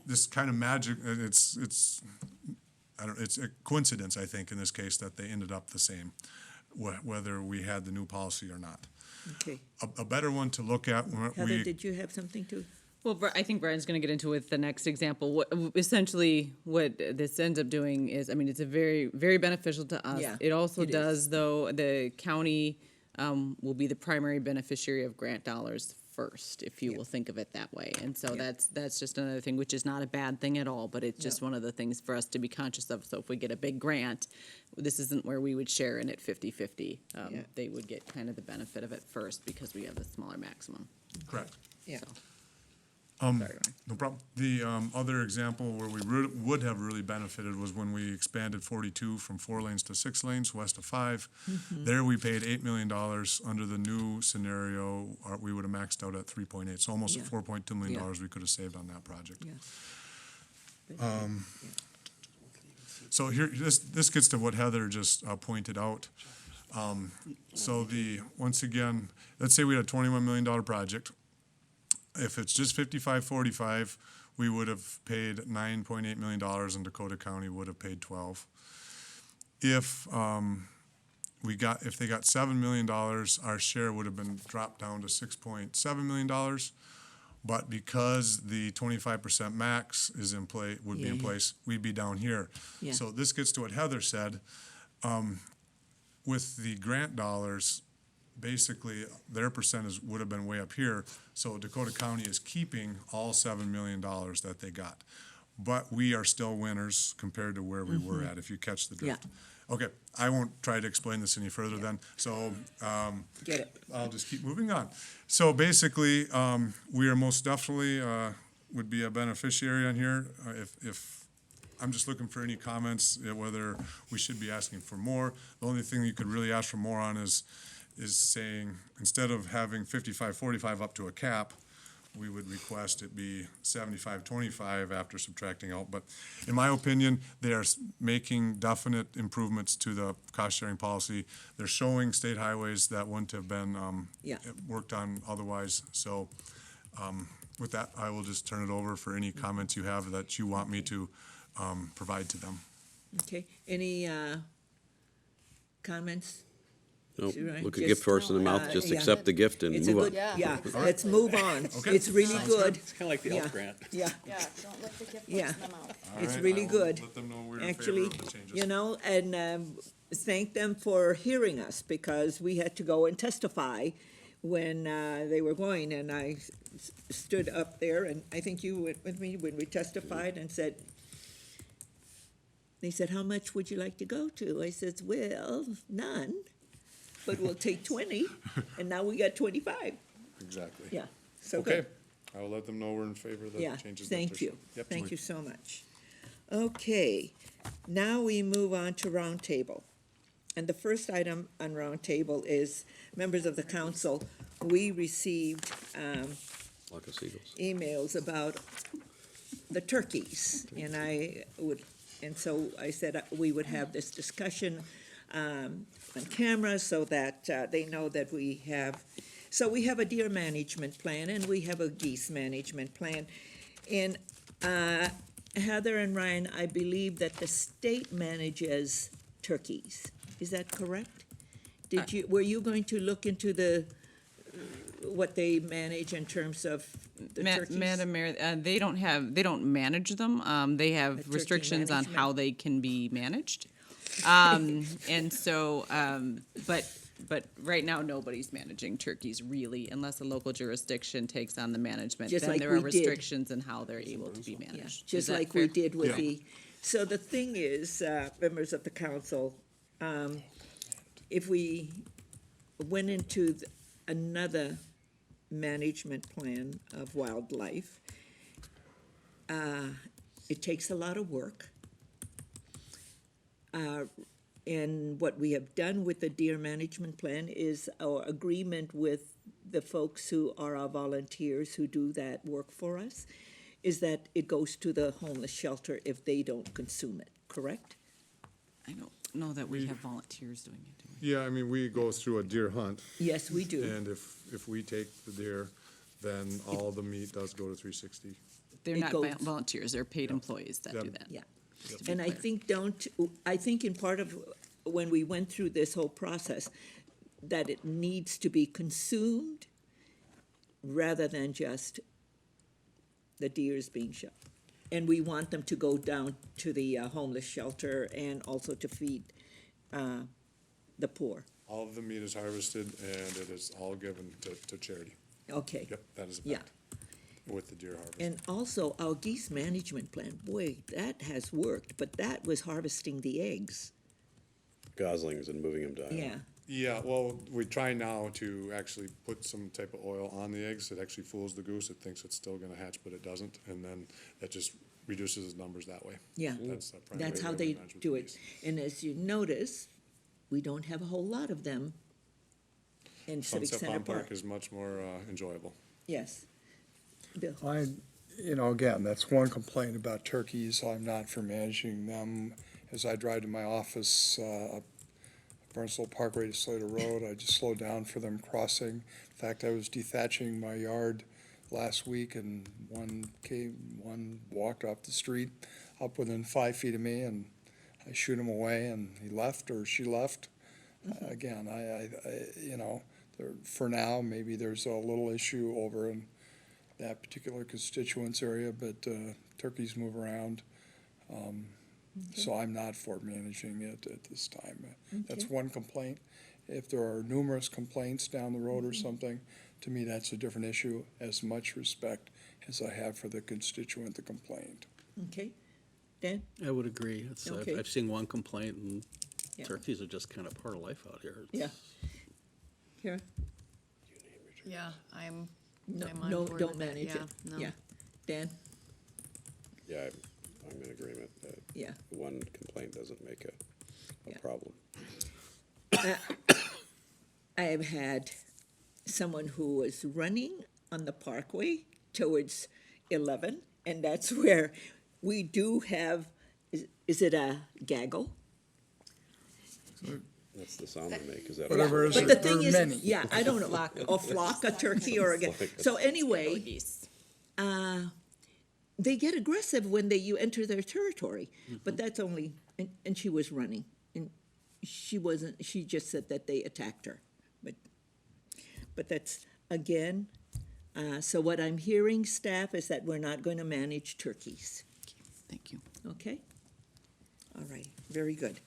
this kind of magic, it's a coincidence, I think, in this case, that they ended up the same, whether we had the new policy or not. Okay. A better one to look at, Heather, did you have something to? Well, I think Brian's going to get into with the next example. Essentially, what this ends up doing is, I mean, it's a very, very beneficial to us. Yeah, It also it does, is. though, the county will be the primary beneficiary of grant dollars first, if you will think of it that way. And so that's just another thing, which is not a bad thing at all, but it's just one of the things for us to be conscious of. So if we get a big grant, this isn't where we would share in it 50-50. They would get kind of the benefit of it first because we have the smaller maximum. Correct. Yeah. No problem. The other example where we would have really benefited was when we expanded 42 from 4 lanes to 6 lanes, west of 5. There we paid $8 million. Under the new scenario, we would have maxed out at 3.8, so almost Yeah. $4.2 million Yeah. we could have saved on that project. Yeah. So here, this gets to what Heather just pointed out. Once again, let's say we had a $21 million project. If it's just 55-45, we would have paid $9.8 million and Dakota County would have paid 12. If they got $7 million, our share would have been dropped down to $6.7 million. But because the 25% max is in play, would be in place, we'd be down here. Yeah. So this gets to what Heather said. With the grant dollars, basically their percentage would have been way up here. So Dakota County is keeping all $7 million that they got. But we are still winners compared to where we were at, if you catch the drift. Okay, I won't try to explain this any further then. So Get it. I'll just keep moving on. So basically, we are most definitely would be a beneficiary on here. If I'm just looking for any comments, whether we should be asking for more. The only thing you could really ask for more on is saying, instead of having 55-45 up to a cap, we would request it be 75-25 after subtracting out. But in my opinion, they are making definite improvements to the cost-sharing policy. They're showing state highways that wouldn't have been worked on otherwise. So with that, I will just turn it over for any comments you have that you want me to provide to them. Okay, any comments? Nope. Right, Look a just, gift horse in the mouth, just yeah. accept the gift and It's a move good, on. yeah, All right. let's move on. Okay. It's really good. It's kind of like the Yeah. elk grant. Yeah, Yeah, don't let the gift Yeah. horse in the mouth. All it's right, really I will good. let them know we're in favor Actually, of the changes. you know, and thank them for hearing us, because we had to go and testify when they were going, and I stood up there, and I think you went with me when we testified and said, they said, how much would you like to go to? I said, well, none, but we'll take 20, and now we got 25. Exactly. Yeah, so Okay, good. I will let them know we're in favor of the Yeah, changes. that thank they're- you. Yep. Thank you so much. Okay, now we move on to roundtable. And the first item on roundtable is, members of the council, we received Flock of seagulls. emails about the turkeys. And so I said we would have this discussion on camera so that they know that we have, so we have a deer management plan and we have a geese management plan. And Heather and Ryan, I believe that the state manages turkeys. Is that correct? Were you going to look into what they manage in terms of the turkeys? Madam Mayor, they don't manage them. They The have turkey restrictions on management. how they can be managed. And so, but right now, nobody's managing turkeys really, unless a local jurisdiction takes on the management. Just Then like there are we did. restrictions in how they're able to be Yeah, managed. Is just that like fair? we did with Yeah. the, so the thing is, members of the council, if we went into another management plan of wildlife, it takes a lot of work. And what we have done with the deer management plan is our agreement with the folks who are our volunteers who do that work for us, is that it goes to the homeless shelter if they don't consume it, correct? I don't know that we have volunteers doing it. Do we? Yeah, I mean, we go through a deer hunt, Yes, we do. and if we take the deer, then all the meat does go to 360. They're It not goes- volunteers, they're paid employees that do Yep. that. Yeah. Just to be And I clear. think in part of, when we went through this whole process, that it needs to be consumed rather than just the deers being shot. And we want them to go down to the homeless shelter and also to feed the poor. All of the meat is harvested and it is all given to charity. Okay. Yep, that is a Yeah. fact. With the deer harvest. And also, our geese management plan, boy, that has worked, but that was harvesting the eggs. Goslings and moving them to Iowa. Yeah, Yeah, well, we try now to actually put some type of oil on the eggs. It actually fools the goose. It thinks it's still gonna hatch, but it doesn't, and then that just reduces its numbers that way. Yeah, That's the primary that's how way they we manage do with it. And as you notice, we don't have a whole lot of them in Civic Sunset Center Pond Park Park. is much more enjoyable. Yes. Bill? Again, that's one complaint about turkeys. I'm not for managing them. As I drive to my office, up Burnsville Parkway to Slater Road, I just slow down for them crossing. In fact, I was dethatching my yard last week and one walked off the street up within 5 feet of me and I shoot him away and he left or she left. Again, for now, maybe there's a little issue over in that particular constituents area, but turkeys move around. So I'm not for managing it at this time. That's Okay. one complaint. If there are numerous complaints down the road or something, to me, that's a different issue, as much respect as I have for the constituent that complained. Okay. Dan? I would agree. Okay. I've seen one complaint, and Yeah. turkeys are just kind of part of life out here. Yeah. Kara? Yeah, I'm No, on no, board don't with that. manage it. Yeah, no. Yeah. Dan? Yeah, I'm in agreement that Yeah. one complaint doesn't make a Yeah. problem. I have had someone who was running on the parkway towards 11, and that's where we do have, is it a gaggle? That's the sound they make, is that? Whatever it is, But the there thing are is, many. yeah, I don't know, a flock, a turkey, or a gaggle. So anyway, they get aggressive when you enter their territory, but that's only, and she was running, and she wasn't, she just said that they attacked her, but that's, again, so what I'm hearing, staff, is that we're not going to manage turkeys. Thank you. Okay? All right, very good.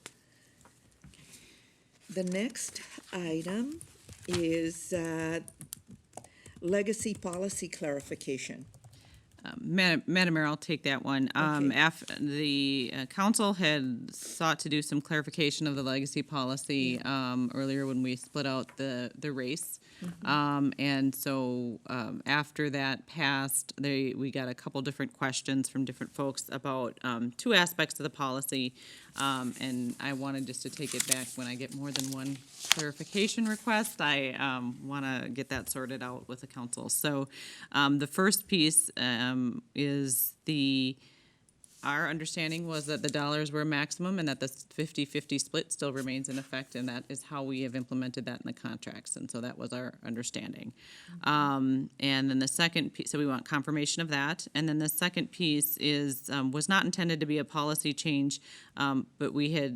The next item is legacy policy clarification. Madam Mayor, I'll take that one. The council had sought to do some clarification of the legacy policy earlier when we split out the race. And so after that passed, we got a couple different questions from different folks about two aspects of the policy. And I wanted just to take it back when I get more than one clarification request. I want to get that sorted out with the council. So the first piece is our understanding was that the dollars were maximum and that the 50-50 split still remains in effect, and that is how we have implemented that in the contracts, and so that was our understanding. And then the second piece, so we want confirmation of that, and then the second piece is, was not intended to be a policy change, but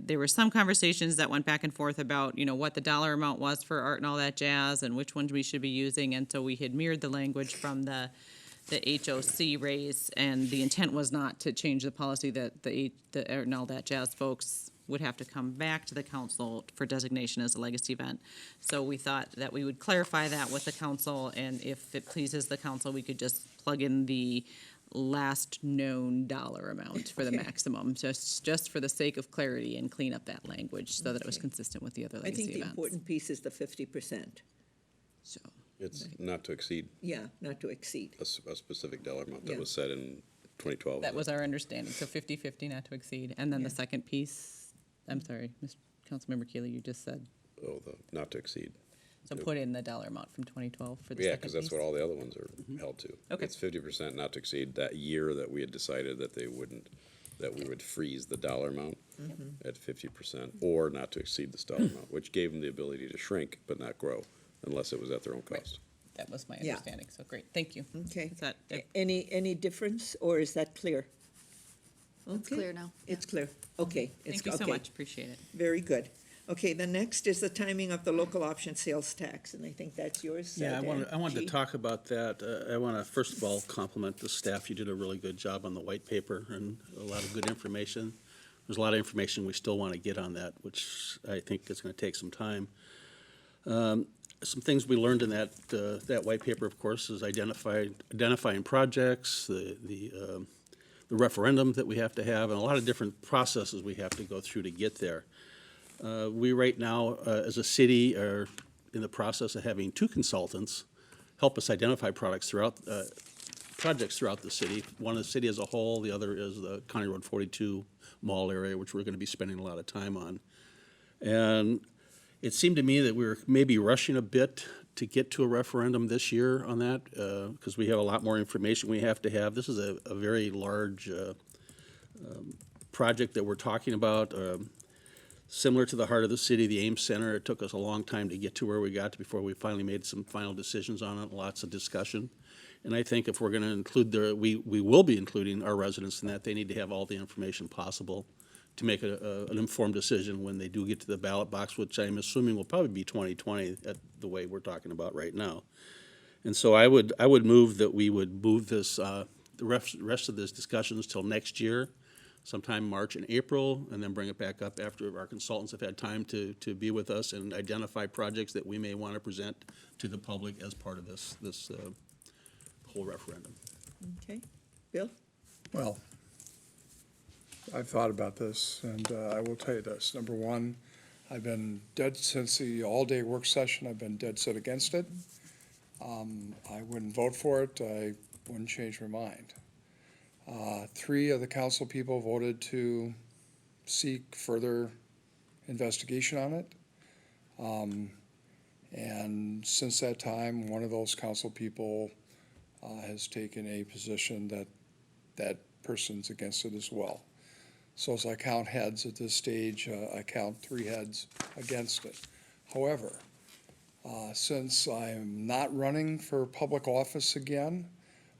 there were some conversations that went back and forth about, what the dollar amount was for art and all that jazz, and which ones we should be using, and so we had mirrored the language from the HOC raise, and the intent was not to change the policy that the Art and All That Jazz folks would have to come back to the council for designation as a legacy event. So we thought that we would clarify that with the council, and if it pleases the council, we could just plug in the last known dollar amount for the maximum, just for the sake of clarity, and clean up that language so that it was consistent with the other I legacy think the events. important piece is the 50%. So. It's not to exceed Yeah, not to exceed. a specific dollar amount that Yeah. was set in 2012. That was our understanding, so 50-50 not to exceed. And then the second piece, I'm sorry, Mr. Councilmember Keely, you just said, Oh, the not to exceed. so put in the dollar amount from 2012 for the Yeah, second piece. because that's what all the other ones are held to. Okay. It's 50% not to exceed that year that we had decided that they wouldn't, that we would freeze the dollar amount at 50%, or not to exceed this dollar amount, which gave them the ability to shrink but not grow unless it was at their own cost. That was my Yeah. understanding, so great, thank you. Okay. Is that, Any difference, or is that clear? It's Okay. clear now. It's clear. Okay. it's thank you so okay. much, appreciate it. Very good. Okay, the next is the timing of the local option sales tax, and I think that's yours. Yeah, Dan. I wanted G. to talk about that. I want to, first of all, compliment the staff. You did a really good job on the white paper and a lot of good information. There's a lot of information we still want to get on that, which I think is going to take some time. Some things we learned in that white paper, of course, is identifying projects, the referendum that we have to have, and a lot of different processes we have to go through to get there. We right now, as a city, are in the process of having two consultants help us identify projects throughout the city. One is the city as a whole, the other is the County Road 42 mall area, which we're going to be spending a lot of time on. And it seemed to me that we were maybe rushing a bit to get to a referendum this year on that, because we have a lot more information we have to have. This is a very large project that we're talking about. Similar to the heart of the city, the Ames Center, it took us a long time to get to where we got to before we finally made some final decisions on it, lots of discussion. And I think if we're going to include we will be including our residents in that, they need to have all the information possible to make an informed decision when they do get to the ballot box, which I'm assuming will probably be 2020 at the way we're talking about right now. And so I would move that we would move this, the rest of this discussions till next year, sometime March and April, and then bring it back up after our consultants have had time to be with us and identify projects that we may want to present to the public as part of this whole referendum. Okay. Bill? Well, I've thought about this, and I will tell you this. Number one, I've been dead since the all-day work session. I've been dead set against it. I wouldn't vote for it. I wouldn't change my mind. 3 of the council people voted to seek further investigation on it. And since that time, one of those council people has taken a position that that person's against it as well. So as I count heads at this stage, I count 3 heads against it. However, since I'm not running for public office again,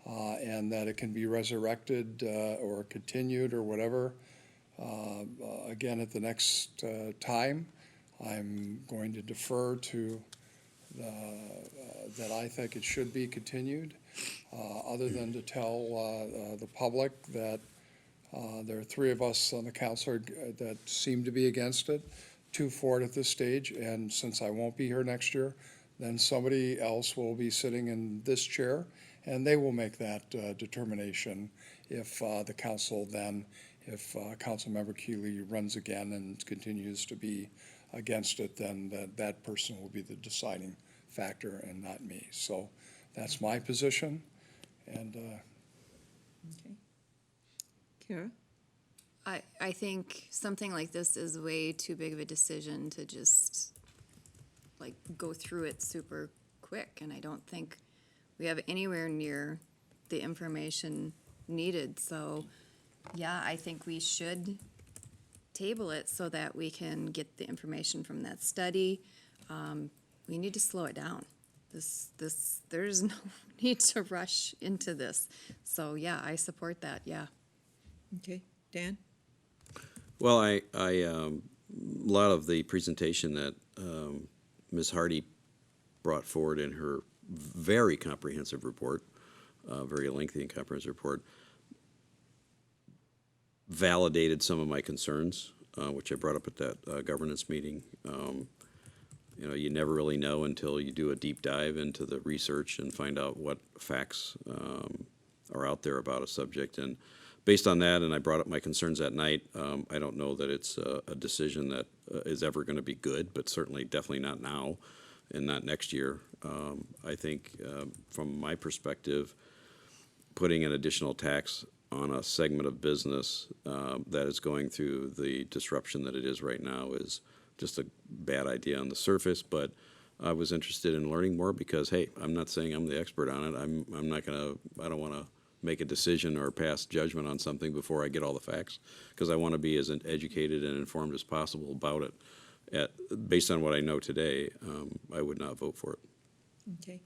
and that it can be resurrected or continued or whatever, again at the next time, I'm going to defer to that I think it should be continued, other than to tell the public that there are 3 of us on the council that seem to be against it, 2 for it at this stage, and since I won't be here next year, then somebody else will be sitting in this chair, and they will make that determination if the council then, if Councilmember Keeley runs again and continues to be against it, then that person will be the deciding factor and not me. So that's my position, and Okay. Kara? I think something like this is way too big of a decision to just like go through it super quick, and I don't think we have anywhere near the information needed. So yeah, I think we should table it so that we can get the information from that study. We need to slow it down. There's no need to rush into this. So yeah, I support that, yeah. Okay. Dan? Well, a lot of the presentation that Ms. Hardy brought forward in her very comprehensive report, very lengthy and comprehensive report, validated some of my concerns, which I brought up at that governance meeting. You know, you never really know until you do a deep dive into the research and find out what facts are out there about a subject. And based on that, and I brought up my concerns that night, I don't know that it's a decision that is ever going to be good, but certainly definitely not now and not next year. I think from my perspective, putting an additional tax on a segment of business that is going through the disruption that it is right now is just a bad idea on the surface. But I was interested in learning more because, hey, I'm not saying I'm the expert on it. I'm not going to, I don't want to make a decision or pass judgment on something before I get all the facts, because I want to be as educated and informed as possible about it. Based on what I know today, I would not vote for it. Okay.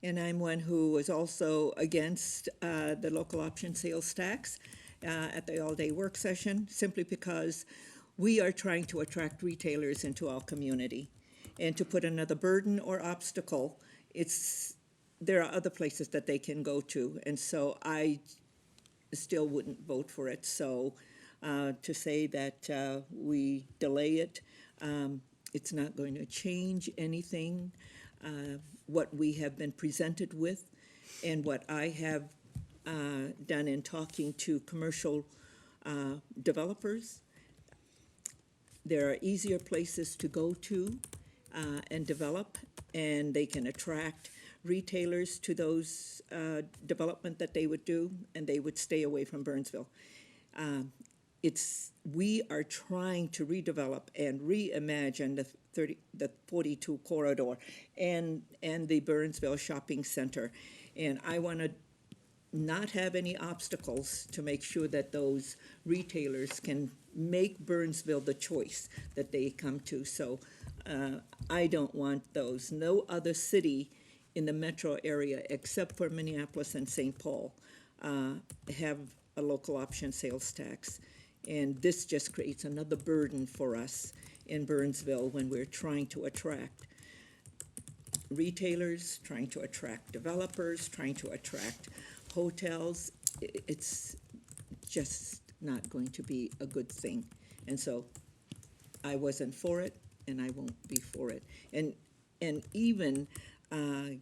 And I'm one who was also against the local option sales tax at the all-day work session, simply because we are trying to attract retailers into our community. And to put another burden or obstacle, there are other places that they can go to. And so I still wouldn't vote for it. So to say that we delay it, it's not going to change anything. What we have been presented with and what I have done in talking to commercial developers, there are easier places to go to and develop, and they can attract retailers to those development that they would do, and they would stay away from Burnsville. We are trying to redevelop and reimagine the 42 corridor and the Burnsville Shopping Center. And I want to not have any obstacles to make sure that those retailers can make Burnsville the choice that they come to. So I don't want those. No other city in the metro area, except for Minneapolis and St. Paul, have a local option sales tax. And this just creates another burden for us in Burnsville when we're trying to attract retailers, trying to attract developers, trying to attract hotels. It's just not going to be a good thing. And so I wasn't for it, and I won't be for it. And even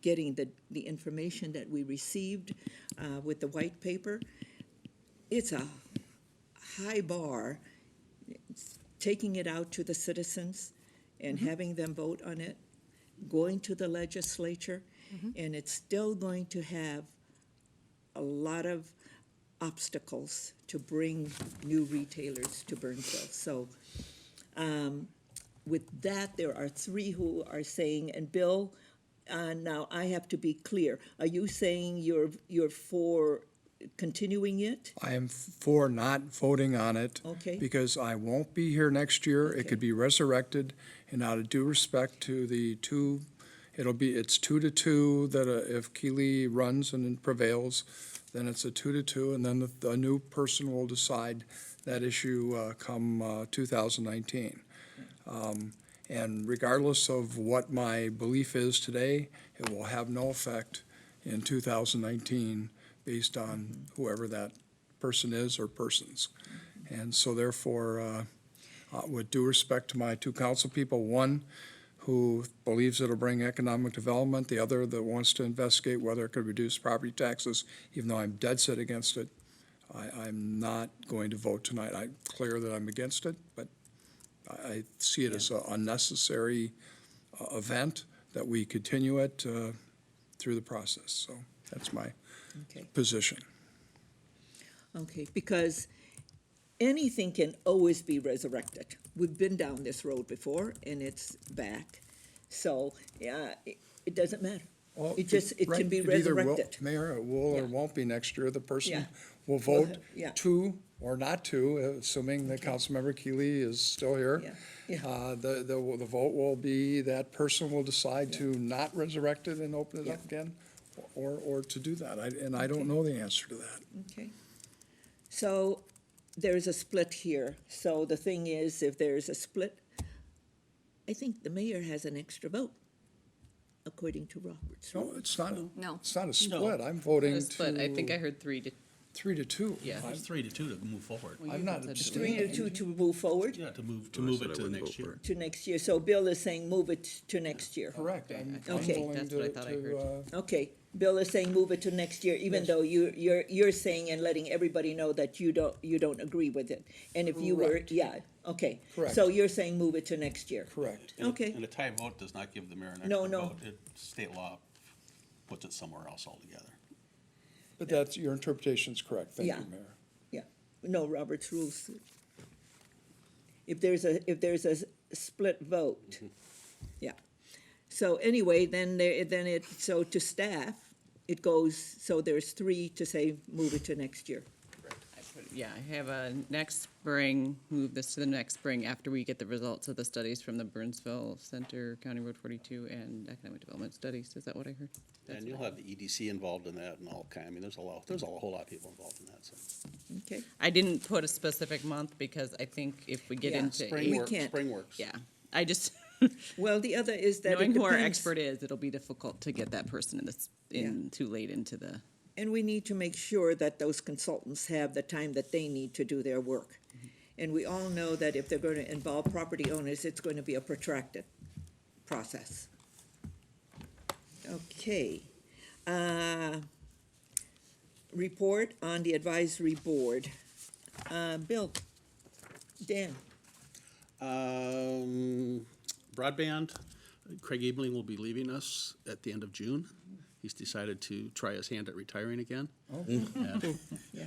getting the information that we received with the white paper, it's a high bar. Taking it out to the citizens and having them vote on it, going to the legislature, and it's still going to have a lot of obstacles to bring new retailers to Burnsville. So with that, there are three who are saying, and Bill, now I have to be clear, are you saying you're for continuing it? I am for not voting on it. Okay. Because I won't be here next year. It could be resurrected, and out of due respect to the two, it's 2-2 that if Keeley runs and prevails, then it's a 2-2, and then the new person will decide that issue come 2019. And regardless of what my belief is today, it will have no effect in 2019 based on whoever that person is or persons. And so therefore, with due respect to my two council people, one who believes it'll bring economic development, the other that wants to investigate whether it could reduce property taxes, even though I'm dead set against it, I'm not going to vote tonight. I'm clear that I'm against it, but I see it as an unnecessary event that we continue it through the process. So that's my position. Okay, because anything can always be resurrected. We've been down this road before, and it's back. So, it doesn't matter. Well, It can be It either will- resurrected. Mayor, it will or won't be next year. The Yeah. person will vote yeah. to or not to, assuming that Councilmember Keeley is still here. Yeah. The vote will be, that person will decide to not resurrect it and open it up again, or to do that. And I don't know the answer to that. Okay. So there's a split here. So the thing is, if there's a split, I think the mayor has an extra vote, according to Robert's No, rules. it's not, No. it's not a split. I'm voting But I think I to heard 3-2. 3-2. Yeah. I'm- It's 3-2 to move forward. I'm not said abstaining. 3-2 to move forward Yeah, to move I said I it to the wouldn't next vote for year. it. to next year. So Bill is saying move it to next year. Correct. I'm Okay. willing That's what I thought I heard. Okay, Bill is saying move it to next year, even though you're saying and letting everybody know that you don't agree with it. And if you were, Correct. yeah, okay. Correct. So you're saying move it to next year. Correct. Okay. And a tie vote does not give the mayor an No, extra no. vote. State law puts it somewhere else altogether. But that's, your interpretation's correct. Thank Yeah. you, Mayor. No, Robert's rules. If there's a split vote, yeah. So anyway, so to staff, it goes, so there's 3 to say move it to next year. Yeah, I have a next spring, move this to the next spring after we get the results of the studies from the Burnsville Center, County Road 42, and Economic Development Studies. Is that what I heard? That's And you'll have the EDC involved in that and all kind, I mean, there's a whole lot of people involved in that, so. Okay. I didn't put a specific month because I think if we get Yeah, into Spring We works, can't. spring works. yeah, I just Well, the other is that it knowing who our depends. expert is, it'll be difficult to get that person too late into the. And we need to make sure that those consultants have the time that they need to do their work. And we all know that if they're going to involve property owners, it's going to be a protracted process. Okay. Report on the advisory board. Bill, Dan, Broadband, Craig Ebeling will be leaving us at the end of June. He's decided to try his hand at retiring again. And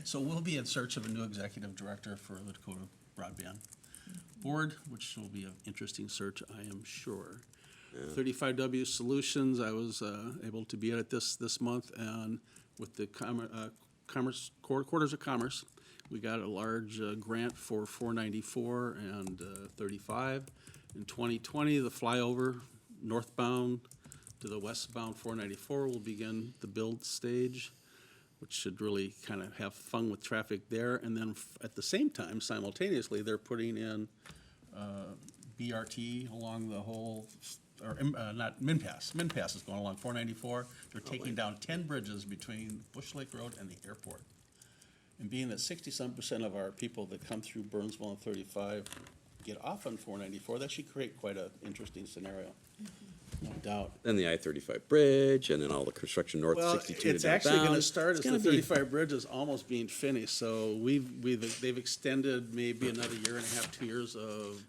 so we'll be in search of a new executive director for the Dakota Broadband Board, which will be an interesting search, I am sure. 35W Solutions, I was able to be at this month, and with the Commerce Quarters of Commerce, we got a large grant for 494 and 35. In 2020, the flyover northbound to the westbound 494 will begin the build stage, which should really kind of have fun with traffic there. And then at the same time, simultaneously, they're putting in BRT along the whole, or not MinPass. MinPass is going along 494. They're taking down 10 bridges between Bush Lake Road and the airport. And being that 60-some% of our people that come through Burnsville and 35 get off on 494, that should create quite an interesting scenario, no doubt. Then the I-35 bridge, and then all the construction north of 62 to It's actually going to downtown. start It's as the gonna be- 35 bridge is almost being finished, so they've extended maybe another year and a half, 2 years of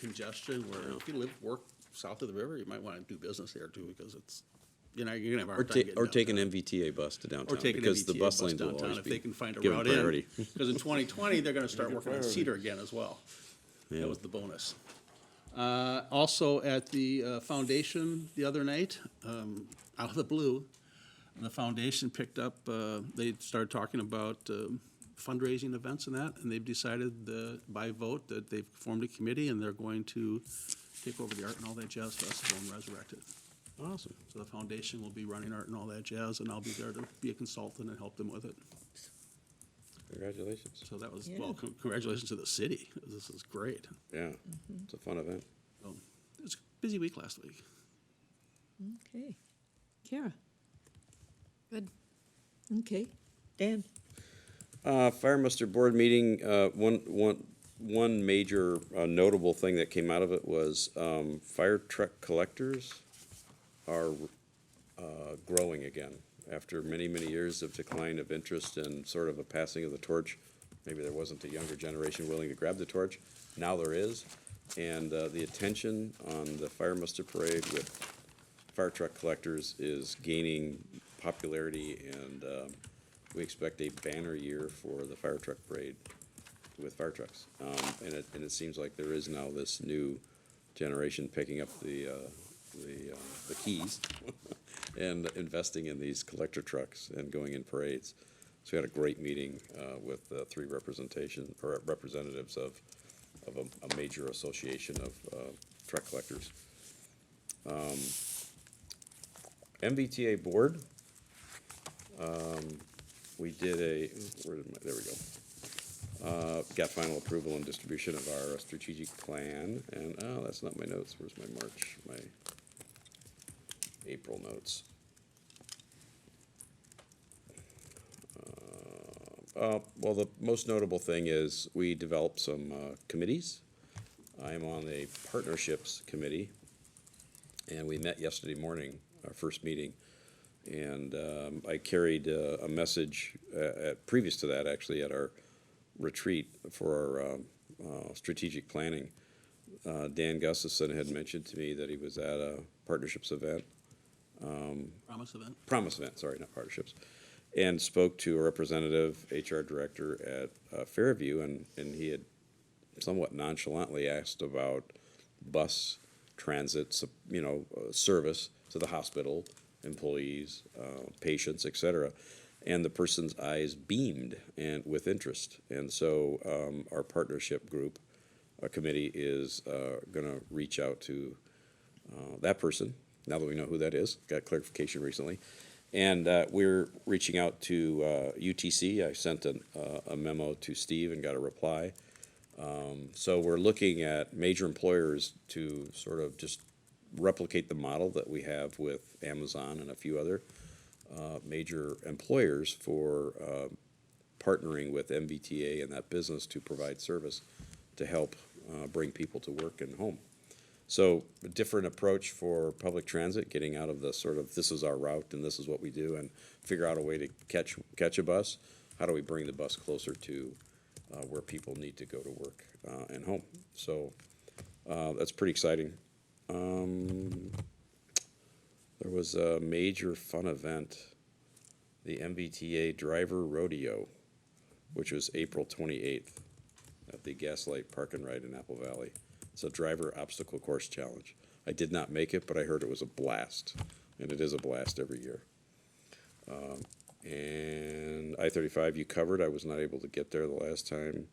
congestion, where if you work south of the river, you might want to do business there too, because it's, you're going to have a Or hard time take, getting or downtown. take an MVTA bus to downtown. Or take an because the MBTA bus bus lanes will downtown always if be they can find a given route priority. in. Because in 2020, they're going to start working on priority. Cedar again as well. Yeah. That was the bonus. Also at the foundation the other night, out of the blue, the foundation picked up, they started talking about fundraising events and that, and they've decided by vote that they've formed a committee and they're going to take over the Art and All That Jazz Festival and resurrect it. Awesome. So the foundation will be running Art and All That Jazz, and I'll be there to be a consultant and help them with it. Congratulations. So that was, Yeah. well, congratulations to the city. This is great. Yeah, it's a fun event. So, it was a busy week last week. Okay. Kara? Good. Okay. Dan? Fire muster board meeting, one major notable thing that came out of it was fire truck collectors are growing again. After many, many years of decline of interest and sort of a passing of the torch, maybe there wasn't a younger generation willing to grab the torch. Now there is. And the attention on the fire muster parade with fire truck collectors is gaining popularity, and we expect a banner year for the fire truck parade with fire trucks. And it seems like there is now this new generation picking up the keys and investing in these collector trucks and going in parades. So we had a great meeting with three representatives of a major association of truck collectors. MVTA board, we did there we go. Got final approval and distribution of our strategic plan, and, oh, that's not my notes, where's my April notes? Well, the most notable thing is we developed some committees. I am on a partnerships committee, and we met yesterday morning, our first meeting. And I carried a message previous to that, actually, at our retreat for our strategic planning. Dan Gustafson had mentioned to me that he was at a partnerships event. Promise event, sorry, not partnerships. And spoke to a representative, HR director at Fairview, and he had somewhat nonchalantly asked about bus transit, service to the hospital, employees, patients, et cetera. And the person's eyes beamed and with interest. And so our partnership group, our committee, is going to reach out to that person, now that we know who that is. Got clarification recently. And we're reaching out to UTC. I sent a memo to Steve and got a reply. So we're looking at major employers to sort of just replicate the model that we have with Amazon and a few other major employers for partnering with MVTA and that business to provide service to help bring people to work and home. So a different approach for public transit, getting out of the sort of this is our route and this is what we do, and figure out a way to catch a bus. How do we bring the bus closer to where people need to go to work and home? So That's pretty exciting. There was a major fun event, the MBTA Driver Rodeo, which was April 28th at the Gaslight Park and Ride in Apple Valley. It's a driver obstacle course challenge. I did not make it, but I heard it was a blast, and it is a blast every year. And I-35 you covered. I was not able to get there the last time.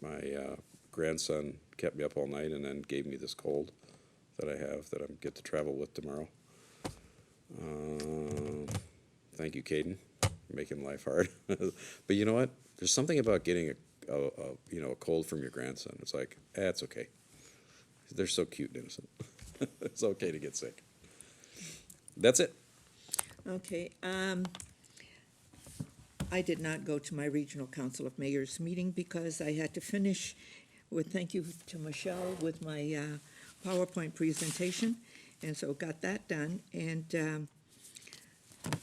My grandson kept me up all night and then gave me this cold that I have that I get to travel with tomorrow. Thank you, Caden, making life hard. But you know what? There's something about getting a cold from your grandson. It's like, it's okay. They're so cute and innocent. It's okay to get sick. That's it. Okay, I did not go to my Regional Council of Mayors meeting because I had to finish with, thank you to Michelle, with my PowerPoint presentation, and so got that done. And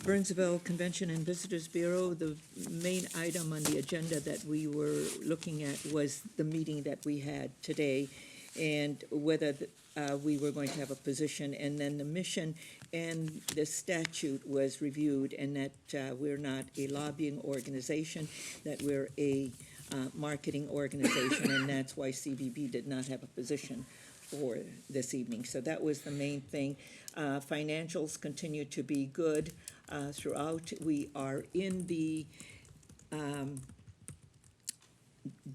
Burnsville Convention and Visitors Bureau, the main item on the agenda that we were looking at was the meeting that we had today, and whether we were going to have a position, and then the mission and the statute was reviewed, and that we're not a lobbying organization, that we're a marketing organization, and that's why CVB did not have a position for this evening. So that was the main thing. Financials continue to be good throughout. We are in the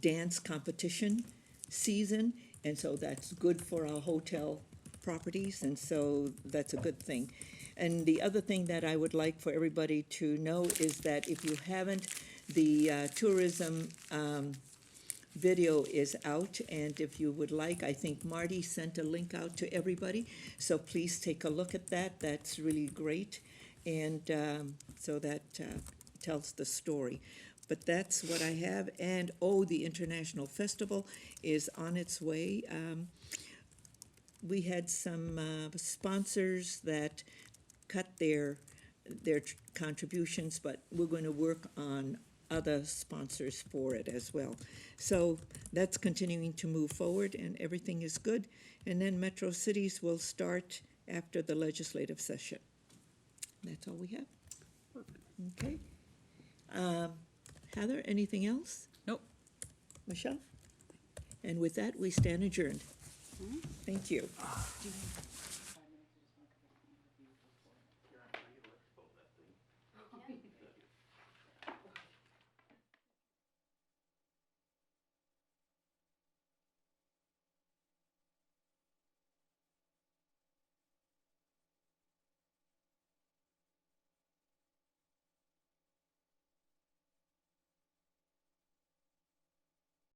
dance competition season, and so that's good for our hotel properties, and so that's a good thing. And the other thing that I would like for everybody to know is that if you haven't, the tourism video is out, and if you would like, I think Marty sent a link out to everybody, so please take a look at that. That's really great, and so that tells the story. But that's what I have, and the International Festival is on its way. We had some sponsors that cut their contributions, but we're going to work on other sponsors for it as well. So that's continuing to move forward, and everything is good. And then Metro Cities will start after the legislative session. That's all we have. Okay. Heather, anything else? Nope. Michelle? And with that, we stand adjourned. Thank you.